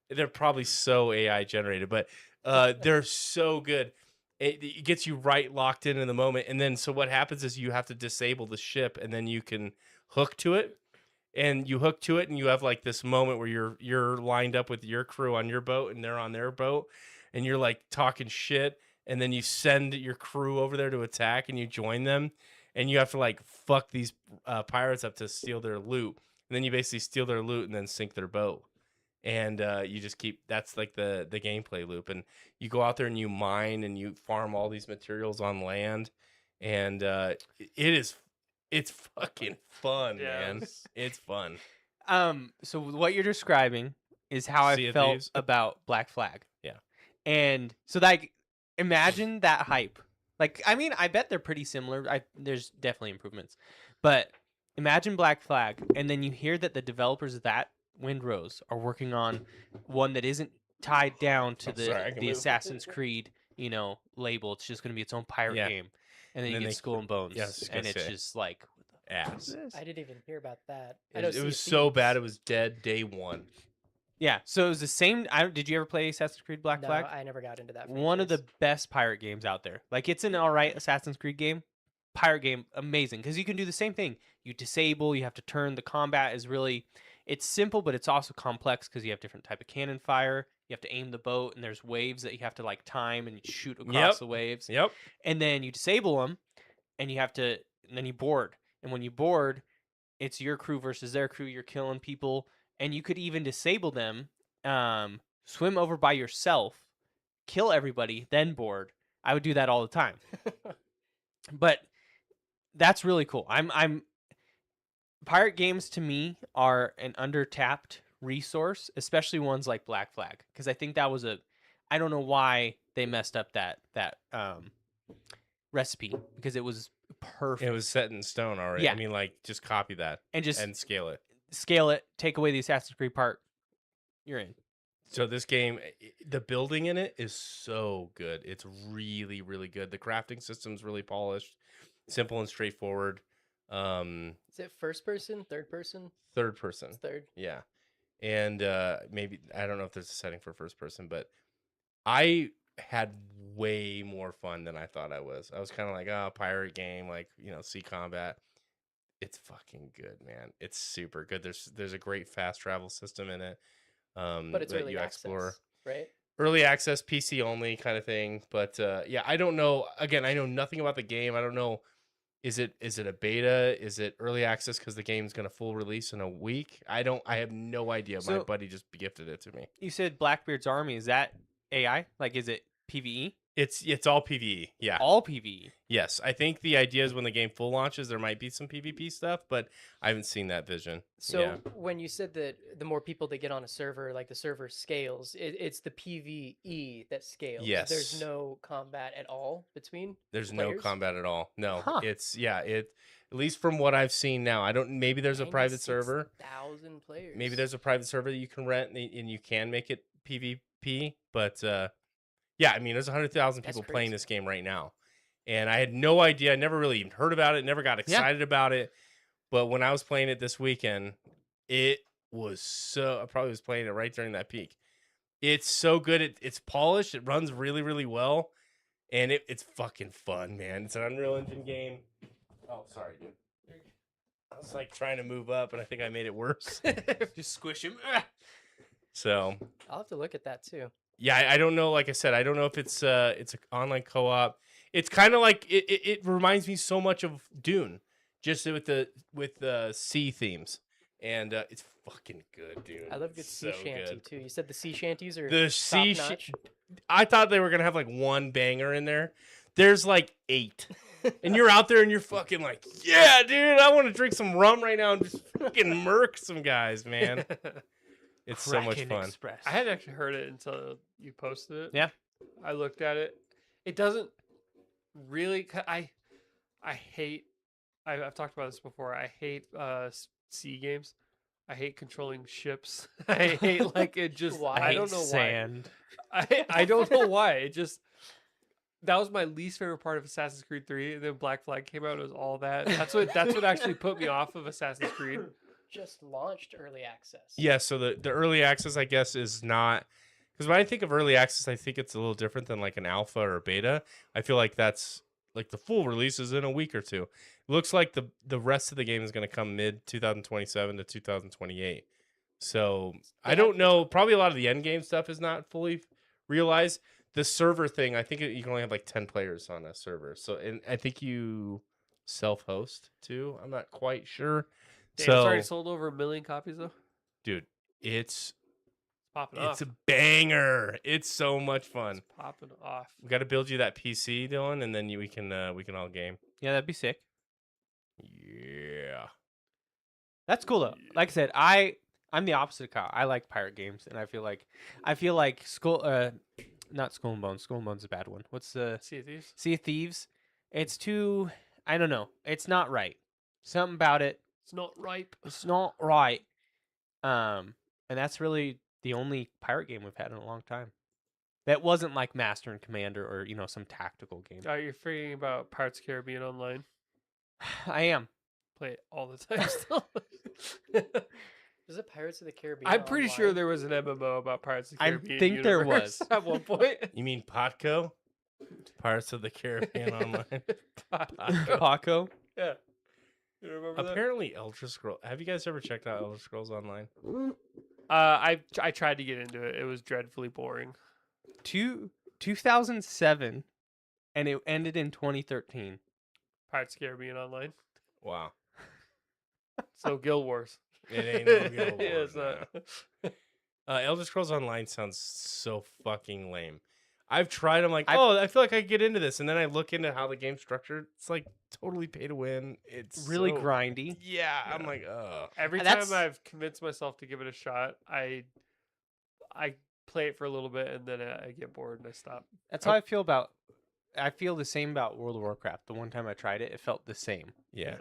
They're probably so AI generated, but they're so good. It gets you right locked in the moment, and then so what happens is you have to disable the ship, and then you can hook to it. And you hook to it, and you have like this moment where you're lined up with your crew on your boat, and they're on their boat, and you're like talking shit, and then you send your crew over there to attack, and you join them, and you have to like fuck these pirates up to steal their loot, and then you basically steal their loot and then sink their boat, and you just keep that's like the gameplay loop, and you go out there and you mine and you farm all these materials on land, and it's fucking fun, man. Yes. It's fun. So what you're describing is how Sea I of felt Thieves? about Black Flag. Yeah. And so like imagine that hype. Like I mean, I bet they're pretty similar. There's definitely improvements. But imagine Black Flag, and then you hear that the developers of that Windrose are working on one that isn't tied down to Oh, sorry, I can the move. Assassin's Creed, label. It's just going to be its own pirate Yeah. game. And then And you then get Skull and Bones, yeah, I was just gonna and it's say. just like Ass. I didn't even hear about that. I know It Sea was of so Thieves. bad it was dead day one. Yeah, so it was the same. Did you ever play Assassin's Creed Black No, Flag? I never got into that. One of the franchise. best pirate games out there. Like it's an alright Assassin's Creed game. Pirate game, amazing because you can do the same thing. You disable. You have to turn. The combat is really, it's simple, but it's also complex because you have different type of cannon fire. You have to aim the boat, and there's waves that you have to like time and shoot across Yep. the waves. Yep. And then you disable them, and you have to. And then you board. And when you board, it's your crew versus their crew. You're killing people, and you could even disable them. Swim over by yourself, kill everybody, then board. I would do that all the time. But that's really cool. I'm pirate games to me are an undertapped resource, especially ones like Black Flag, because I think that was I don't know why they messed up that recipe because it was perfect. It was set in stone already. Yeah. I mean, like, just copy that and just and scale it. scale it, take away the Assassin's Creed part, you're in. So this game, the building in it is so good. It's really, really good. The crafting system's really polished, simple and straightforward. Is it first person, third person? Third person. It's third. Yeah. And maybe I don't know if there's a setting for first person, but I had way more fun than I thought I was. I was kind of like, oh, pirate game, like, sea combat. It's fucking good, man. It's super good. There's a great fast travel system in it. But it's that early you access, explore. right? Early access, PC only kind of thing. But yeah, I don't know. Again, I know nothing about the game. I don't know. Is it a beta? Is it early access because the game's gonna full release in a week? I have no idea. My So- buddy just gifted it to me. You said Blackbeard's army. Is that AI? Like, is it PVE? It's all PvE. Yeah. All PVE. Yes. I think the idea is when the game full launches, there might be some PvP stuff, but I haven't seen that vision. So yeah. when you said that the more people that get on a server, like the server scales, it's the PVE that scales. Yes. There's no combat at all between. There's no players? combat at all. No. Huh. It at least from what I've seen now. I don't maybe there's a private server. 1,000 players. Maybe there's a private server that you can rent and you can make it PvP, but yeah, I mean there's 100,000 That's people playing crazy. this game right now. And I had no idea. I never really even heard about it, never got excited about it. But when I was playing it this weekend, it was I probably was playing it right during that peak. It's so good. It's polished. It runs really, really well. And it's fucking fun, man. It's an Unreal Engine game. Oh, sorry, dude. I was like trying to move up, and I think I made it worse. Just squish him. So I'll have to look at that too. yeah, I don't know. Like I said, I don't know if it's an online co-op. It's kind of like it reminds me so much of Dune, just with the sea themes, and it's fucking good, dude. I love good It's sea so shanty good. too. You said the sea shanties are The top sea, notch. I thought they were gonna have like one banger in there. There's like 8, and you're out there and you're fucking like, yeah, dude, I want to drink some rum right now and just fucking murk some guys, man. It's so much Kraken fun. Express. I hadn't actually heard it until you posted it. Yeah. I looked at it. It doesn't really. I hate. I've talked about this before. I hate sea games. I hate controlling ships. I hate like it just. Why? I don't know Sand. why. I don't know why. It just. That was my least favorite part of Assassin's Creed 3. And then Black Flag came out. It was all that. That's what actually put me off of Assassin's Creed. Just launched early access. Yeah, so the early access, I guess, is not because when I think of early access, I think it's a little different than like an alpha or a beta. I feel like that's like the full release is in a week or two. It looks like the rest of the game is going to come mid 2027 to 2028. So I don't know. Probably a lot of the end game stuff is not fully realized. The server thing, I think you can only have like 10 players on a server. So and I think you self-host too. I'm not quite sure. Damn, So it's already sold over 1 million copies though. dude, it's Popping off. it's a banger. It's so much fun. It's popping off. We got to build you that PC, Dylan, and then we can all game. Yeah, that'd be sick. Yeah. That's cool though. Like I said, I'm the opposite of Kyle. I like pirate games, and I feel like not Skull and Bones. Skull and Bones is a bad one. What's the Sea of Thieves. Sea of Thieves? It's too. I don't know. It's not right. Something about it. It's not ripe. It's not right. And that's really the only pirate game we've had in a long time. That wasn't like Master and Commander or some tactical game. You're forgetting about Pirates of the Caribbean Online. I am. Play it all the time still. Was it Pirates of the Caribbean? I'm pretty sure Online? there was an MMO about Pirates of the I Caribbean. think there universe was. at one point. You mean Potco? Pirates of the Caribbean Online. Paco. Yeah. You remember that? Apparently, Elder Scrolls. Have you guys ever checked out Elder Scrolls Online? I tried to get into it. It was dreadfully boring. 2007, and it ended in 2013. Pirates of the Caribbean Online. Wow. So Guild Wars. It ain't no Guild Yeah, Wars, it's Elder Scrolls Online sounds so fucking lame. I've tried. I'm like, I've- oh, I feel like I could get into this, and then I look into how the game's structured. It's like totally pay to win. It's Really so- grindy. Yeah, I'm like, oh. Every That's- time I've convinced myself to give it a shot, I play it for a little bit and then I get bored and I stop. That's how I feel about. I feel the same about World of Warcraft. The one time I tried it, it felt the same. Yeah.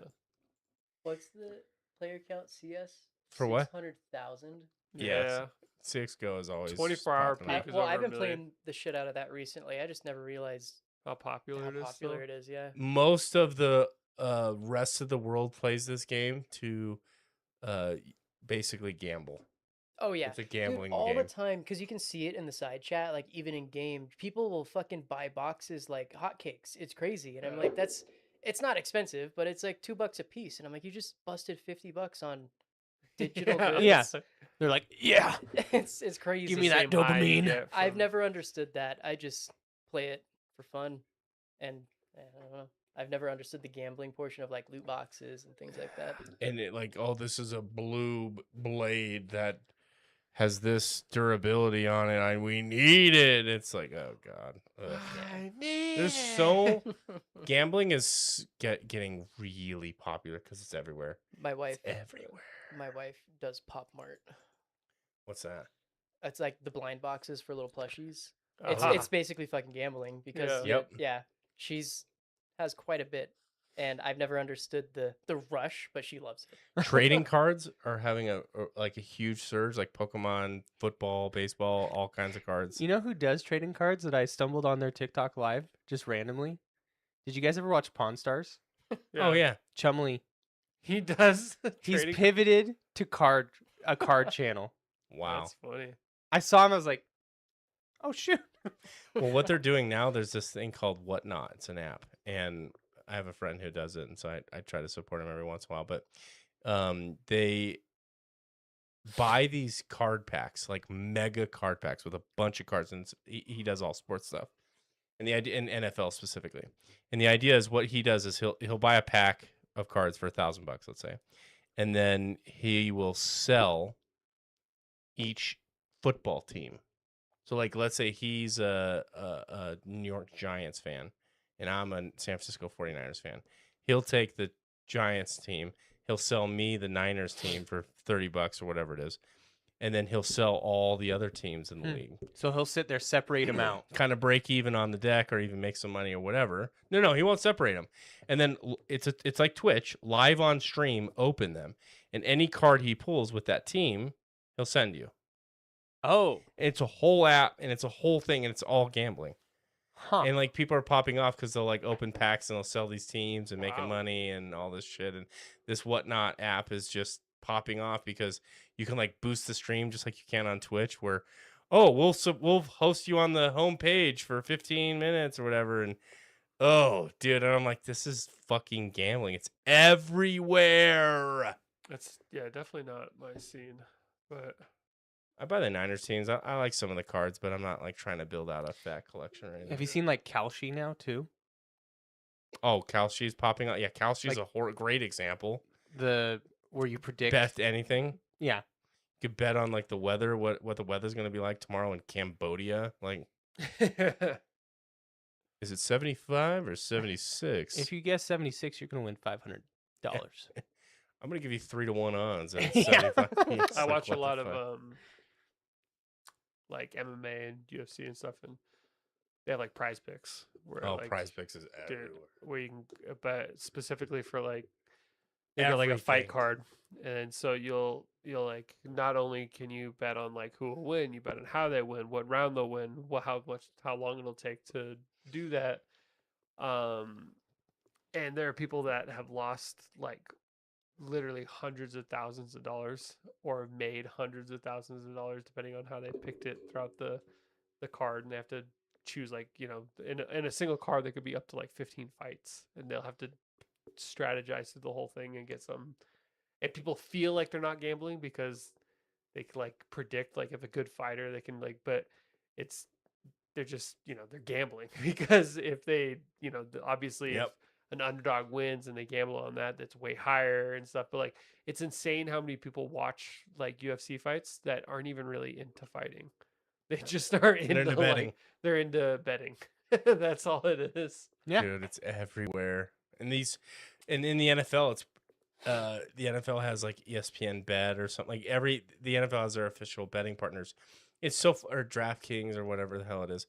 What's the player count? CS For what? 600,000. Yes. 6GO is always 24-hour popping up. peak. Is Well, over I've a been million. playing the shit out of that recently. I just never realized How popular how it is. popular still. it is. Yeah. Most of the rest of the world plays this game to basically gamble. Oh yeah. It's a Dude, gambling all game. the time, because you can see it in the side chat, like even in game, people will fucking buy boxes like hotcakes. It's crazy, and I'm like, it's not expensive, but it's like $2 a piece, and I'm like, you just busted $50 on digital goods. Yeah. They're like, yeah. It's crazy. Give me that Same high you dopamine. get I've from- never understood that. I just play it for fun, and I don't know. I've never understood the gambling portion of like loot boxes and things like that. And it like, oh, this is a blue blade that has this durability on it. We need it. It's like, oh god. Ugh. There's so gambling is getting really popular because it's everywhere. My wife, Everywhere. my wife does Pop Mart. What's that? It's like the blind boxes for little plushies. Uh-huh. It's basically fucking gambling because Yeah. Yep. yeah, has quite a bit, and I've never understood the rush, but she loves it. Trading cards are having a huge surge, like Pokemon, football, baseball, all kinds of cards. You know who does trading cards that I stumbled on their TikTok live just randomly? Did you guys ever watch Pawn Stars? Oh yeah. Chumley. He does. He's trading- pivoted to a card channel. Wow. That's funny. I saw him. I was like, oh shoot. Well, what they're doing now, there's this thing called Whatnot. It's an app, and I have a friend who does it, and so I try to support him every once in a while. But they buy these card packs, like mega card packs with a bunch of cards, and he does all sports stuff. And the idea in NFL specifically, and the idea is what he does is he'll buy a pack of cards for $1,000, let's say, and then he will sell each football team. So, like, let's say he's a New York Giants fan, and I'm a San Francisco 49ers fan. He'll take the Giants team. He'll sell me the Niners team for $30 or whatever it is, and then he'll sell all the other teams in the league. So he'll sit there, separate them out. Kind of break even on the deck, or even make some money or whatever. No, he won't separate them. And then it's like Twitch, live on stream, open them, and any card he pulls with that team, he'll send you. Oh, It's a whole app, and it's a whole thing, and it's all gambling. huh. And like people are popping off because they'll like open packs and they'll sell these teams and making Wow. money and all this shit. And this Whatnot app is just popping off because you can like boost the stream just like you can on Twitch, where we'll host you on the home page for 15 minutes or whatever. And dude, and I'm like, this is fucking gambling. It's everywhere. That's definitely not my scene. But I buy the Niners teams. I like some of the cards, but I'm not like trying to build out a fat collection or anything. Have you seen like Kalshi now too? Oh, Kalshi's popping out. Yeah, Kalshi's Like- a great example. The where you predict. Bet anything. Yeah. You could bet on like the weather, what the weather's gonna be like tomorrow in Cambodia. Like, is it 75 or 76? If you guess 76, you're gonna win $500. I'm gonna give you 3-1 odds. And Yeah. 75. It's I like, watch a what the lot of fuck? like MMA and UFC and stuff, and they have like prize picks where like, Prize Picks is dude, everywhere. where you can bet specifically for like they got like a fight Everything. card, and so you'll like not only can you bet on like who will win, you bet on how they win, what round they'll win, how long it'll take to do that. And there are people that have lost like literally hundreds of thousands of dollars or have made hundreds of thousands of dollars depending on how they picked it throughout the card, and they have to choose like in a single card there could be up to like 15 fights, and they'll have to strategize through the whole thing and get some, and people feel like they're not gambling because they can like predict like if a good fighter they can like, but it's they're just they're gambling because if they obviously Yep. if an underdog wins and they gamble on that, that's way higher and stuff. But like it's insane how many people watch like UFC fights that aren't even really into fighting. They just are into, into betting. They're into betting. That's all it is. Yeah. Dude, it's everywhere. And in the NFL, it's the NFL has like ESPN Bet or something. Like the NFL has their official betting partners. It's or DraftKings or whatever the hell it is.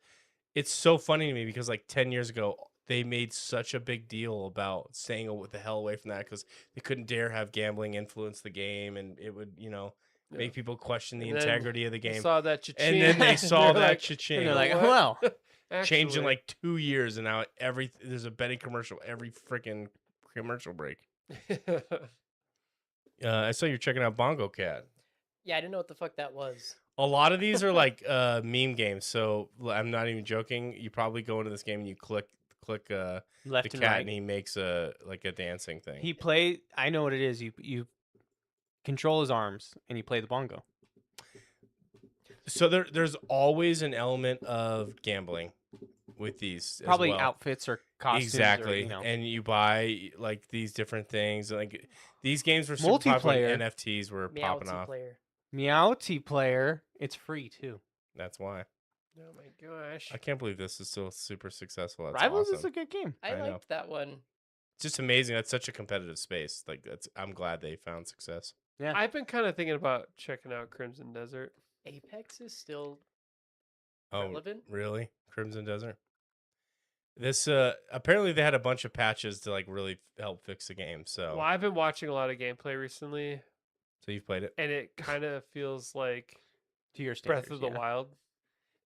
It's so funny to me because like 10 years ago, they made such a big deal about staying the hell away from that because they couldn't dare have gambling influence the game, and it would make people question the And then integrity of the game. Saw that And then they saw They're that like, cha-ching. And they're like, "What? well, Changed in Actually." like 2 years, and now there's a betting commercial every freaking commercial break. I saw you're checking out Bongo Cat. Yeah, I didn't know what the fuck that was. A lot of these are like meme games, so I'm not even joking. You probably go into this game and you click left the and cat, right. and he makes a dancing thing. I know what it is. You control his arms and you play the bongo. So there's always an element of gambling with these. Probably as well. outfits or costumes. Exactly, Or, and you buy like these different things. Like these games were super popular. Multiplayer. When NFTs were popping off. Player. Meowty player. It's free too. That's why Oh my gosh. I can't believe this is still super successful. That's Rivals awesome. is a good game. I I know. liked that one. It's just amazing. That's such a competitive space. Like I'm glad they found success. Yeah. I've been kind of thinking about checking out Crimson Desert. Apex is still Oh, relevant. really? Crimson Desert. This apparently they had a bunch of patches to like really help fix the game. So Well, I've been watching a lot of gameplay recently, you've played it. and it kind of feels like To your standards. Breath of the yeah. Wild.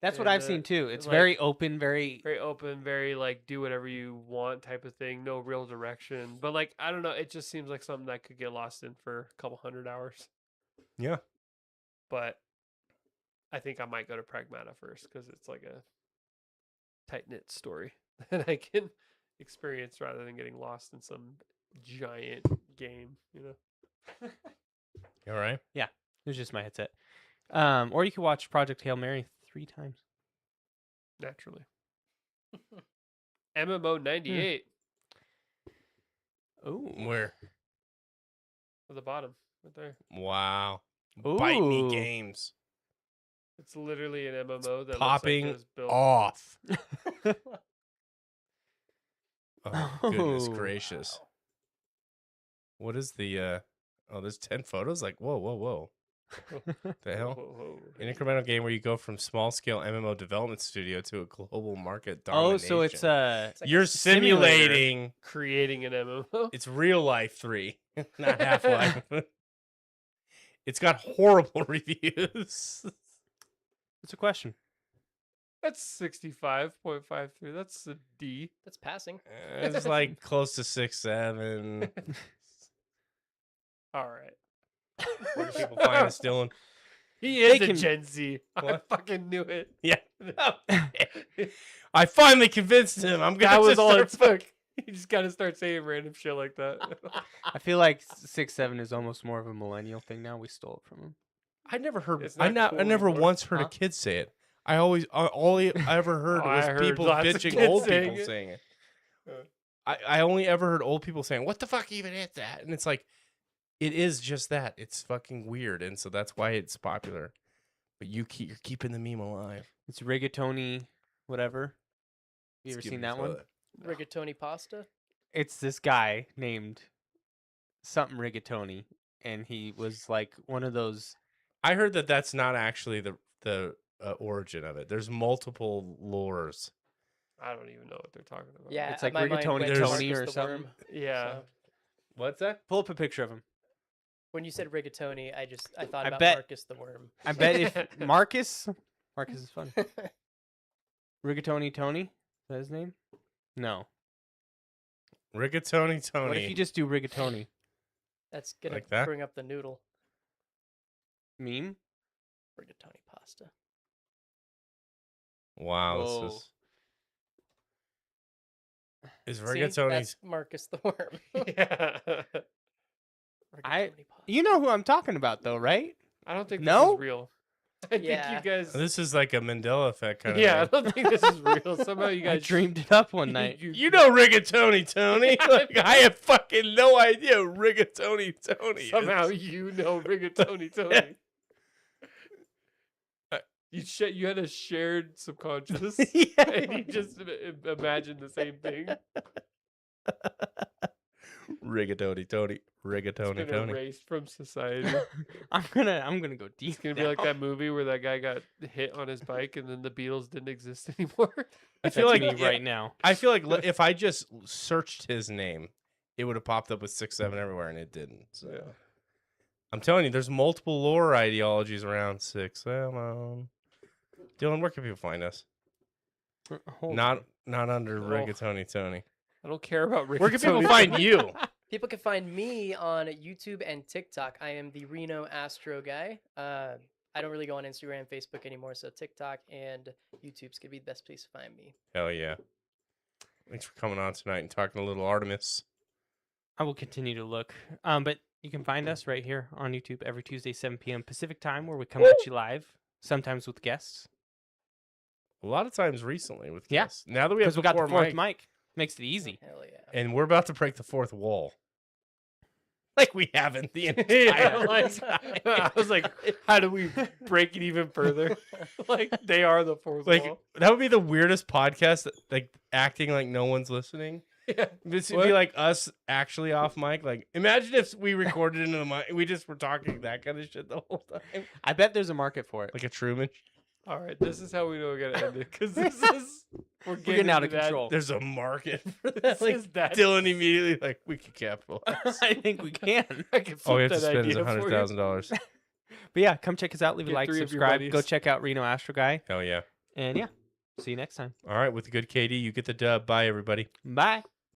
That's what and, I've seen too. It's like, very open, very Very open, very like do whatever you want type of thing. No real direction. But like I don't know, it just seems like something that could get lost in for a couple 100 hours. Yeah. But I think I might go to Pragmata first because it's like a tight knit story that I can experience rather than getting lost in some giant game, you know. You all right? it was just my headset. Or you could watch Project Hail Mary 3 times. Naturally. MMO 98 Ooh. Where? at the bottom, right there. Wow. Bite me Ooh. games. It's literally an MMO that Popping looks like it was built. off. Oh, goodness Oh, gracious. What is the oh, there's 10 photos? Like, whoa, whoa, whoa. The hell? Whoa. An incremental game where you go from small scale MMO development studio to a global market Oh, domination. so it's It's like You're a simulating Creating an MMO. it's real life 3, not Half Life. It's got horrible reviews. What's a question? That's 65.53. That's a D. That's passing. It's like close to 6, 7. All right. Where do people find us, Dylan? He is They a can- Gen Z. I What? fucking knew it. Yeah. I finally convinced him. I'm gonna That was just all start it took. You just gotta start saying random shit like that. I feel like 6, 7 is almost more of a millennial thing now. We stole it from him. I never heard. It's I not cool never anymore. once heard Huh? a kid say it. I always all I ever heard Oh, I was heard people lots of bitching kids old saying people it. saying it. Uh. I only ever heard old people saying, "What the fuck even is that?" And it's like, it is just that. It's fucking weird, and so that's why it's popular. But you're keeping the meme alive. It's rigatoni, whatever. You ever Skip seen the that one? toilet. Rigatoni pasta. It's this guy named something rigatoni, and he was like one of those. I heard that that's not actually the origin of it. There's multiple lores. I don't even know what they're talking about. Yeah, It's like my mind rigatoni went to Tony Marcus or the something. Worm, Yeah. so What's that? Pull up a picture of him. when you said rigatoni, I thought I about bet- Marcus the Worm. I bet if Marcus is fun. Rigatoni Tony, is that his name? No. Rigatoni Tony. What if you just do rigatoni? That's gonna Like that? bring up the noodle. Meme? Rigatoni pasta. Wow, Whoa. this is See, rigatoni. that's Marcus the Worm. Yeah. Rigatoni pasta. You know who I'm talking about, though, right? I don't think No? this is real. I Yeah. think you guys. This is like a Mandela effect kind of Yeah, I thing. don't think this is real. Somehow you I guys dreamed it up one night. You know rigatoni Tony. Like, I have fucking no idea who rigatoni Tony. is. somehow you know rigatoni Tony. You had a shared subconscious, and you just imagined the same thing. Rigatoni Tony. It's Rigatoni been Tony. erased from society. I'm gonna go deep. It's gonna be now. like that movie where that guy got hit on his bike, and then the Beatles didn't exist anymore. I feel That's like me right now. I feel like if I just searched his name, it would have popped up with 6, 7 everywhere, and it didn't. So Yeah. I'm telling you, there's multiple lore ideologies around 6, 7. Dylan, where can people find us? Hold Not under Oh. Rigatoni Tony. I don't care about rigatoni. Where can people find you? People can find me on YouTube and TikTok. I am the Reno Astro guy. I don't really go on Instagram, Facebook anymore, so TikTok and YouTube's gonna be the best place to find me. Hell yeah. Thanks for coming on tonight and talking a little Artemis. I will continue to look. But you can find us right here on YouTube every Tuesday, 7 p.m. Pacific time, where we come at you live, sometimes with guests. A lot of times recently with Yeah. guests. Now that we have Because we got the fourth mic, mic. Makes it easy. Hell yeah. and we're about to break the fourth wall. Like we haven't the entire Yeah, like, time. I was like, how do we break it even further? Like they are the fourth Like wall. that would be the weirdest podcast, like acting like no one's listening. Yeah. This would What? be like us actually off mic. Like imagine if we recorded into the mic, we just were talking that kind of shit the whole time, I bet there's a market for it. like a Truman. All right, this is how we know we gotta end it because this is we're We're getting out of into that- control. There's a market for This that. Like is that. Dylan immediately like we could capitalize. I think we can. I can All we flip have to that spend is idea for you. $100,000. But yeah, come check us out. Leave a Get like, 3 of your subscribe. Go buddies. check out Reno Astro Guy. Hell yeah! And yeah, see you next time. All right, with the good KD, you get the dub. Bye, everybody. Bye.